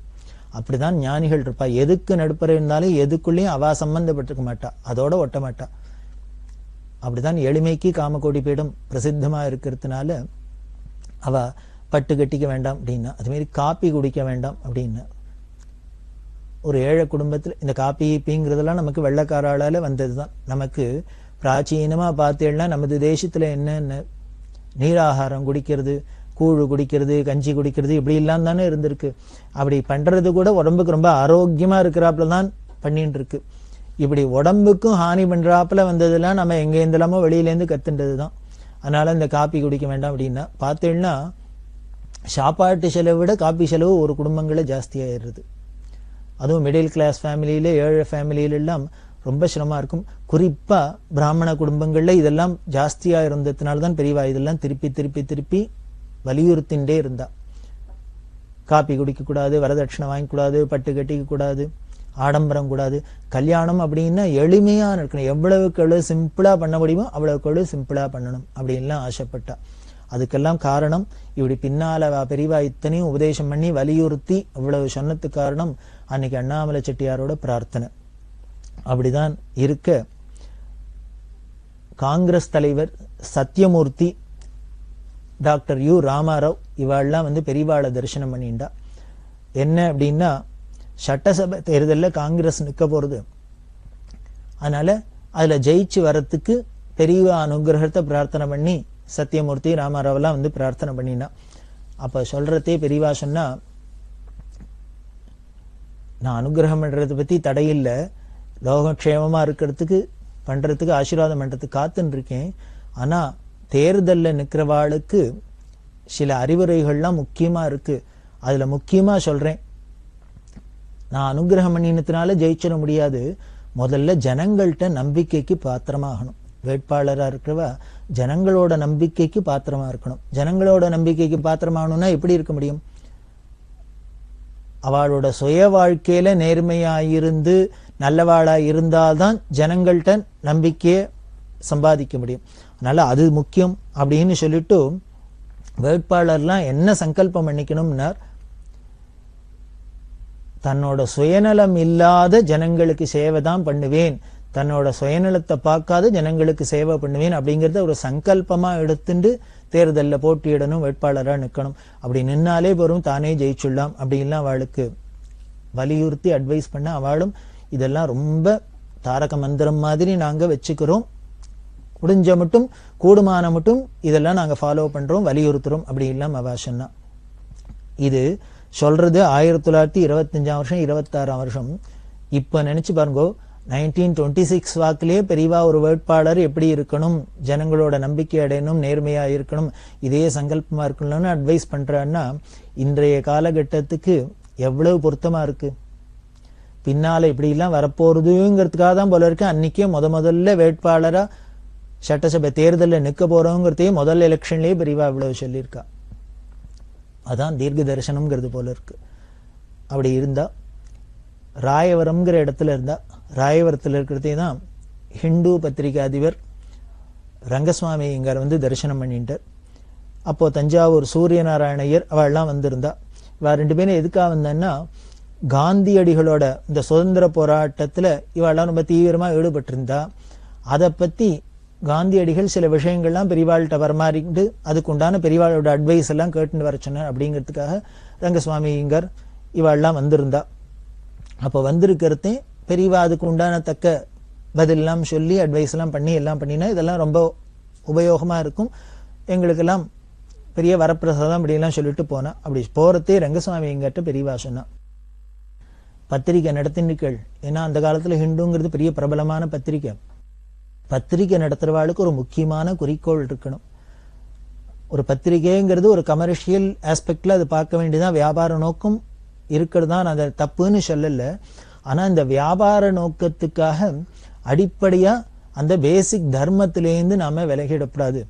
அப்படிதான் ஞானிகள் இருப்பா. எதுக்கு நடுப்பற இருந்தாலும் எதுக்குள்ளேயும் அவா சம்பந்தப்பட்டிருக்க மாட்டா, அதோட ஒட்ட மாட்டா. அப்படிதான் எளிமைக்கு காமகோடி பீடம் பிரசித்தமா இருக்கிறதுனால அவ பட்டு கட்டிக்க வேண்டாம் அப்படின்னா. அது மாதிரி காப்பி குடிக்க வேண்டாம் அப்படின்னா. ஒரு ஏழை குடும்பத்துல இந்த காப்பி பீங்கிறதெல்லாம் நமக்கு வெள்ளக்காரால வந்ததுதான். நமக்கு பிராச்சீனமா பார்த்தேன்னா நமது தேசத்துல என்னென்ன நீராகாரம் குடிக்கிறது, கூழு குடிக்கிறது, கஞ்சி குடிக்கிறது, இப்படி எல்லாம் தானே இருந்திருக்கு. அப்படி பண்றது கூட உடம்புக்கு ரொம்ப ஆரோக்கியமா இருக்கிறாப்புலதான் பண்ணிட்டு இருக்கு. இப்படி உடம்புக்கும் ஹானி பண்றாப்புல வந்ததெல்லாம் நம்ம எங்க இருந்தெல்லாமோ வெளியிலேருந்து கத்துன்றதுதான். அதனால இந்த காப்பி குடிக்க வேண்டாம் அப்படின்னா. பார்த்தேன்னா சாப்பாட்டு செலவை விட காப்பி செலவு ஒரு குடும்பங்கள ஜாஸ்தியாயிருது. அதுவும் மிடில் கிளாஸ் ஃபேமிலியில, ஏழை ஃபேமிலியிலெல்லாம் ரொம்ப சிரமமா இருக்கும். குறிப்பா பிராமண குடும்பங்கள்ல இதெல்லாம் ஜாஸ்தியா இருந்ததுனால்தான் பெரியவா இதெல்லாம் திருப்பி திருப்பி திருப்பி வலியுறுத்தின்றே இருந்தா. காப்பி குடிக்க கூடாது, வரதட்சணை வாங்க கூடாது, பட்டு கட்டிக்க கூடாது, ஆடம்பரம் கூடாது. கல்யாணம் அப்படின்னா எளிமையா இருக்கணும், எவ்வளவுக்கு எவ்வளவு சிம்பிளா பண்ண முடியுமோ அவ்வளவுக்கு எவ்வளவு சிம்பிளா பண்ணணும் அப்படின்லாம் ஆசைப்பட்டா. அதுக்கெல்லாம் காரணம் இப்படி பின்னால பெரியவா இத்தனையும் உபதேசம் பண்ணி வலியுறுத்தி இவ்வளவு சொன்னதுக்கு காரணம் அன்னைக்கு அண்ணாமலை செட்டியாரோட பிரார்த்தனை. அப்படிதான் இருக்க காங்கிரஸ் தலைவர் சத்யமூர்த்தி, டாக்டர் யு ராமாராவ் இவாள்லாம் பெரியவாளை தரிசனம் பண்ணிண்டா. என்ன அப்படின்னா, சட்டசபை தேர்தலில் காங்கிரஸ் நிற்க போறது, அதனால அதுல ஜெயிச்சு வரத்துக்கு பெரியவா அனுகிரகத்தை பிரார்த்தனை பண்ணி சத்யமூர்த்தி ராமாராவெல்லாம் பிரார்த்தனை பண்ணினா. அப்ப சொல்றதே பெரியவா சொன்னா, நான் அனுகிரகம் பண்றதை பத்தி தடையில்ல, லோகக்ஷேமமா இருக்கிறதுக்கு பண்றதுக்கு ஆசீர்வாதம் பண்றதுக்கு காத்துன்னு இருக்கேன். ஆனா தேர்தல்ல நிக்கிறவாளுக்கு சில அறிவுரைகள்லாம் முக்கியமா இருக்கு. அதுல முக்கியமா சொல்றேன், நான் அனுகிரகம் பண்ணினதுனால ஜெயிச்சிட முடியாது. முதல்ல ஜனங்கள்கிட்ட நம்பிக்கைக்கு பாத்திரமாகணும். வேட்பாளரா இருக்கிறவா ஜனங்களோட நம்பிக்கைக்கு பாத்திரமா இருக்கணும். ஜனங்களோட நம்பிக்கைக்கு பாத்திரமாகணும்னா எப்படி இருக்க முடியும்? அவளோட சுய வாழ்க்கையில நேர்மையாயிருந்து நல்லவாளா இருந்தால்தான் ஜனங்கள்கிட்ட நம்பிக்கையை சம்பாதிக்க முடியும். அதனால அது முக்கியம் அப்படின்னு சொல்லிட்டு வேட்பாளர்லாம் என்ன சங்கல்பம் பண்ணிக்கணும்னா, தன்னோட சுயநலம் இல்லாத ஜனங்களுக்கு சேவை தான் பண்ணுவேன், தன்னோட சுயநலத்தை பார்க்காத ஜனங்களுக்கு சேவை பண்ணுவேன் அப்படிங்கறத ஒரு சங்கல்பமா எடுத்துட்டு தேர்தலில் போட்டியிடணும், வேட்பாளரா நிக்கணும். அப்படி நின்னாலே போரும், தானே ஜெயிச்சுடலாம் அப்படின்லாம் அவளுக்கு வலியுறுத்தி அட்வைஸ் பண்ண, அவளும் இதெல்லாம் ரொம்ப தாரக மந்திரம் மாதிரி நாங்க வச்சுக்கிறோம், முடிஞ்ச மட்டும் கூடுமான மட்டும் இதெல்லாம் நாங்க ஃபாலோ பண்றோம், வலியுறுத்துறோம் அப்படி இல்லாம அவ சொன்னா. இது சொல்றது 1925 வருஷம் 26 வருஷம். இப்ப நினைச்சு பாருங்க, 1926 வாக்கிலே பெரியவா ஒரு வேட்பாளர் எப்படி இருக்கணும், ஜனங்களோட நம்பிக்கை அடையணும், நேர்மையா இருக்கணும், இதே சங்கல்பமா இருக்கணும்னு அட்வைஸ் பண்றான்னா இன்றைய காலகட்டத்துக்கு எவ்வளவு பொருத்தமா இருக்கு. பின்னால இப்படி எல்லாம் வரப்போறதுங்கிறதுக்காக தான் போல இருக்கு அன்னைக்கே முதல்ல வேட்பாளரா சட்டசபை தேர்தலில் நிக்க போறோங்கிறதையே முதல் எலெக்ஷன்லயே பெரியவா இவ்வளவு சொல்லியிருக்கா. அதான் தீர்க்க தரிசனம்ங்கிறது போல இருக்கு. அப்படி இருந்தா ராயவரம்ங்கிற இடத்துல இருந்தா, ராயவரத்தில் இருக்கிறதே தான் ஹிந்து பத்திரிகை அதிபர் ரங்கசுவாமி இங்க தரிசனம் பண்ணிட்டார். அப்போ தஞ்சாவூர் சூரியநாராயணையர் அவள்லாம் வந்திருந்தா. இவ ரெண்டு பேரும் எதுக்காக வந்தான்னா, காந்தியடிகளோட இந்த சுதந்திர போராட்டத்துல இவெல்லாம் ரொம்ப தீவிரமா ஈடுபட்டிருந்தா. அதை பத்தி காந்தியடிகள் சில விஷயங்கள்லாம் பெரியவாள்கிட்ட வரமாறிட்டு அதுக்கு உண்டான பெரியவாளோட அட்வைஸ் எல்லாம் கேட்டுன்னு வர சொன்னார். அப்படிங்கிறதுக்காக ரங்கசுவாமி இங்கர் இவாள்லாம் வந்திருந்தா. அப்போ வந்திருக்கிறதே பெரியவா அதுக்கு உண்டான தக்க பதிலெல்லாம் சொல்லி அட்வைஸ் எல்லாம் பண்ணி எல்லாம் பண்ணினா இதெல்லாம் ரொம்ப உபயோகமா இருக்கும், எங்களுக்கெல்லாம் பெரிய வரப்பிரசாதம் அப்படிலாம் சொல்லிட்டு போனா. அப்படி போறதே ரங்கசுவாமி எங்கிட்ட பெரியவா சொன்னா, பத்திரிக்கை நடத்தின்னுக்கள். ஏன்னா அந்த காலத்துல ஹிந்துங்கிறது பெரிய பிரபலமான பத்திரிக்கை. பத்திரிக்கை நடத்துறவாளுக்கு ஒரு முக்கியமான குறிக்கோள் இருக்கணும். ஒரு பத்திரிகைங்கிறது ஒரு கமர்ஷியல் ஆஸ்பெக்ட்ல அது பார்க்க வேண்டியதான், வியாபார நோக்கம் இருக்கிறது தான், அதை தப்புன்னு சொல்லல. ஆனா இந்த வியாபார நோக்கத்துக்காக அடிப்படையா அந்த பேசிக் தர்மத்திலேருந்து நாம விலகிடக்கூடாது.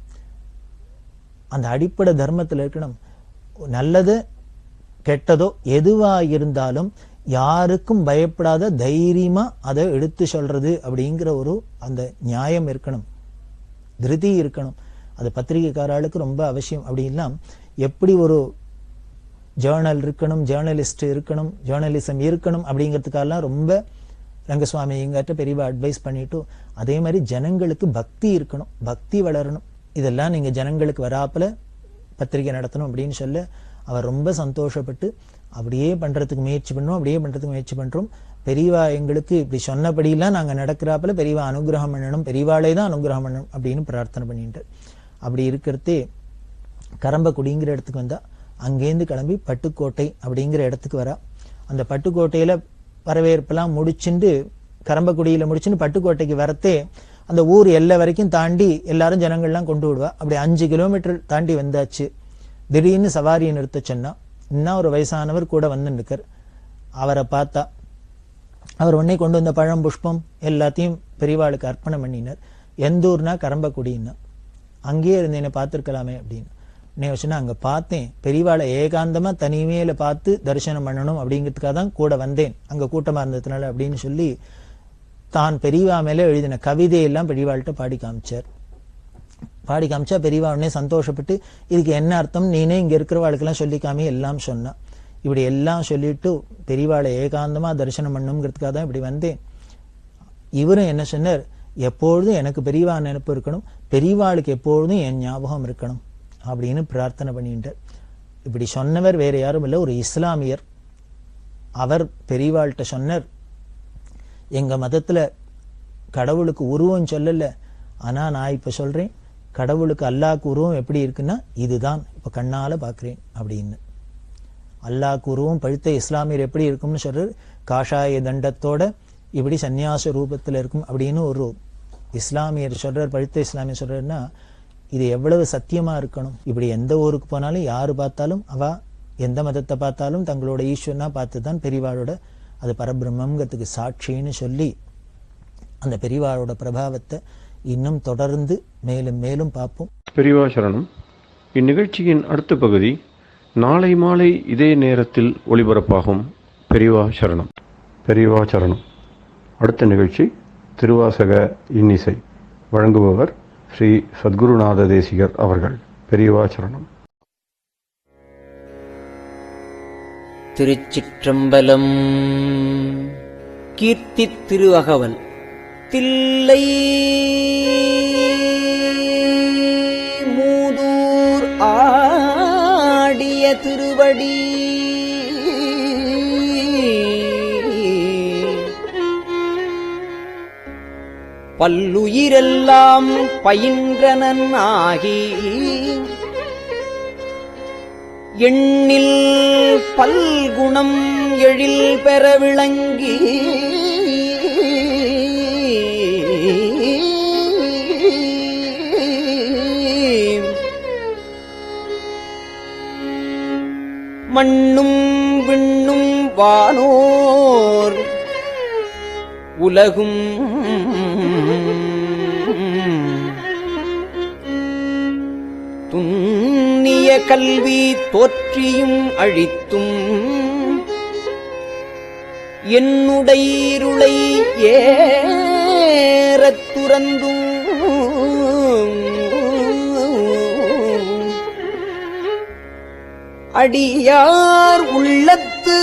அந்த அடிப்படை தர்மத்தில் இருக்கணும். நல்லது கெட்டதோ எதுவா இருந்தாலும் யாருக்கும் பயப்படாத தைரியமா அதை எடுத்து சொல்றது அப்படிங்கிற ஒரு அந்த நியாயம் இருக்கணும், திருதி இருக்கணும். அது பத்திரிகைக்காரர்களுக்கு ரொம்ப அவசியம். அப்படின்னா எப்படி ஒரு ஜேர்னல் இருக்கணும், ஜேர்னலிஸ்ட் இருக்கணும், ஜேர்னலிசம் இருக்கணும் அப்படிங்கிறதுக்கெல்லாம் ரொம்ப ரங்கசுவாமி எங்கிட்ட பெரியவா அட்வைஸ் பண்ணிட்டு, அதே மாதிரி ஜனங்களுக்கு பக்தி இருக்கணும், பக்தி வளரணும். இதெல்லாம் நீங்க ஜனங்களுக்கு வராப்புல பத்திரிகை நடத்தணும் அப்படின்னு சொல்ல அவர் ரொம்ப சந்தோஷப்பட்டு அப்படியே பண்றதுக்கு முயற்சி பண்ணோம், அப்படியே பண்றதுக்கு முயற்சி பண்றோம். பெரியவா எங்களுக்கு இப்படி சொன்னபடியெல்லாம் நாங்க நடக்கிறாப்புல பெரியவா அனுகிரகம் பண்ணணும், பெரியவாளே தான் அனுகிரகம் பண்ணணும் அப்படின்னு பிரார்த்தனை பண்ணிட்டு அப்படி இருக்கிறதே கரம்பக்குடிங்கிற இடத்துக்கு வந்தா. அங்கேருந்து கிளம்பி பட்டுக்கோட்டை அப்படிங்கிற இடத்துக்கு வரா. அந்த பட்டுக்கோட்டையில வரவேற்பெல்லாம் முடிச்சுட்டு கரம்பக்குடியில முடிச்சுட்டு பட்டுக்கோட்டைக்கு வரத்தே அந்த ஊர் எல்லை வரைக்கும் தாண்டி எல்லாரும் ஜனங்கள்லாம் கொண்டு விடுவா. அப்படி 5 கிலோமீட்டர் தாண்டி வந்தாச்சு. திடீர்னு சவாரியை நிறுத்த சொன்னா. இன்னும் ஒரு வயசானவர் கூட வந்து நிற்கர். அவரை பார்த்தா அவர் உடனே கொண்டு வந்த பழம் புஷ்பம் எல்லாத்தையும் பெரியவாளுக்கு அர்ப்பணம் பண்ணினார். எந்த ஊர்னா கரம்பக்குடின்னா, அங்கேயே இருந்து என்ன பார்த்துருக்கலாமே அப்படின்னு சொன்னா, அங்க பார்த்தேன் பெரியவாளை ஏகாந்தமா தனிமையில பார்த்து தரிசனம் பண்ணணும் அப்படிங்கிறதுக்காக தான் கூட வந்தேன், அங்க கூட்டமா இருந்ததுனால அப்படின்னு சொல்லி தான் பெரியவா மேல எழுதின கவிதையெல்லாம் பெரியவாள்கிட்ட பாடி காமிச்சார். பாடி காமிச்சா பெரியவா உடனே சந்தோஷப்பட்டு இதுக்கு என்ன அர்த்தம் நீனே இங்க இருக்கிறவாளுக்கெல்லாம் சொல்லிக்காமி எல்லாம் சொன்னா. இப்படி எல்லாம் சொல்லிட்டு பெரியவாளை ஏகாந்தமா தரிசனம் பண்ணுங்கிறதுக்காக தான் இப்படி வந்தேன். இவரும் என்ன சொன்னார், எப்பொழுதும் எனக்கு பெரியவா நினைப்பு இருக்கணும், பெரியவாளுக்கு எப்பொழுதும் என் ஞாபகம் இருக்கணும் அப்படின்னு பிரார்த்தனை பண்ணிட்டார். இப்படி சொன்னவர் வேற யாரும் இல்லை, ஒரு இஸ்லாமியர். அவர் பெரியவாள்கிட்ட சொன்னார், எங்க மதத்துல கடவுளுக்கு உருவம் சொல்லல, ஆனா நான் இப்ப சொல்றேன் கடவுளுக்கு அல்லாஹ்க்கு உருவம் எப்படி இருக்குன்னா இதுதான் இப்ப கண்ணால பாக்குறேன் அப்படின்னு. அல்லாஹ்க்கு உருவம் பழுத்த இஸ்லாமியர் எப்படி இருக்கும்னு சொல்றாரு, காஷாய தண்டத்தோட இப்படி சந்நியாச ரூபத்துல இருக்கும் அப்படின்னு ஒரு இஸ்லாமியர் சொல்றார். பழுத்த இஸ்லாமியர் சொல்றாருன்னா இது எவ்வளவு சத்தியமா இருக்கணும். இப்படி எந்த ஊருக்கு போனாலும் யாரு பார்த்தாலும் அவ எந்த மதத்தை பார்த்தாலும் தங்களோட ஈஸ்வரனா பார்த்துதான் பெரியவாளோட அது பரபிரம்மங்கிறதுக்கு சாட்சின்னு சொல்லி அந்த பெரியவாளோட பிரபாவத்தை இன்னும் தொடர்ந்து மேலும் மேலும் பார்ப்போம். பெரியவா சரணம். இந்நிகழ்ச்சியின் அடுத்த பகுதி நாளை மாலை இதே நேரத்தில் ஒளிபரப்பாகும். பெரியவா சரணம். பெரியவா சரணம். அடுத்த நிகழ்ச்சி திருவாசக இன்னிசை. வழங்குபவர் ஸ்ரீ சத்குருநாத தேசிகர் அவர்கள். பெரியவா சரணம். திருச்சிற்றம்பலம். கீர்த்தி திருவகவல். தில்லை மூதூர் ஆடிய திருவடி பல்லுயிரெல்லாம் பயின்றனன் ஆகி எண்ணில் பல்குணம் எழில் பெற விளங்கி மண்ணும் விண்ணும் வானோர் உலகும் துன்னிய கல்வி தோற்றியும் அழித்தும் என்னுடையிருளை ஏறத் துறந்தும் அடியார் உள்ளத்து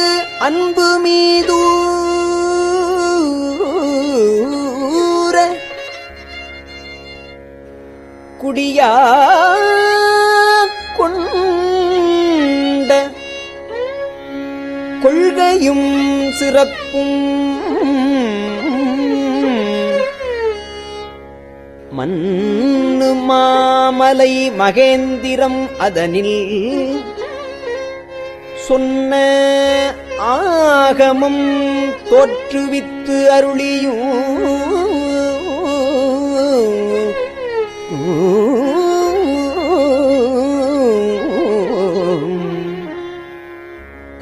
அன்பு மீதூர குடியா கொண்ட கொள்கையும் சிறப்பும் மன்னு மாமலை மகேந்திரம் அதனில் சொன்ன ஆகமம் தோற்றுவித்து அருளியும்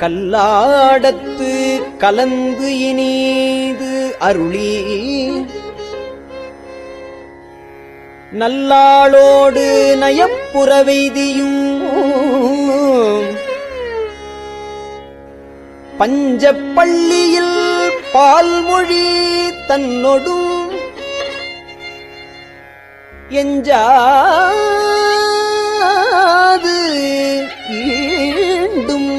கல்லாடத்து கலந்து இனிது அருளி நல்லாளோடு நயப்புறவெய்தியும் பஞ்சப்பள்ளியில் பால்மொழி தன்னொடும் எஞ்சாது ஈண்டும்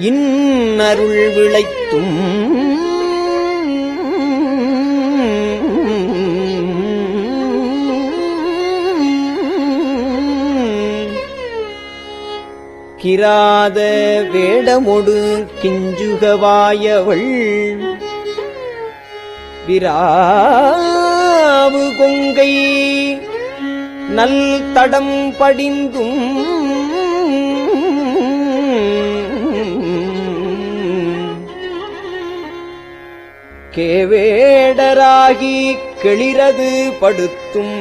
இன்னருள் விளைத்தும் கிராத வேடமொடு கிஞ்சுகவாயவள் விராவு கொங்கை நல் தடம் படிந்தும் கேவேடராகி கெளிரது படுத்தும்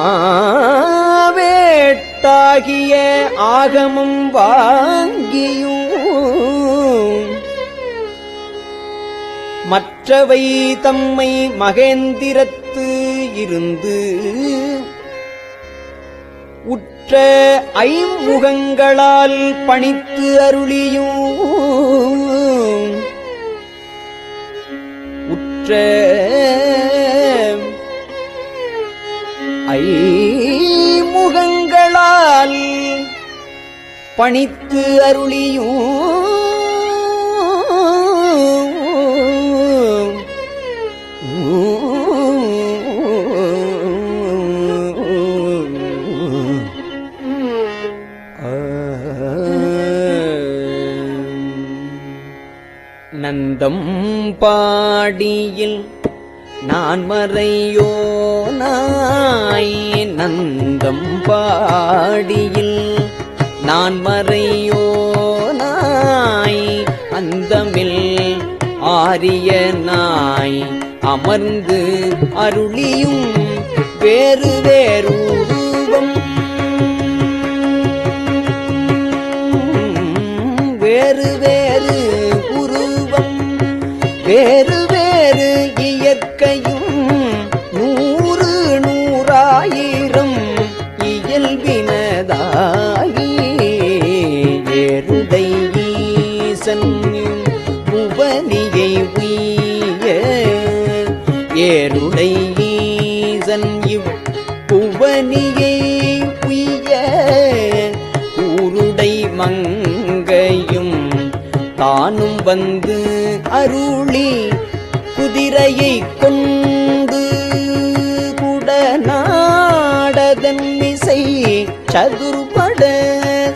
மாவேட்பு பாட்டாகிய ஆகமம் வாங்கியும் மற்றவை தம்மை மகேந்திரத்து இருந்து உற்ற ஐமுகங்களால் பணித்து அருளியும் உற்ற ஐமுகங்களால் பணித்து அருளியும் நந்தம் பாடியில் நான் மறையோனாய் நந்தம் பாடியில் நான் மறையோனாய் அந்தமில் ஆரியனாய் அமர்ந்து அருளியும் வேறு வேறுருவம் வேறு வேறு உருவம் வேறு வேறு இயற்கையும் நூறு நூறாயிரம் இயல்பினதாகி ஏருடை ஈசன் புவனியை உய்ய ஏருடை ஈசன் இப்புவனியை உய்ய ஊருடை மங்கையும் தானும் வந்து அருளி குதிரையை கொண்டு குடநாடதன் மிசை சதுர்பட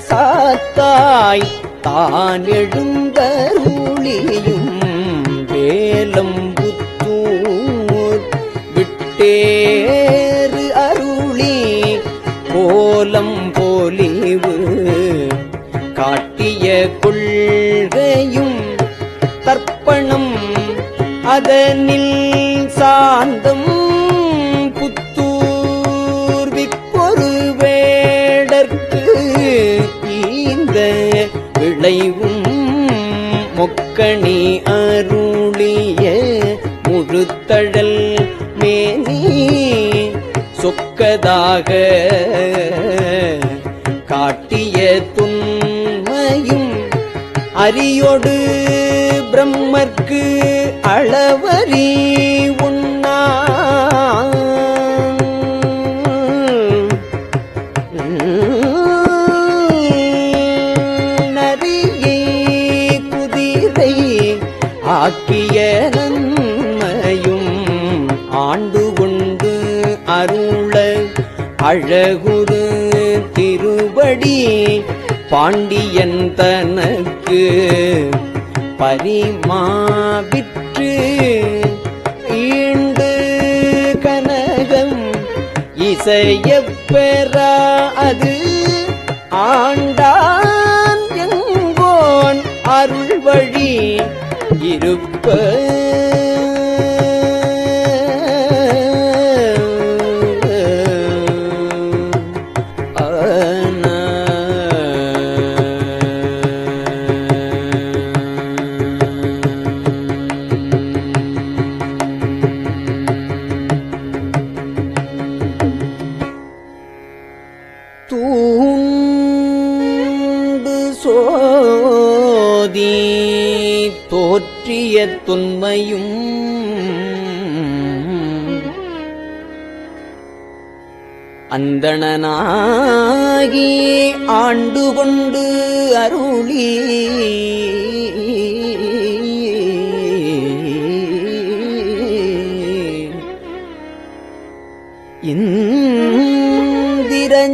சாத்தாய் தான் எழுந்தருளியும் வேலம் புத்தூர் விட்டேறு அருளி கோலம் போலிவு காட்டிய கொள்கையும் தர்ப்பணம் அதனில் சாந்தம் புத்தூர் விப்பொரு வேடற்கு இந்த விளைவும் மொக்கணி அருளிய முழுத்தழல் மேனி சொக்கதாக காட்டிய துன்மையும் அரியோடு பிரம்மர்க்கு அளவறி உண்ணா நரியை குதிரை ஆக்கிய நன்மையும் ஆண்டு கொண்டு அருள அழகுரு திருவடி பாண்டியன் தனக்கு பரிமாவிற்று ஈண்டு கனகம் இசையப் பெறா அது ஆண்டான் எங்கோன் அருள் வழி இருப்ப தூண்டு சோதி தோற்றிய தொன்மையும் அந்தணனாகி ஆண்டு கொண்டு அருளி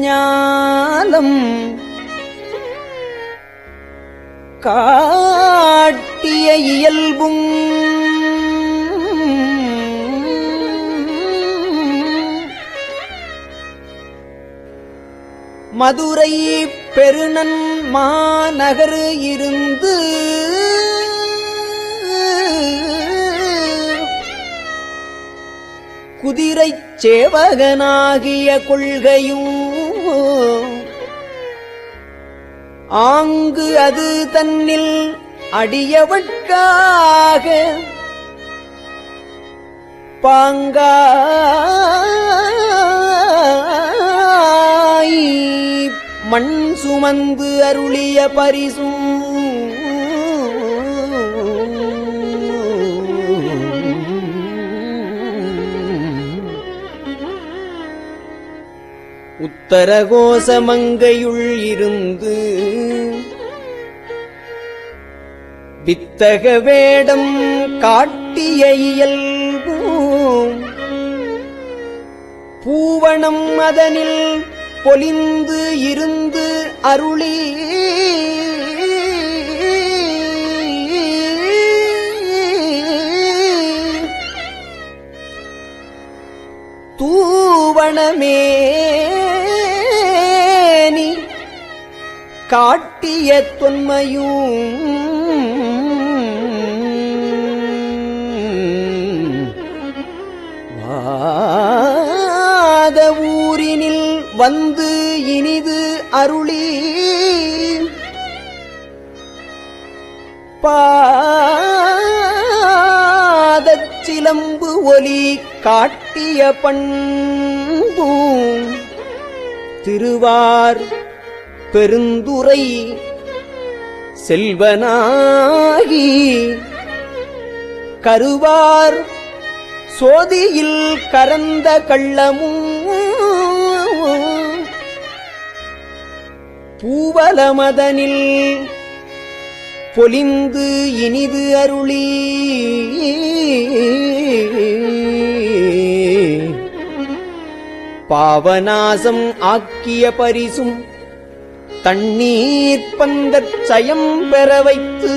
இந்திரஞாலம் காட்டிய இயல்பும் மதுரை பெருநன் மாநகர் இருந்து குதிரைச் சேவகனாகிய கொள்கையும் ஆங்கு அது தன்னில் அடியவட்காக பாங்காய் மண் சுமந்து அருளிய பரிசும் உத்தரகோசமங்கையுள் இருந்து வித்தக வேடம் காட்டிய இயல்பும் பூவணம் அதனில் பொலிந்து இருந்து அருளி தூவணமேனி காட்டிய தொன்மையும் வாத ஊரினில் வந்து இனிது அருளி பாதச்சிலம்பு ஒலி காட்டிய பண்பும் திருவார் பெருந்துரை செல்வனாகி கருவார் சோதியில் கரந்த கள்ளமும் பூவலமதனில் பொலிந்து இனிது அருளி பாவநாசம் ஆக்கிய பரிசும் தண்ணீர் பந்தற் சயம் பெற வைத்து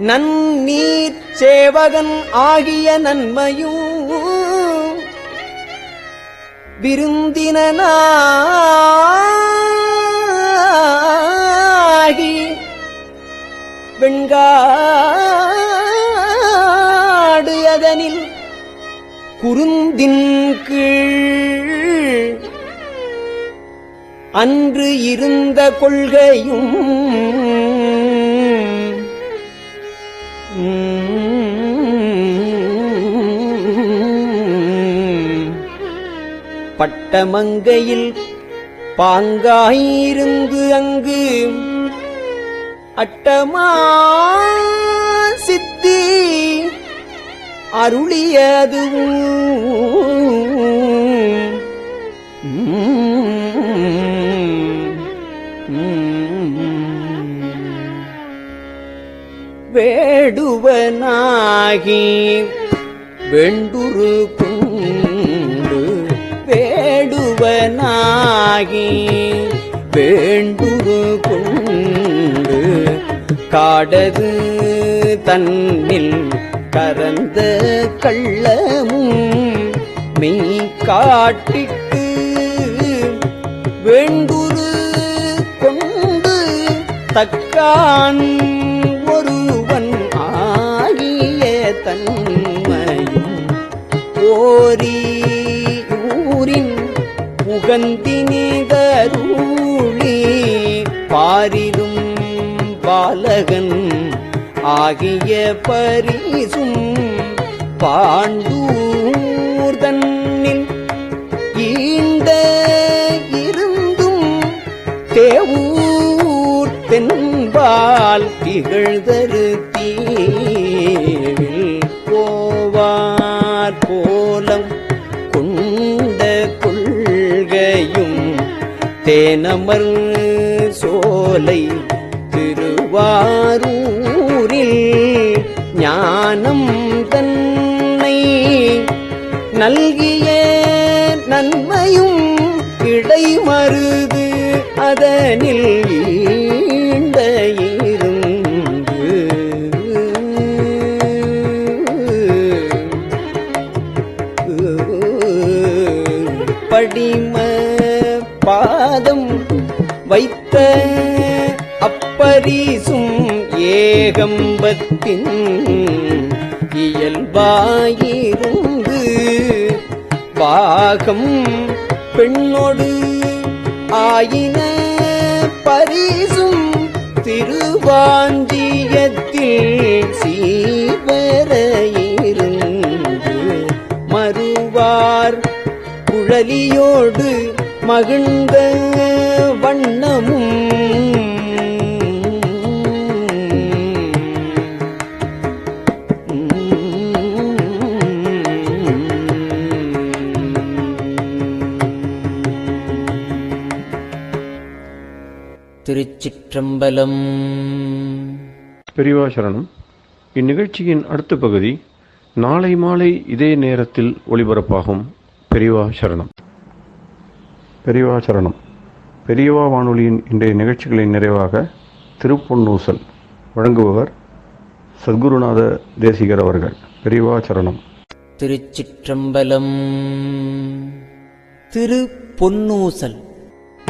நன்னீர் சேவகன் ஆகிய நன்மையும் விருந்தினாகி வெண்காடு அதனில் குருந்தின் கீழ் அன்று இருந்த கொள்கையும் பட்டமங்கையில் பாங்காயிருந்து அங்கு அட்டமா சித்தி அருளியதுவும் வேடுவனாகி வெண்டுரு கொண்டு வேடுவனாகி வேண்டுரு கொண்டு காடது தன்னில் கரந்த கள்ளமும் மெய் காட்டிட்டு வேண்டுரு கொண்டு தக்கான் ஒருவன் ஆகிய தன்மையும் ஓரி ஊரின் உகந்தினிதருளி பாரிலும் பாலகன் ஆகிய பரிசும் பாண்டூர் தன்னில் ஈண்ட இருந்தும் தேவூர் தென்பால் திகழ்தரு தீவில் போவார் போலம் கொண்ட கொள்கையும் தேனமர் சோலை திருவாரூரில் ஞானம் தன்னை நல்கிய நன்மையும் இடைமருது அதனில் ஈண்ட இருந்து படிம பாதம் வைத்த அப்பரிசும் ஏகம்பத்தின் இயல்பாயிருந்து பாகம் பெண்ணோடு ஆயின பரிசும் திருவாஞ்சியத்தில் சீவர இருந்து மறுவார் குழலியோடு மகிழ்ந்த வண்ணமும் திருச்சிற்றம்பலம். பெரியவா சரணம். இந்நிகழ்ச்சியின் அடுத்த பகுதி நாளை மாலை இதே நேரத்தில் ஒளிபரப்பாகும். பெரியவா சரணம். பெரியவா சரணம். பெரியவா வானொலியின் இன்றைய நிகழ்ச்சிகளின் நிறைவாக திருப்பொன்னூசல் வழங்குபவர் சத்குருநாத தேசிகர் அவர்கள். பெரியவா சரணம். திருச்சிற்றம்பலம். திரு பொன்னூசல்.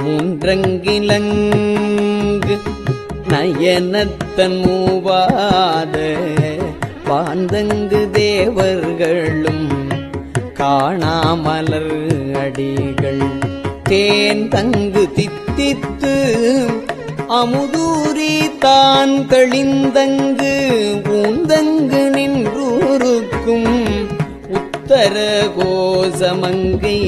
மூன்றங்கிலங்கு நயனத்தன் மூவாத பாந்தங்கு தேவர்களும் காணாமலர் அடிகள் தேன் தங்கு தித்தித்து அமுதூரி தான் தெளிந்தங்கு ஊந்தங்கு நின்றூருக்கும் உத்தர கோசமங்கை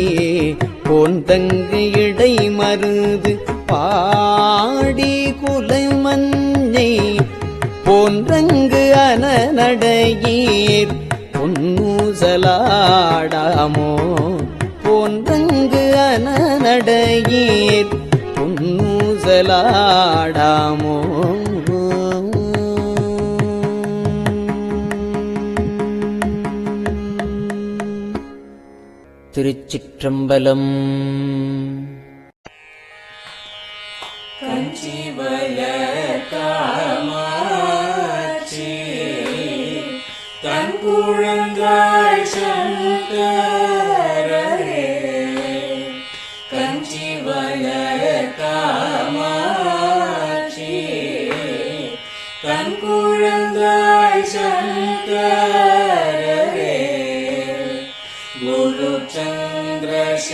போந்தங்கு இடை மருது பாடி குலை மஞ்சை போன்றங்கு அனநடையீர் பொன்னூசலாடாமோ போன்றங்கு அனநடையீர் பொன்னூசலாடாமோ. திருச்சிற்றம்பலம். கஞ்சிவய காமாட்சி தன் குழந்தாய் சங்கரரே. கஞ்சிவய காமாட்சி தன் குழந்தாய் சங்கரரே. குரு சந்திரசேகரரே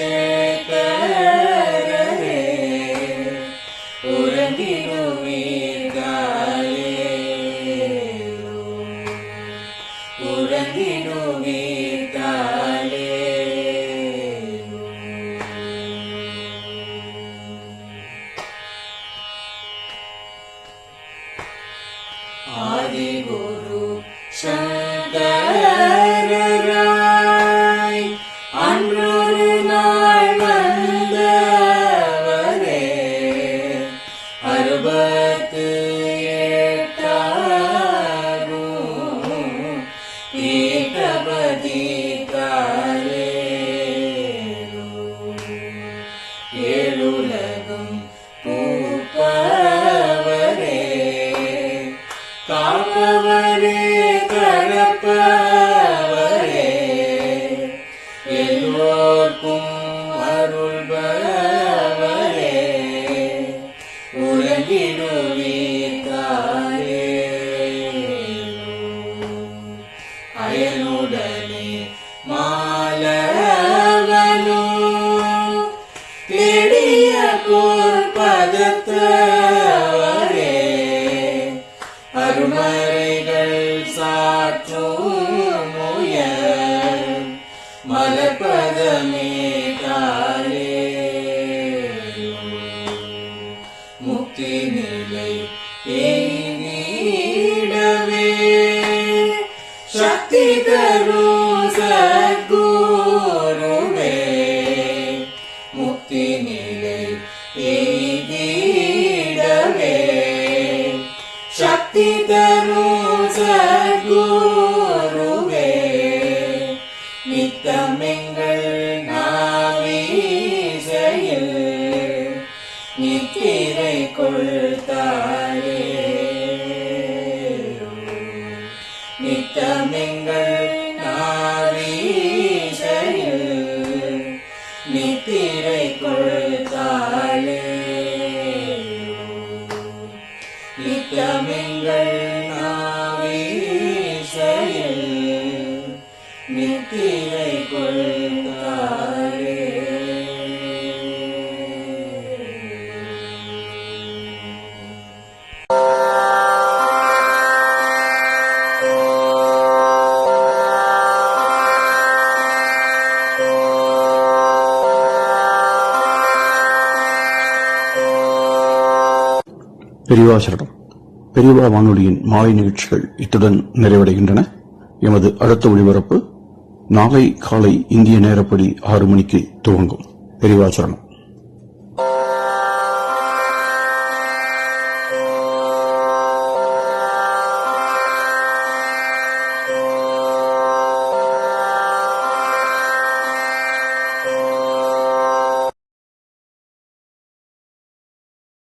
உறங்கிடுவீர்களே உறங்கிடுவீர்களே. ஆதிகுரு சங்கரராய் அன்றொரு நாள் வந்தவரே. 68 பீட்டபதி காலேரு ஏழுலகும் பூப்பவரே. காப்பவரே கடப்பவரே எல்லோர்க்கும் அருள்பவரே உறங்கிடுவீர்களே. அயனுடனே மாலவனோ தேடிய பொற்பதத்தவரே. அருமறைகள் சாற்றும் முயல் மலர்பதமே காலே. முக்தி நிலை எய்திடவே சக்தி தரும் சத்குருவே. முக்தி நிலை எய்திடவே சக்தி தரும் சத்குருவே. நித்தமெங்கள் நாவீசையில் நித்திரை கொள்தாயே. நித்தமெங்கள் நாவீசையில் நித்திரை கொள்தாயே. நித்தமெங்கள் நாவீசையில் நித்திரை கொள்தாயே. பெரியவா சரணம். பெரியவா வானொலியின் மாலை நிகழ்ச்சிகள் இத்துடன் நிறைவடைகின்றன. எமது அடுத்த ஒளிபரப்பு நாளை காலை இந்திய நேரப்படி 6 மணிக்கு துவங்கும். பெரியவா சரணம்.